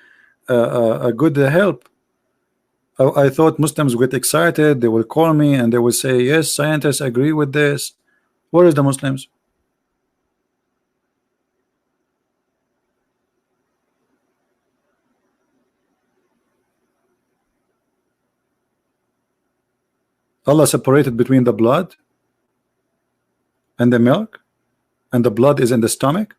good help. I thought Muslims would get excited, they will call me and they will say, yes, scientists agree with this. Where is the Muslims? Allah separated between the blood and the milk, and the blood is in the stomach.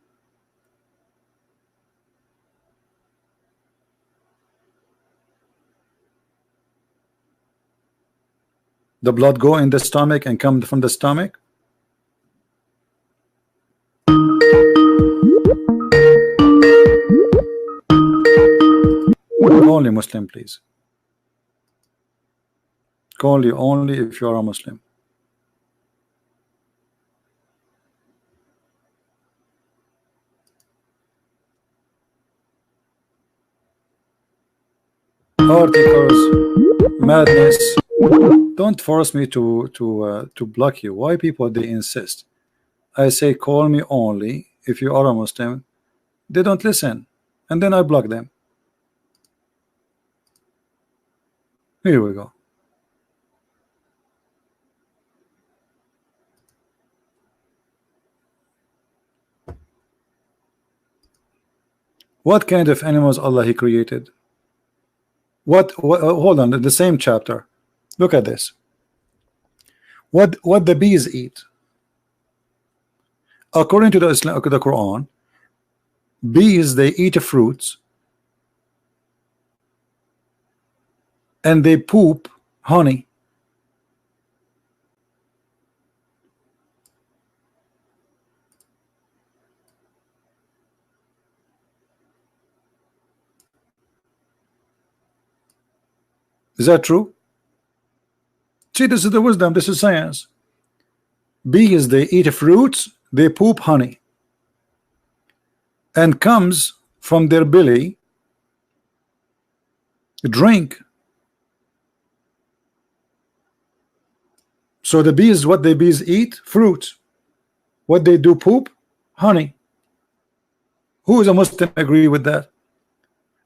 The blood go in the stomach and come from the stomach. Only Muslim, please. Call you only if you are a Muslim. Articles, madness. Don't force me to block you. Why people they insist? I say call me only if you are a Muslim. They don't listen, and then I block them. Here we go. What kind of animals Allah He created? What hold on, the same chapter. Look at this. What the bees eat. According to the Quran, bees they eat fruits and they poop honey. Is that true? See, this is the wisdom, this is science. Bees they eat fruits, they poop honey, and comes from their belly drink. So the bees, what the bees eat? Fruits. What they do? Poop honey. Who is a Muslim agree with that?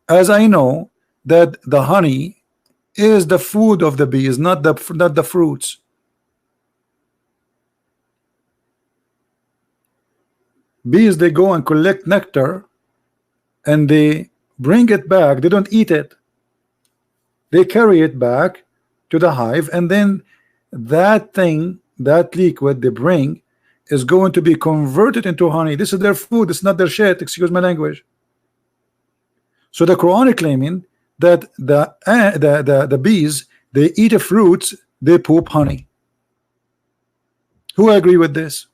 As I know that the honey is the food of the bees, not the fruits. Bees, they go and collect nectar and they bring it back. They don't eat it. They carry it back to the hive, and then that thing, that liquid they bring, is going to be converted into honey. This is their food. It's not their shit. Excuse my language. So the Quran is claiming that the bees, they eat fruits, they poop honey. Who agree with this?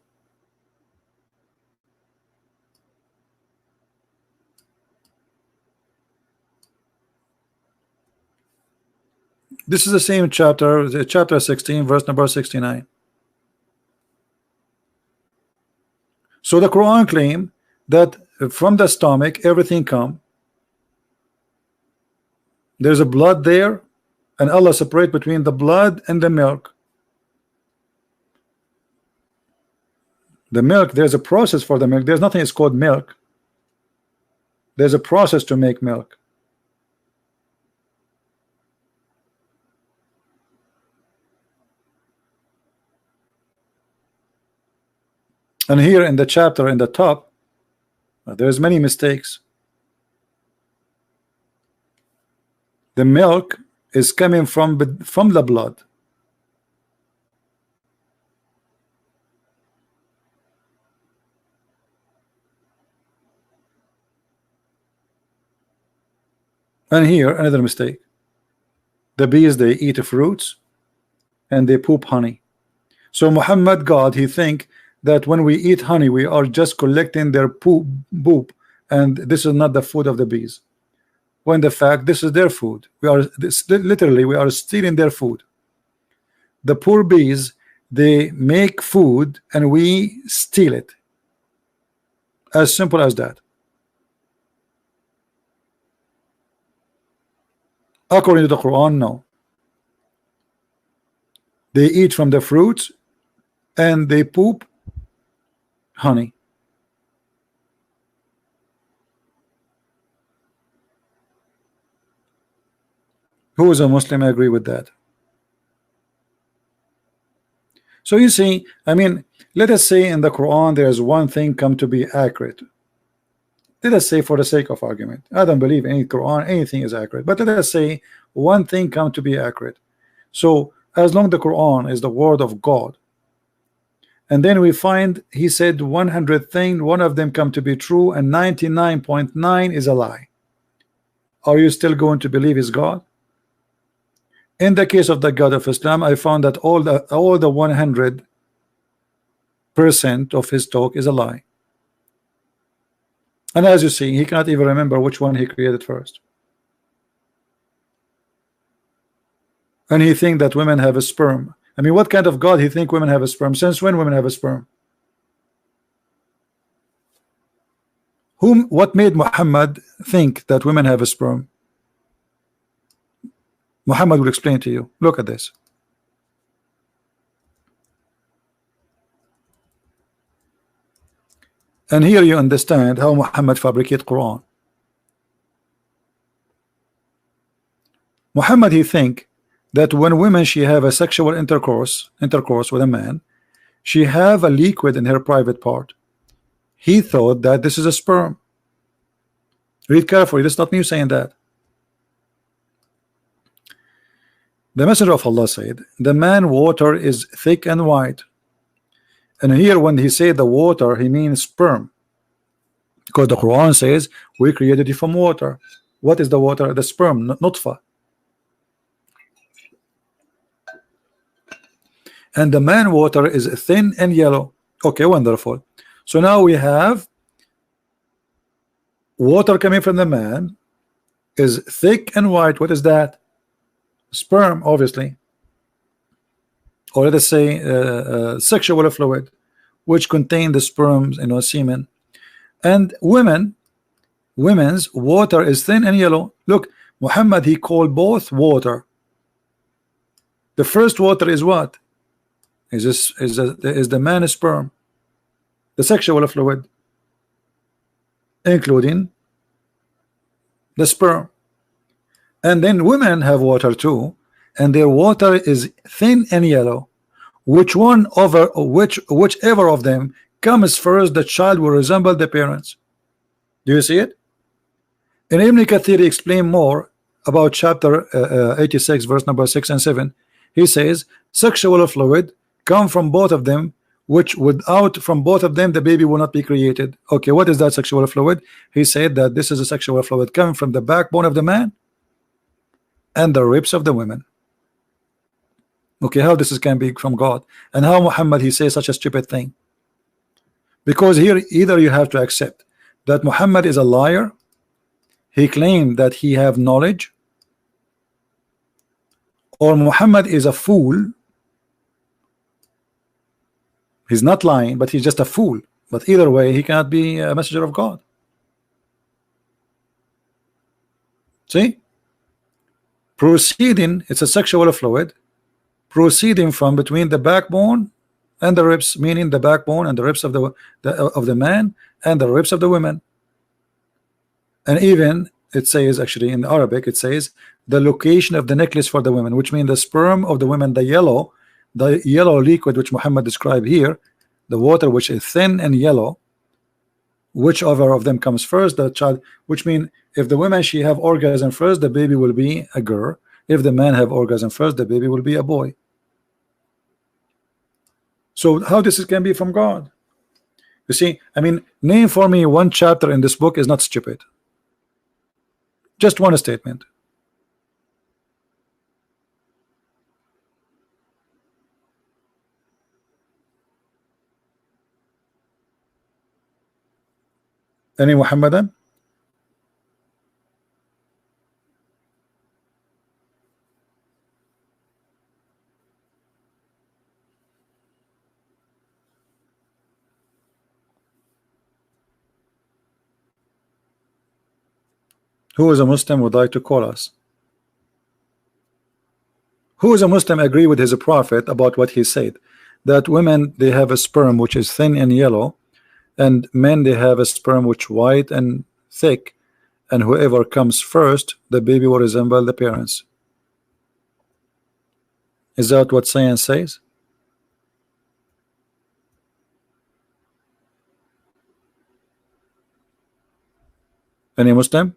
This is the same chapter, chapter 16, verse number 69. So the Quran claim that from the stomach everything come. There's a blood there, and Allah separate between the blood and the milk. The milk, there's a process for the milk. There's nothing is called milk. There's a process to make milk. And here in the chapter in the top, there's many mistakes. The milk is coming from the blood. And here another mistake. The bees, they eat fruits and they poop honey. So Muhammad, God, he think that when we eat honey we are just collecting their poop, and this is not the food of the bees, when the fact this is their food. We are literally we are stealing their food. The poor bees, they make food and we steal it. As simple as that. According to the Quran, no. They eat from the fruits and they poop honey. Who is a Muslim agree with that? So you see, I mean, let us say in the Quran there is one thing come to be accurate. Let us say, for the sake of argument, I don't believe any Quran anything is accurate, but let us say one thing come to be accurate. So as long the Quran is the word of God, and then we find he said 100 things, one of them come to be true and 99.9 is a lie, are you still going to believe is God? In the case of the God of Islam, I found that all the 100% of his talk is a lie. And as you see, he cannot even remember which one he created first. And he think that women have a sperm. I mean, what kind of God he think women have a sperm? Since when women have a sperm? What made Muhammad think that women have a sperm? Muhammad will explain to you. Look at this. And here you understand how Muhammad fabricate Quran. Muhammad, he think that when women she have a sexual intercourse with a man, she have a liquid in her private part. He thought that this is a sperm. Read carefully. This is not me saying that. The Messenger of Allah said, the man water is thick and white. And here when he said the water, he means sperm, because the Quran says we created you from water. What is the water? The sperm, nutfa. And the man water is thin and yellow. Okay, wonderful. So now we have water coming from the man is thick and white. What is that? Sperm, obviously. Or let us say sexual fluid, which contain the sperms, semen. And women's water is thin and yellow. Look, Muhammad, he called both water. The first water is what? Is the man's sperm, the sexual fluid, including the sperm. And then women have water too, and their water is thin and yellow. Whichever of them comes first, the child will resemble the parents. Do you see it? And Ibn Kathir explain more about chapter 86 verse number 6 and 7. He says sexual fluid come from both of them, which without from both of them the baby will not be created. Okay, what is that sexual fluid? He said that this is a sexual fluid coming from the backbone of the man and the ribs of the women. Okay, how this can be from God, and how Muhammad he says such a stupid thing? Because here either you have to accept that Muhammad is a liar, he claimed that he have knowledge, or Muhammad is a fool. He's not lying, but he's just a fool. But either way, he cannot be a messenger of God. See, proceeding, it's a sexual fluid proceeding from between the backbone and the ribs, meaning the backbone and the ribs of the man and the ribs of the women. And even it says, actually in Arabic it says the location of the necklace for the women, which means the sperm of the women, the yellow liquid which Muhammad described here, the water which is thin and yellow, whichever of them comes first, the child, which means if the woman she have orgasm first, the baby will be a girl. If the man have orgasm first, the baby will be a boy. So how this can be from God? You see, I mean, name for me one chapter in this book is not stupid. Just one statement. Any Muhammadan? Who is a Muslim would like to call us? Who is a Muslim agree with his prophet about what he said, that women they have a sperm which is thin and yellow, and men they have a sperm which white and thick, and whoever comes first, the baby will resemble the parents? Is that what science says? Any Muslim?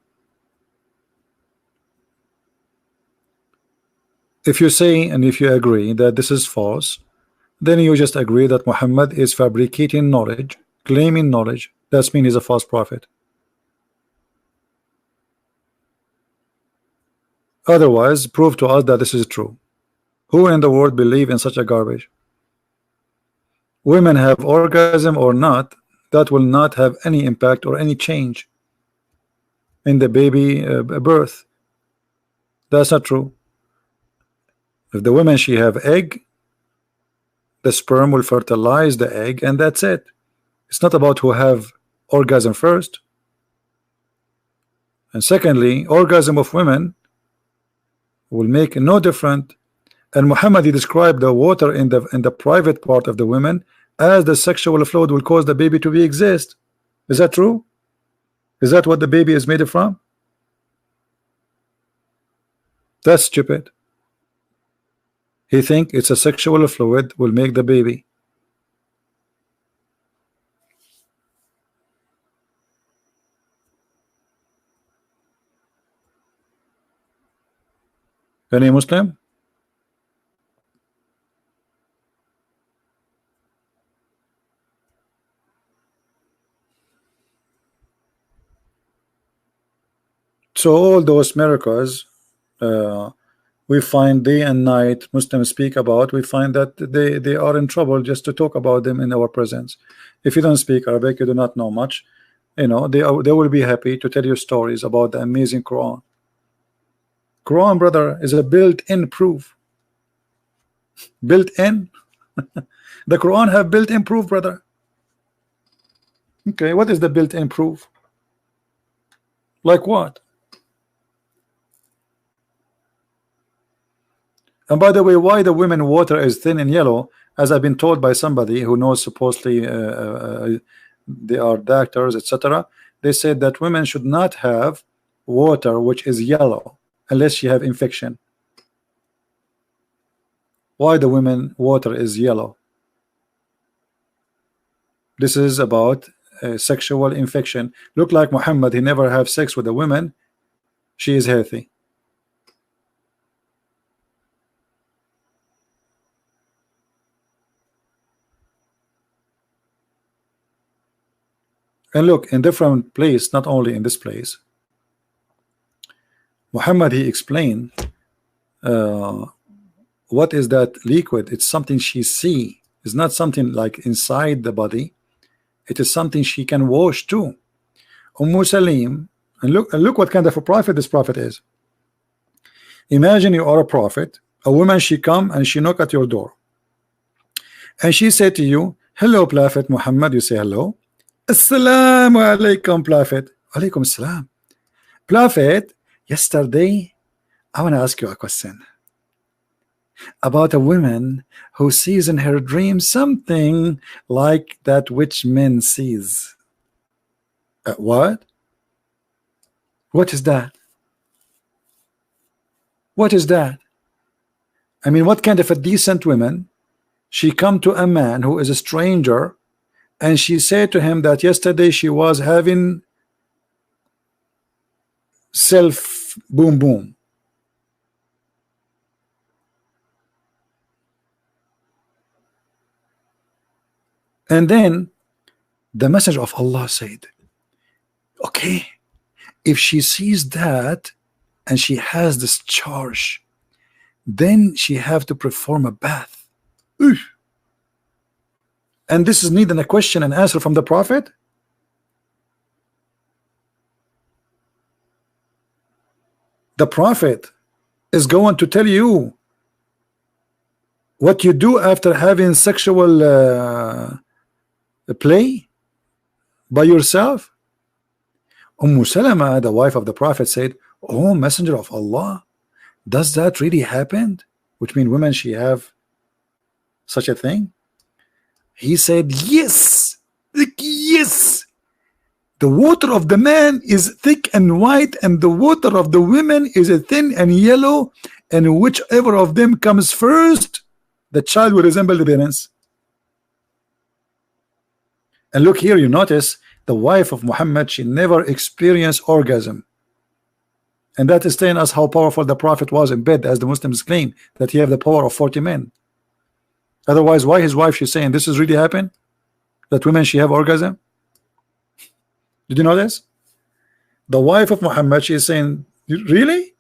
If you say and if you agree that this is false, then you just agree that Muhammad is fabricating knowledge, claiming knowledge. That means he's a false prophet. Otherwise, prove to us that this is true. Who in the world believe in such a garbage? Women have orgasm or not, that will not have any impact or any change in the baby birth. That's not true. If the woman she have egg, the sperm will fertilize the egg and that's it. It's not about who have orgasm first. And secondly, orgasm of women will make no different. And Muhammad he described the water in the private part of the women as the sexual fluid will cause the baby to be exist. Is that true? Is that what the baby is made from? That's stupid. He think it's a sexual fluid will make the baby. Any Muslim? So all those miracles we find day and night Muslims speak about, we find that they are in trouble just to talk about them in our presence. If you don't speak Arabic, you do not know much, you know, they will be happy to tell you stories about the amazing Quran. Quran, brother, is a built-in proof. Built-in. The Quran have built-in proof, brother. Okay, what is the built-in proof? Like what? And by the way, why the women water is thin and yellow, as I've been told by somebody who knows, supposedly they are doctors, etc. They said that women should not have water which is yellow unless you have infection. Why the women water is yellow? This is about sexual infection. Look like Muhammad, he never have sex with a woman. She is healthy. And look, in different place, not only in this place, Muhammad, he explained what is that liquid. It's something she see. It's not something like inside the body. It is something she can wash too. Salim, and look what kind of a prophet this prophet is. Imagine you are a prophet. A woman, she come and she knock at your door, and she said to you, hello Prophet Muhammad. You say hello. Assalamu alaikum, Prophet. Alaikum assalam. Prophet, yesterday I want to ask you a question about a woman who sees in her dream something like that which men sees. What? What is that? What is that? I mean, what kind of a decent woman? She come to a man who is a stranger, and she said to him that yesterday she was having self boom boom. And then the messenger of Allah said, okay, if she sees that and she has this charge, then she have to perform a bath. Oof. And this is needing a question and answer from the prophet. The prophet is going to tell you what you do after having sexual play by yourself. Salama, the wife of the prophet, said, oh messenger of Allah, does that really happen? Which means women, she have such a thing? He said, yes, like, yes. The water of the man is thick and white, and the water of the women is thin and yellow, and whichever of them comes first, the child will resemble the parents. And look here, you notice the wife of Muhammad, she never experienced orgasm. And that is telling us how powerful the prophet was in bed, as the Muslims claim that he have the power of 40 men. Otherwise, why his wife, she's saying this is really happen? That women, she have orgasm? Did you know this? The wife of Muhammad, she is saying, really?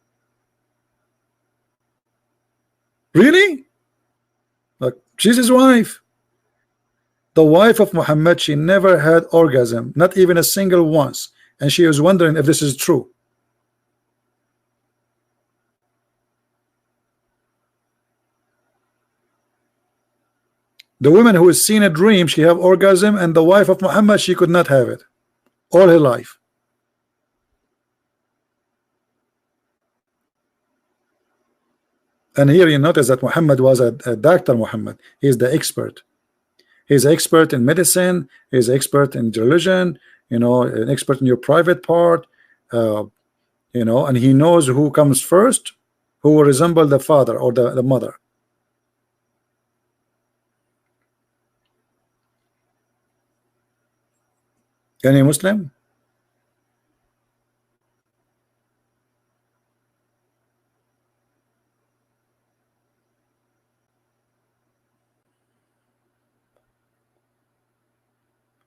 Really? Look, she's his wife. The wife of Muhammad, she never had orgasm, not even a single once, and she was wondering if this is true. The woman who is seen a dream, she have orgasm, and the wife of Muhammad, she could not have it all her life. And here you notice that Muhammad was a doctor. Muhammad, he is the expert. He's expert in medicine, he's expert in religion, you know, an expert in your private part, you know, and he knows who comes first, who will resemble the father or the mother. Any Muslim?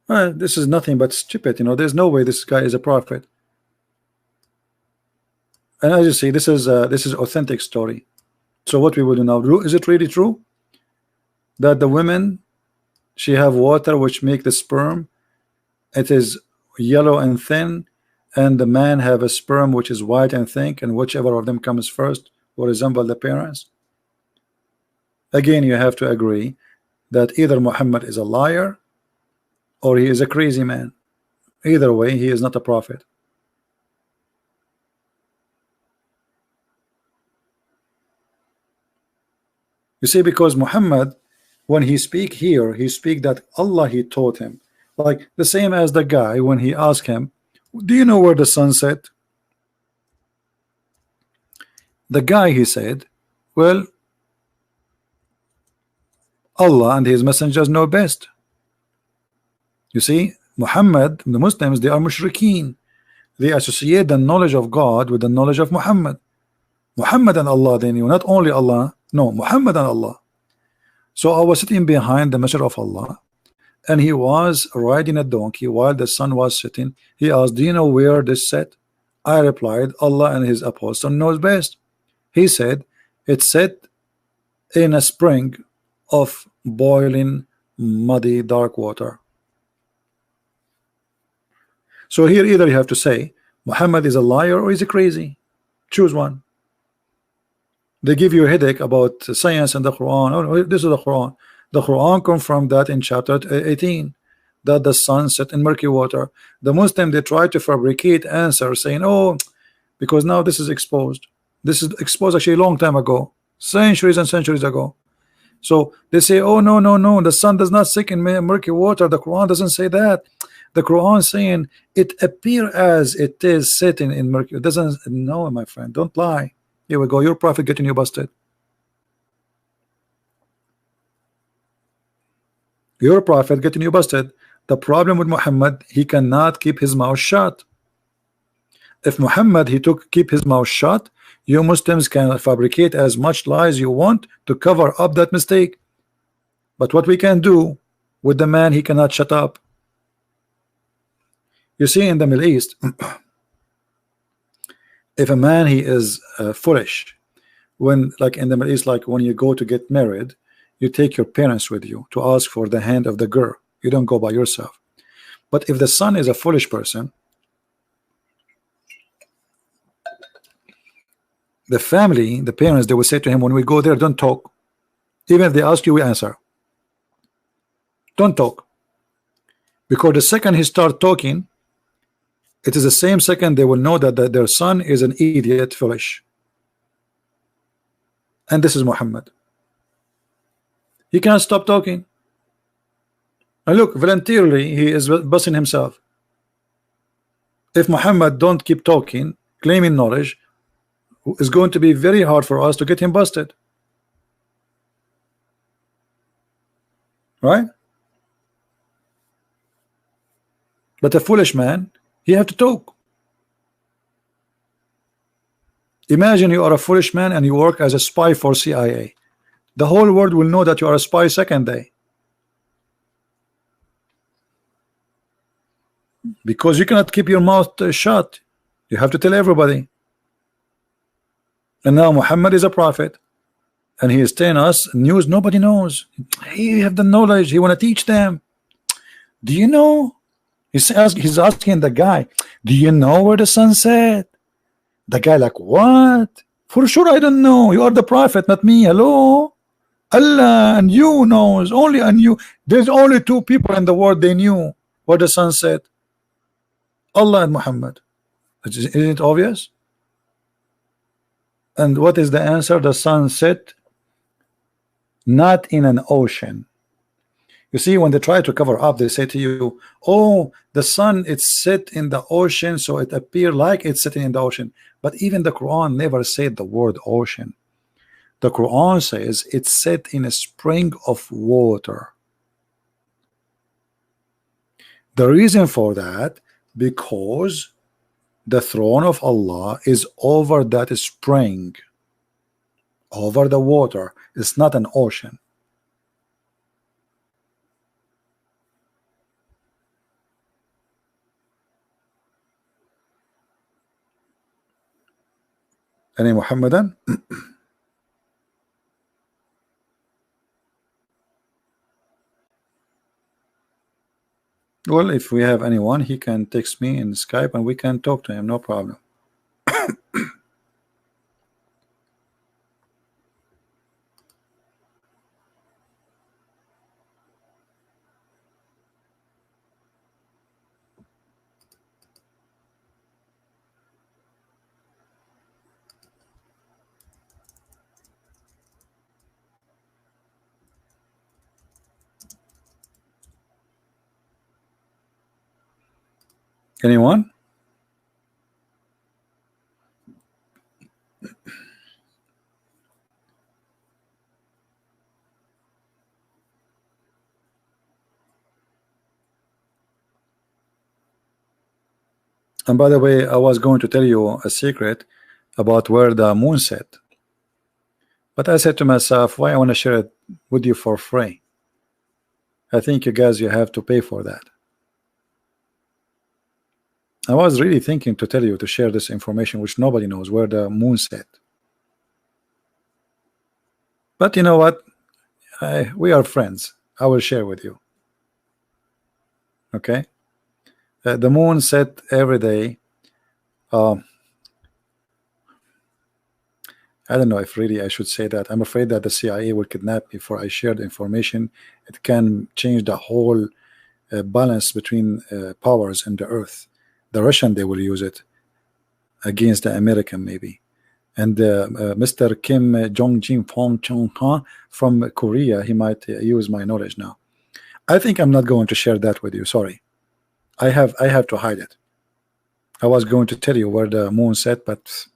This is nothing but stupid, you know. There's no way this guy is a prophet. And as you see, this is authentic story. So what we will do now, is it really true that the women, she have water which make the sperm, it is yellow and thin, and the man have a sperm which is white and thick, and whichever of them comes first will resemble the parents? Again, you have to agree that either Muhammad is a liar or he is a crazy man. Either way, he is not a prophet. You see, because Muhammad, when he speak here, he speak that Allah, he taught him. Like the same as the guy when he asked him, do you know where the sun set? The guy, he said, well, Allah and his messengers know best. You see, Muhammad, the Muslims, they are mushrikeen. They associate the knowledge of God with the knowledge of Muhammad. Muhammad and Allah, they knew not only Allah, no, Muhammad and Allah. So I was sitting behind the Messenger of Allah, and he was riding a donkey while the sun was setting. He asked, do you know where this set? I replied, Allah and his apostle knows best. He said, it's set in a spring of boiling, muddy, dark water. So here either you have to say Muhammad is a liar or is he crazy. Choose one. They give you a headache about science and the Quran. Oh, this is the Quran. The Quran confirmed that in chapter 18, that the sun set in murky water. The Muslim, they try to fabricate answers saying, oh, because now this is exposed. This is exposed actually a long time ago, centuries and centuries ago. So they say, oh, no, no, no, the sun does not sink in murky water. The Quran doesn't say that. The Quran saying it appear as it is sitting in murky. It doesn't. No, my friend, don't lie. Here we go. Your prophet getting you busted. Your prophet getting you busted. The problem with Muhammad, he cannot keep his mouth shut. If Muhammad he keep his mouth shut, you Muslims can fabricate as much lies you want to cover up that mistake. But what we can do with the man, he cannot shut up. You see, in the Middle East, if a man he is foolish, when like in the Middle East, like when you go to get married, you take your parents with you to ask for the hand of the girl. You don't go by yourself. But if the son is a foolish person, the family, the parents, they will say to him, when we go there, don't talk. Even if they ask you, we answer. Don't talk. Because the second he start talking, it is the same second they will know that their son is an idiot, foolish. And this is Muhammad. He can't stop talking. And look, voluntarily, he is busting himself. If Muhammad don't keep talking, claiming knowledge, it's going to be very hard for us to get him busted. Right? But a foolish man, he have to talk. Imagine you are a foolish man and you work as a spy for CIA. The whole world will know that you are a spy second day. Because you cannot keep your mouth shut. You have to tell everybody. And now Muhammad is a prophet, and he is telling us news nobody knows. He have the knowledge. He want to teach them. Do you know? He's asking the guy, do you know where the sun set? The guy like, what? For sure I don't know. You are the prophet, not me. Hello? Allah and you knows. Only and you. There's only two people in the world they knew where the sun set. Allah and Muhammad. Isn't it obvious? And what is the answer? The sun set not in an ocean. You see, when they try to cover up, they say to you, oh, the sun it's set in the ocean, so it appears like it's sitting in the ocean. But even the Quran never said the word ocean. The Quran says it's set in a spring of water. The reason for that, because the throne of Allah is over that spring, over the water. It's not an ocean. Any Muhammadan? Well, if we have anyone, he can text me in Skype and we can talk to him, no problem. Anyone? And by the way, I was going to tell you a secret about where the moon set, but I said to myself, why I want to share it with you for free? I think you guys, you have to pay for that. I was really thinking to tell you to share this information, which nobody knows, where the moon set. But you know what? We are friends. I will share with you. Okay? The moon set every day. I don't know if really I should say that. I'm afraid that the CIA will kidnap me before I share the information. It can change the whole balance between powers in the earth. The Russian, they will use it against the American maybe. And Mr. Kim Jong-jin from Korea, he might use my knowledge now. I think I'm not going to share that with you. Sorry. I have to hide it. I was going to tell you where the moon set, but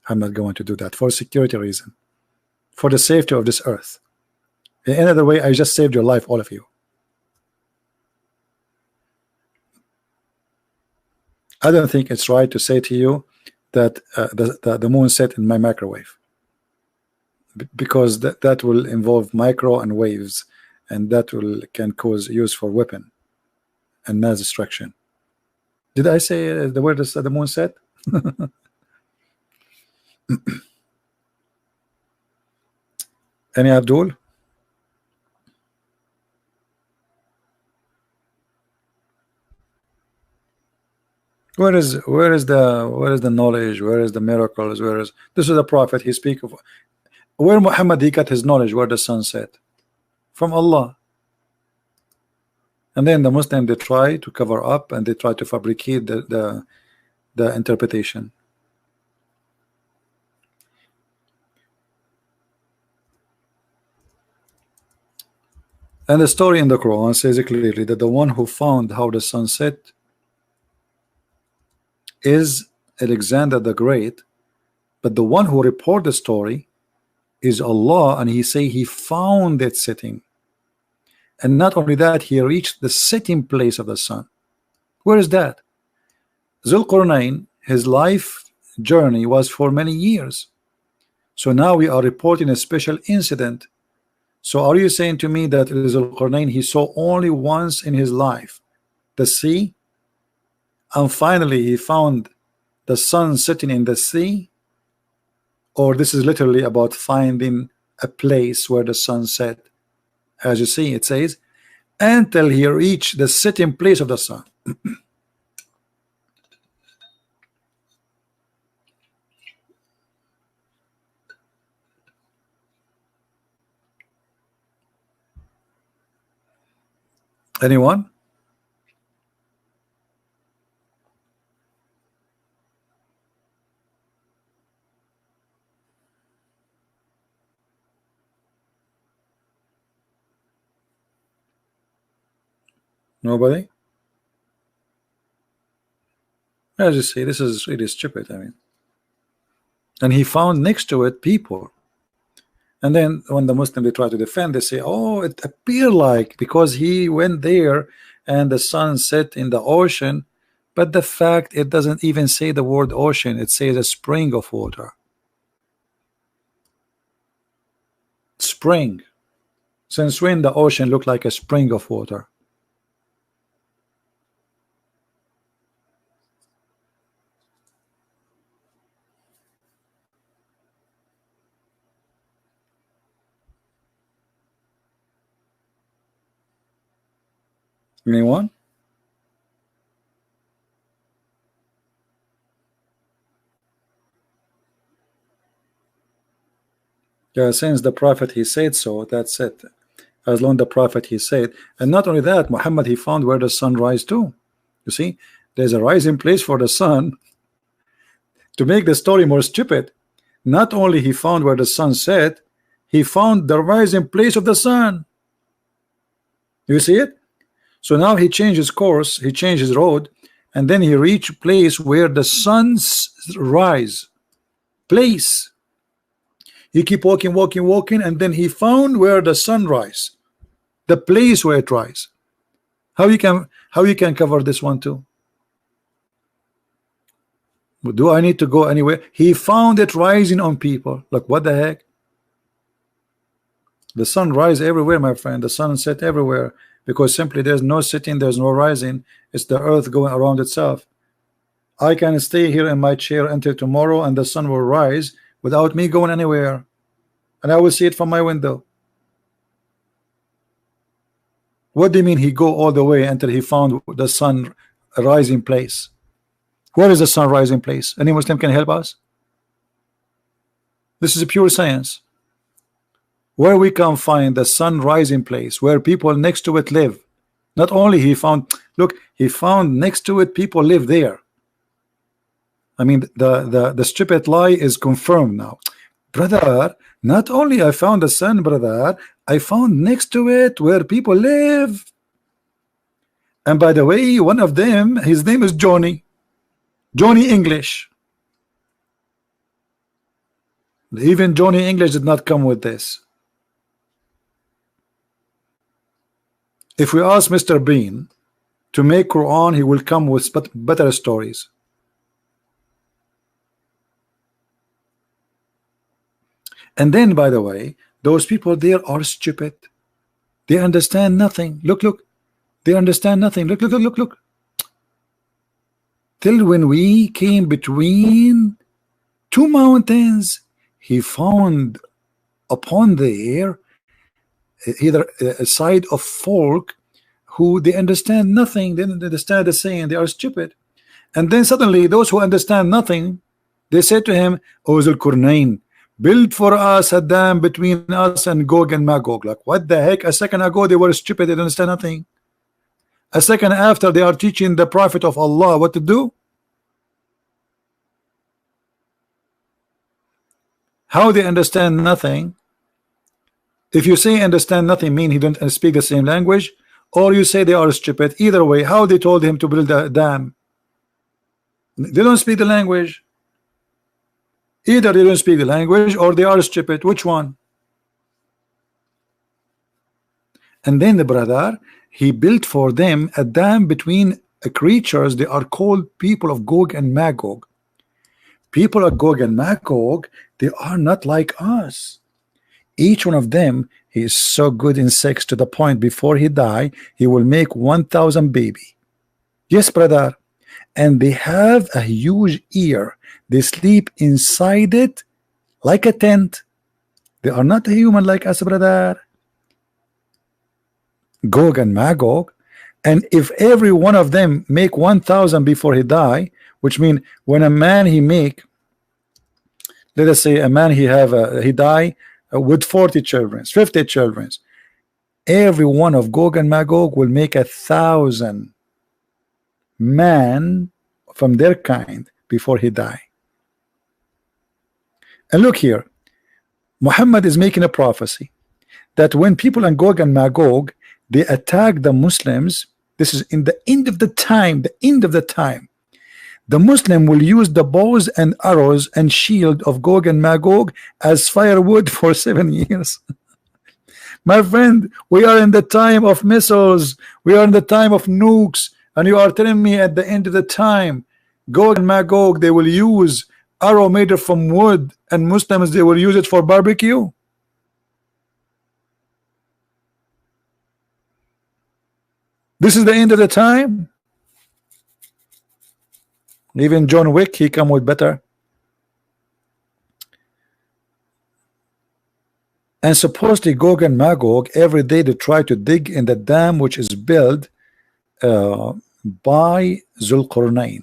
I'm not going to do that for security reason, for the safety of this earth. In another way, I just saved your life, all of you. I don't think it's right to say to you that the moon set in my microwave, because that will involve micro and waves, and that can cause use for weapon and mass destruction. Did I say the word is the moon set? Any Abdul? Where is the knowledge? Where is the miracles? Where is this is the prophet he speak of? Where Muhammad he got his knowledge? Where the sun set? From Allah. And then the Muslim, they try to cover up and they try to fabricate the interpretation. And the story in the Quran says clearly that the one who found how the sun set is Alexander the Great, but the one who reported the story is Allah, and he say he found that setting. And not only that, he reached the setting place of the sun. Where is that? Zulqarnain, his life journey was for many years. So now we are reporting a special incident. So are you saying to me that Zulqarnain he saw only once in his life the sea, and finally he found the sun setting in the sea? Or this is literally about finding a place where the sun set? As you see, it says until he reached the setting place of the sun. Anyone? Nobody? As you see, this is really stupid. I mean, and he found next to it people. And then when the Muslim they try to defend, they say, oh, it appeared like because he went there and the sun set in the ocean, but the fact it doesn't even say the word ocean, it says a spring of water. Spring. Since when the ocean looked like a spring of water? Anyone? Yeah, since the prophet he said so, that's it. As long as the prophet he said, and not only that, Muhammad he found where the sun rise too. You see, there's a rising place for the sun. To make the story more stupid, not only he found where the sun set, he found the rising place of the sun. You see it? So now he changed his course, he changed his road, and then he reached a place where the sun's rise. Place. He keep walking, and then he found where the sun rise. The place where it rise. How you can cover this one too? Do I need to go anywhere? He found it rising on people. Like, what the heck? The sun rise everywhere, my friend. The sun set everywhere, because simply there's no setting, there's no rising. It's the earth going around itself. I can stay here in my chair until tomorrow, and the sun will rise without me going anywhere, and I will see it from my window. What do you mean he go all the way until he found the sun rising place? Where is the sun rising place? Any Muslim can help us? This is a pure science. Where we can find the sun rising place, where people next to it live. Not only he found, look, he found next to it people live there. I mean, the stupid lie is confirmed now, brother. Not only I found the sun, brother, I found next to it where people live. And by the way, one of them, his name is Johnny English. Even Johnny English did not come with this. If we ask Mr. Bean to make Quran, he will come with better stories. And then, by the way, those people there are stupid. They understand nothing. Look, they understand nothing. Look. Till when we came between two mountains, he found upon there either a side of folk who they understand nothing. They don't understand the saying. They are stupid. And then suddenly those who understand nothing, they said to him, O Zulqarnain, build for us a dam between us and Gog and Magog. Like, what the heck? A second ago they were stupid, they don't understand nothing. A second after they are teaching the Prophet of Allah what to do. How they understand nothing? If you say understand nothing, mean he don't speak the same language, or you say they are stupid. Either way, how they told him to build a dam? They don't speak the language. Either they don't speak the language or they are stupid. Which one? And then the brother, he built for them a dam between creatures. They are called people of Gog and Magog. People of Gog and Magog, they are not like us. Each one of them, he is so good in sex to the point before he die, he will make 1,000 baby. Yes, brother. And they have a huge ear. They sleep inside it like a tent. They are not a human like us, brother. Gog and Magog. And if every one of them make 1,000 before he die, which means when a man he make, let us say a man he die with 40 children, 50 children, every one of Gog and Magog will make 1,000 man from their kind before he die. And look here, Muhammad is making a prophecy that when people in Gog and Magog they attack the Muslims, this is in the end of the time, the Muslim will use the bows and arrows and shield of Gog and Magog as firewood for 7 years. My friend, we are in the time of missiles, we are in the time of nukes, and you are telling me at the end of the time Gog and Magog they will use arrow made from wood, and Muslims they will use it for barbecue? This is the end of the time. Even John Wick, he come with better. And supposedly Gog and Magog every day they try to dig in the dam which is built by Zulqarnain,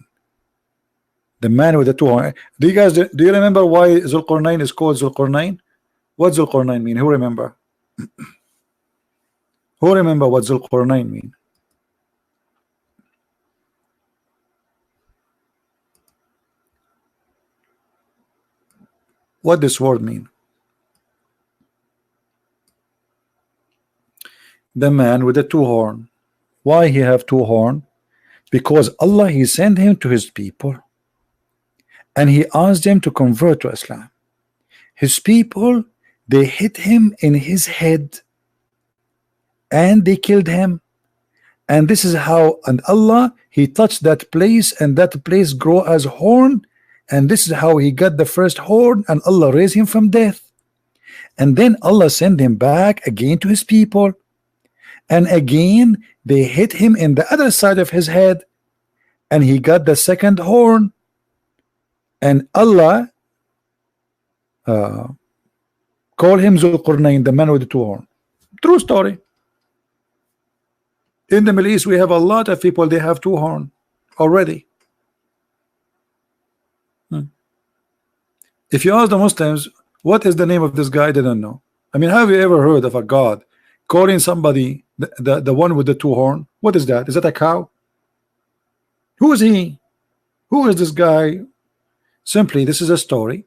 the man with the two horns. Do you remember why Zulqarnain is called Zulqarnain? What Zulqarnain mean? Who remember? Who remember what Zulqarnain mean? What this word mean? The man with the two horn. Why he have two horn? Because Allah he sent him to his people and he asked them to convert to Islam. His people they hit him in his head and they killed him, and this is how, and Allah he touched that place and that place grow as horn, and this is how he got the first horn, and Allah raised him from death, and then Allah sent him back again to his people, and again they hit him in the other side of his head, and he got the second horn, and Allah call him Zulqarnain, the man with the two horns. True story. In the Middle East we have a lot of people, they have two horns already. If you ask the Muslims what is the name of this guy, they don't know. I mean, have you ever heard of a God calling somebody the one with the two horns? What is that? Is that a cow? Who is he? Who is this guy? Simply, this is a story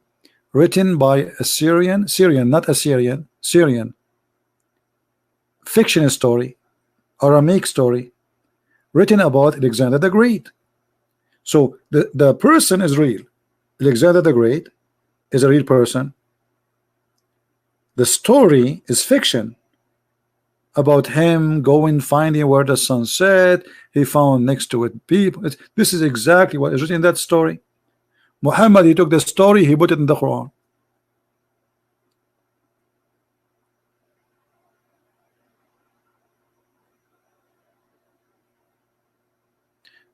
written by a Syrian, not Assyrian, Syrian fiction story, Aramaic story, written about Alexander the Great. So the person is real. Alexander the Great is a real person. The story is fiction about him going, finding where the sun set. He found next to it people. This is exactly what is written in that story. Muhammad, he took the story, he put it in the Quran.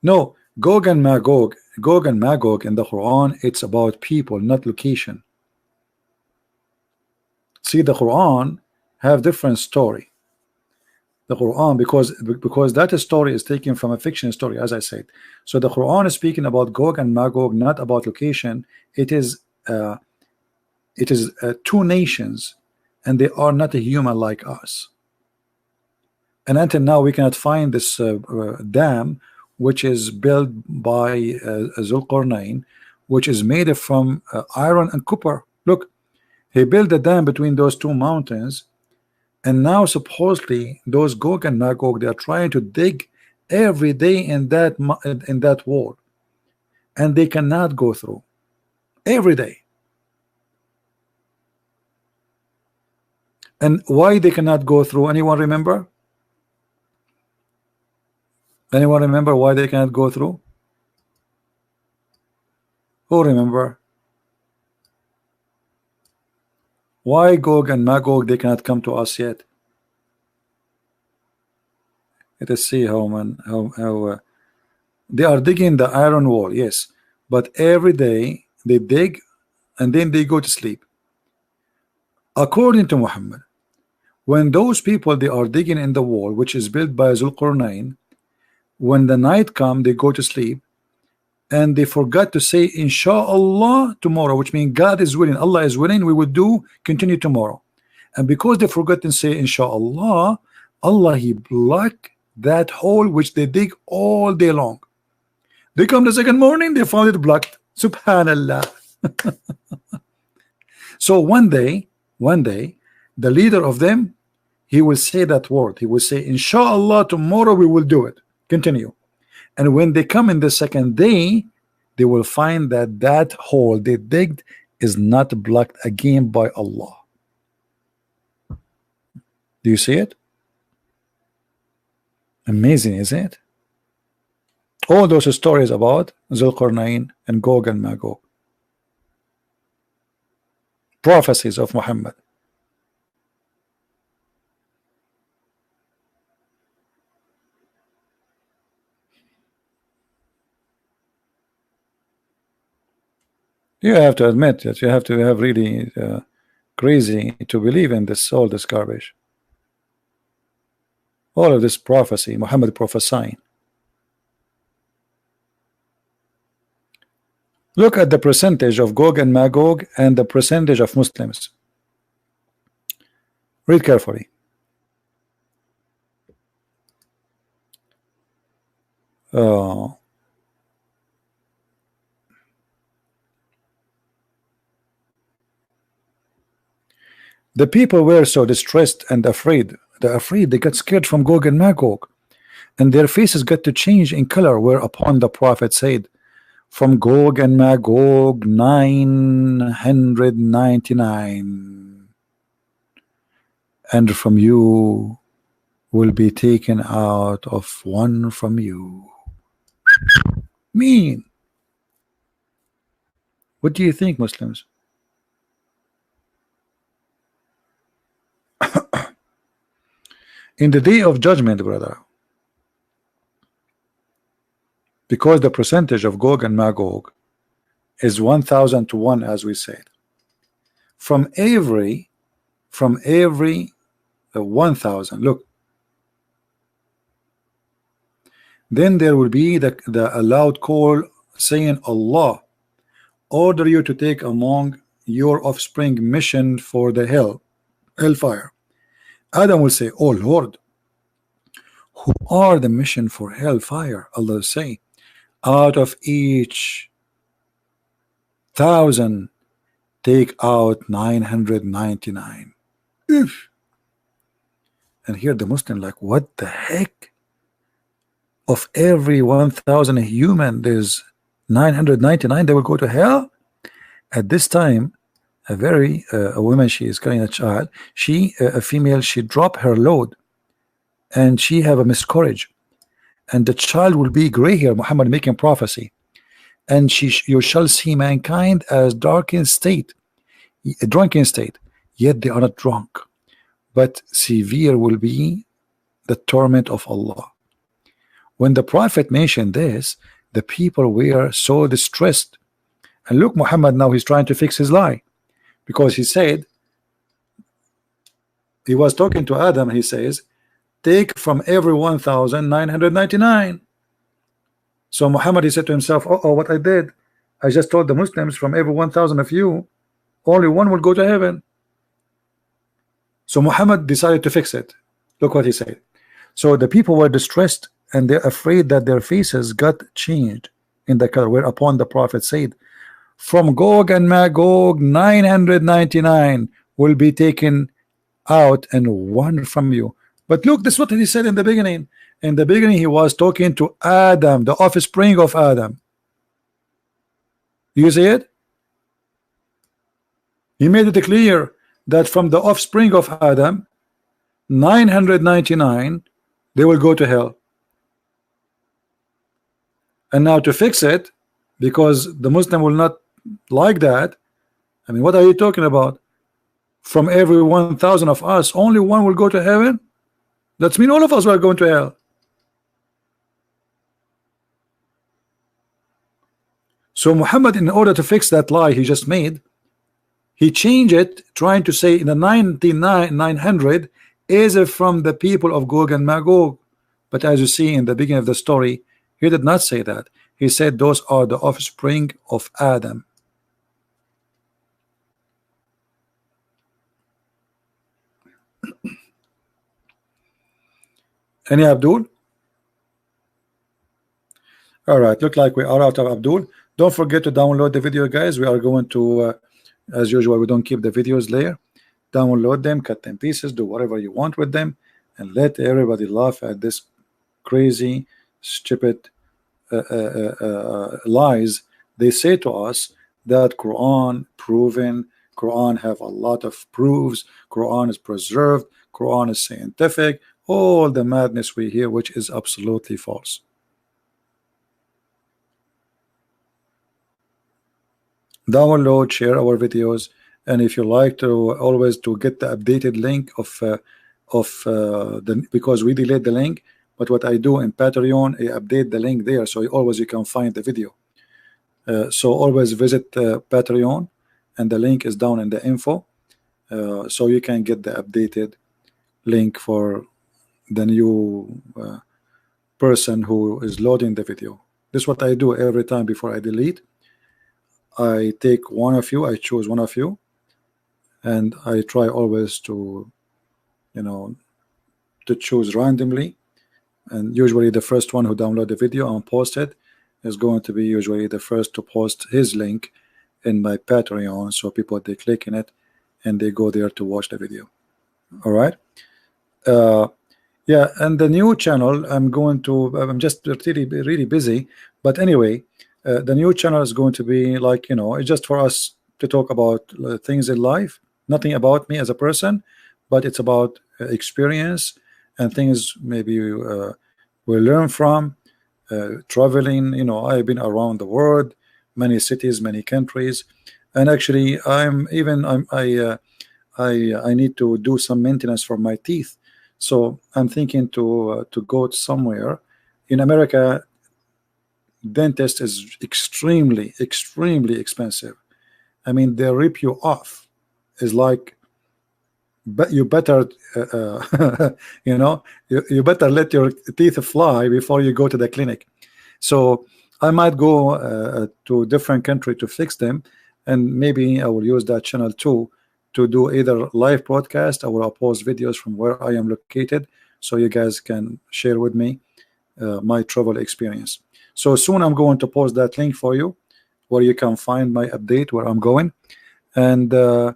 No, Gog and Magog in the Quran, it's about people, not location. See, the Quran have different story. The Quran, because that story is taken from a fiction story, as I said. So the Quran is speaking about Gog and Magog, not about location. It is two nations, and they are not a human like us. And until now, we cannot find this dam, which is built by Zulqarnain, which is made from iron and copper. Look, he built a dam between those two mountains. And now supposedly those Gog and Magog, they are trying to dig every day in that wall, and they cannot go through every day. And why they cannot go through? Anyone remember? Anyone remember why they cannot go through? Who remember? Why Gog and Magog, they cannot come to us yet? Let us see how they are digging the iron wall, yes, but every day they dig and then they go to sleep. According to Muhammad, when those people, they are digging in the wall, which is built by Zulqarnain, when the night come, they go to sleep, and they forgot to say inshallah tomorrow, which means God is willing, Allah is willing, we will continue tomorrow. And because they forgot to say inshallah, Allah, he blocked that hole which they dig all day long. They come the second morning, they found it blocked. Subhanallah. So one day the leader of them, he will say that word, he will say inshallah tomorrow we will do it, continue. And when they come in the second day, they will find that hole they digged is not blocked again by Allah. Do you see it? Amazing, isn't it? All those stories about Zulqarnain and Gog and Magog, prophecies of Muhammad. You have to admit that you have to have really crazy to believe in all this garbage. All of this prophecy, Muhammad prophesying. Look at the percentage of Gog and Magog and the percentage of Muslims. Read carefully. The people were so distressed and afraid. They got scared from Gog and Magog, and their faces got to change in color. Whereupon the Prophet said, "From Gog and Magog 999, and from you will be taken out of one from you." Mean. What do you think, Muslims? In the day of judgment, brother, because the percentage of Gog and Magog is 1,000 to 1, as we said, from every 1,000, look, then there will be the loud call saying, Allah order you to take among your offspring mission for the hellfire. Adam will say, oh Lord, who are the mission for hellfire? Allah will say, out of each 1,000 take out 999. Oof. And here the Muslim like, what the heck? Of every 1,000 human, there's 999 they will go to hell. At this time, a woman, she is carrying a child, a female, she drop her load and she have a miscarriage, and the child will be gray hair, Muhammad making prophecy, and you shall see mankind as drunken state, yet they are not drunk, but severe will be the torment of Allah. When the Prophet mentioned this, the people were so distressed. And look, Muhammad now he's trying to fix his lie, because he said, he was talking to Adam, he says, take from every 1,999. So Muhammad, he said to himself, oh, what I did, I just told the Muslims from every 1,000 of you, only one will go to heaven. So Muhammad decided to fix it. Look what he said. So the people were distressed, and they're afraid that their faces got changed in the color, whereupon the Prophet said, from Gog and Magog 999 will be taken out, and one from you. But look, this is what he said in the beginning. In the beginning he was talking to Adam, the offspring of Adam. You see it? He made it clear that from the offspring of Adam 999 they will go to hell. And now to fix it, because the Muslim will not like that, I mean, what are you talking about? From every 1,000 of us, only one will go to heaven? That means all of us are going to hell. So Muhammad, in order to fix that lie he just made, he changed it, trying to say in the 900 is from the people of Gog and Magog. But as you see in the beginning of the story, he did not say that. He said those are the offspring of Adam. Any Abdul? All right, look like we are out of Abdul. Don't forget to download the video, guys. We are going to, as usual, we don't keep the videos there. Download them, cut them pieces, do whatever you want with them, and let everybody laugh at this crazy, stupid lies they say to us, that Quran proven, Quran have a lot of proofs, Quran is preserved, Quran is scientific, all the madness we hear, which is absolutely false. Download, share our videos, and if you like to always to get the updated link of the, because we delete the link, but what I do in Patreon, I update the link there, so always you can find the video. So always visit Patreon, and the link is down in the info, so you can get the updated link for the new person who is loading the video. This is what I do every time before I delete. I take one of you, I choose one of you, and I try always to, you know, to choose randomly, and usually the first one who download the video and post it is going to be usually the first to post his link in my Patreon, so people, they click in it and they go there to watch the video. All right. Yeah, and the new channel, I'm just really busy, but anyway, the new channel is going to be like, you know, it's just for us to talk about things in life, nothing about me as a person, but it's about experience and things maybe we'll learn from traveling. You know, I've been around the world, many cities, many countries, and actually I need to do some maintenance for my teeth. So I'm thinking to go somewhere. In America, dentist is extremely expensive. I mean, they rip you off. It's like, but you better you know, you better let your teeth fly before you go to the clinic. So I might go to a different country to fix them, and maybe I will use that channel too to do either live broadcast or I'll post videos from where I am located, so you guys can share with me my travel experience. So soon I'm going to post that link for you where you can find my update where I'm going. And this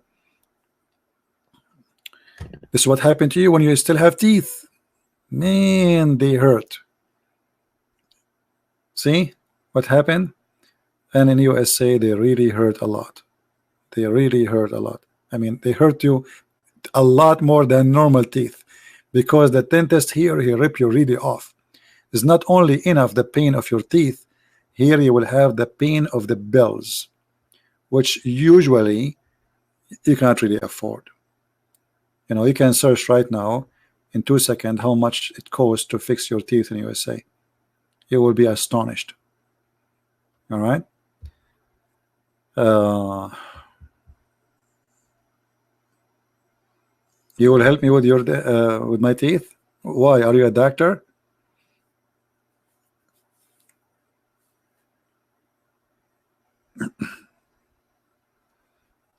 is what happened to you when you still have teeth. Man, they hurt. See what happened? And in USA, they really hurt a lot. They really hurt a lot. I mean, they hurt you a lot more than normal teeth, because the dentist here, he rip you really off. It's not only enough the pain of your teeth, here you will have the pain of the bills, which usually you cannot really afford. You know, you can search right now in 2 seconds how much it costs to fix your teeth in USA. You will be astonished. All right. You will help me with your with my teeth? Why? Are you a doctor?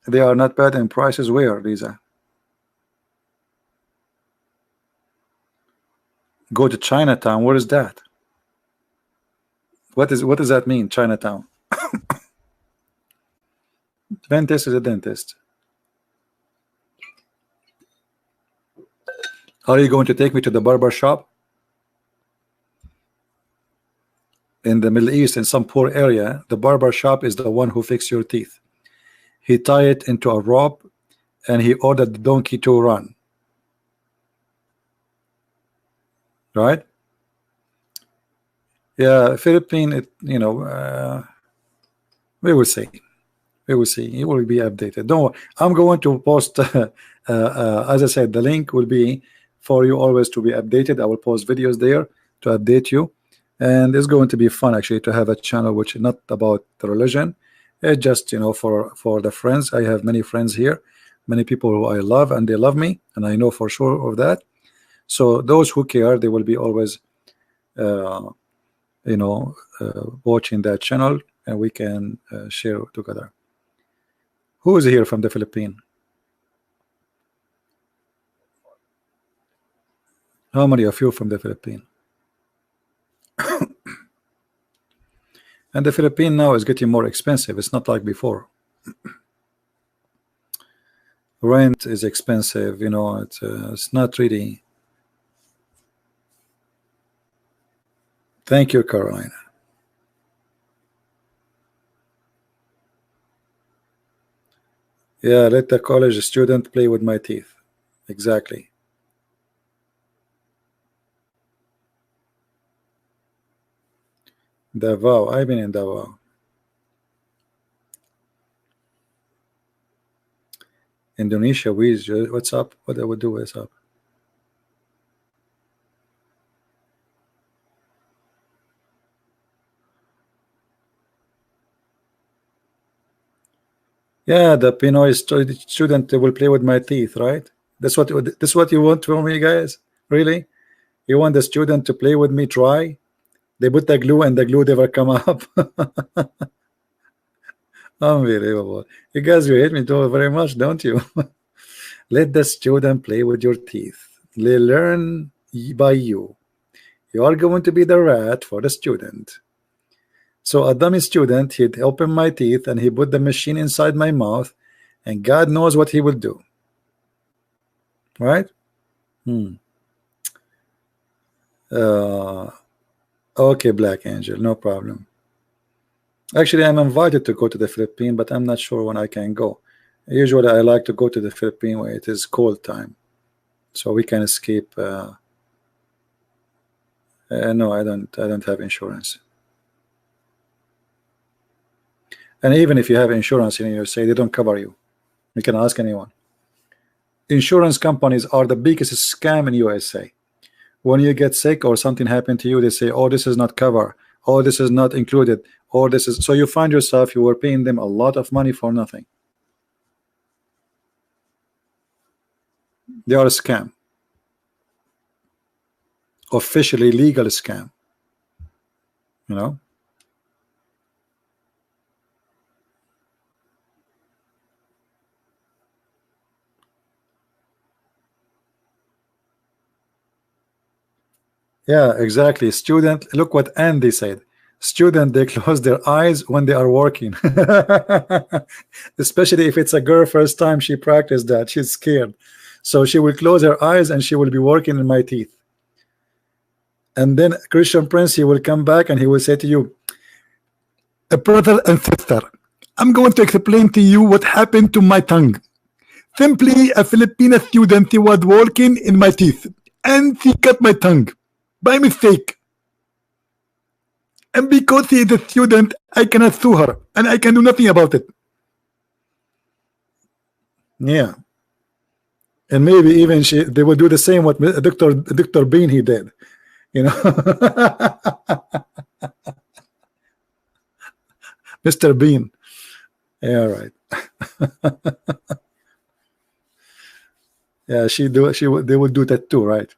They are not bad in prices. Where, Lisa? Go to Chinatown. Where is that? What does that mean, Chinatown? Dentist is a dentist. Are you going to take me to the barber shop? In the Middle East, in some poor area, the barber shop is the one who fixes your teeth. He tie it into a rope and he ordered the donkey to run. Right? Yeah, Philippine, you know, we will see. We will see. It will be updated. Don't worry. I'm going to post, as I said, the link will be for you always to be updated. I will post videos there to update you. And it's going to be fun actually to have a channel which is not about the religion. It's just, you know, for the friends. I have many friends here, many people who I love and they love me, and I know for sure of that. So those who care, they will be always you know, watching that channel, and we can share together. Who is here from the Philippines? How many of you from the Philippines? And the Philippines now is getting more expensive. It's not like before. Rent is expensive, you know. It's not really. Thank you, Carolina. Yeah, let the college student play with my teeth. Exactly. Davao. I've been in Davao. Indonesia. What's up? What I would do is up. Yeah, the Pinoy student will play with my teeth, right? That's what you want from me, guys? Really? You want the student to play with me? Try. They put the glue and the glue never come up. Unbelievable. You guys, you hate me too very much, don't you? Let the student play with your teeth. They learn by you. You are going to be the rat for the student. So a dummy student, he'd open my teeth and he put the machine inside my mouth, and God knows what he will do. Right? Okay, Black Angel, no problem. Actually, I'm invited to go to the Philippines, but I'm not sure when I can go. Usually, I like to go to the Philippines where it is cold time, so we can escape. No, I don't have insurance. And even if you have insurance in the USA, they don't cover you. You can ask anyone. Insurance companies are the biggest scam in USA. When you get sick or something happened to you, they say, oh, this is not covered, oh, this is not included, or this is, so you find yourself you were paying them a lot of money for nothing. They are a scam, officially legal scam, you know. Yeah, exactly. Student, look what Andy said. Student, they close their eyes when they are working. Especially if it's a girl, first time she practiced that, she's scared. So she will close her eyes and she will be working in my teeth. And then Christian Prince, he will come back and he will say to you, a brother and sister, I'm going to explain to you what happened to my tongue. Simply, a Filipino student, he was working in my teeth and he cut my tongue by mistake. And because he is a student, I cannot sue her and I can do nothing about it. Yeah. And maybe even they will do the same what Dr. Bean he did. You know. Mr. Bean. Yeah, right. Yeah, they would do that too, right?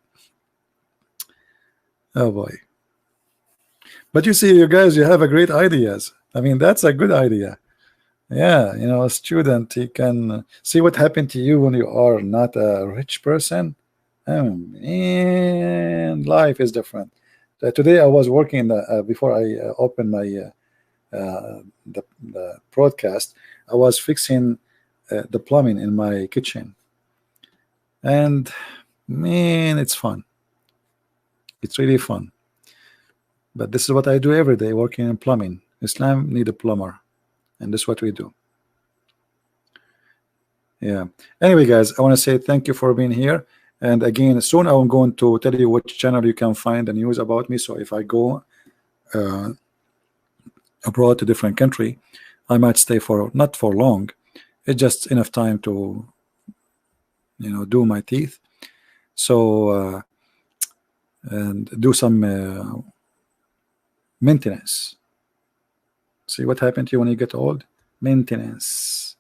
Oh boy. But you see, you guys, you have a great ideas. I mean, that's a good idea. Yeah, you know, a student, he can see what happened to you when you are not a rich person. And life is different. Today I was working before I opened my the broadcast. I was fixing the plumbing in my kitchen, and man, it's fun. It's really fun. But this is what I do every day, working in plumbing. Islam need a plumber, and this is what we do. Yeah. Anyway, guys, I want to say thank you for being here. And again, soon I'm going to tell you which channel you can find the news about me. So if I go abroad to different country, I might stay for not for long. It's just enough time to, you know, do my teeth. So and do some maintenance. See what happened to you when you get old? Maintenance.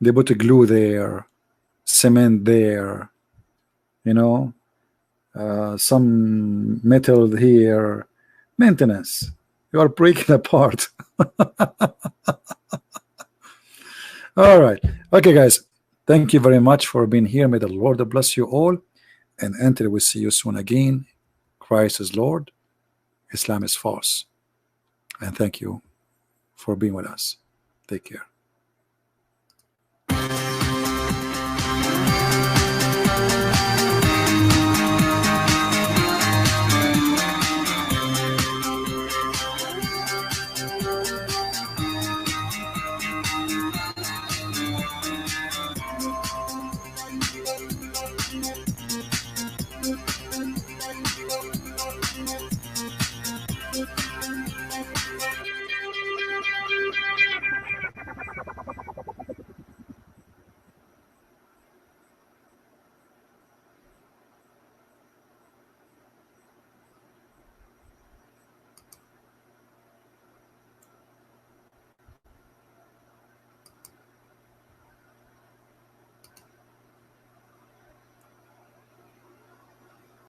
They put a glue there, cement there, you know, some metal here. Maintenance. You are breaking apart. All right. Okay, guys. Thank you very much for being here. May the Lord bless you all. And until we see you soon again, Christ is Lord, Islam is false. And thank you for being with us. Take care.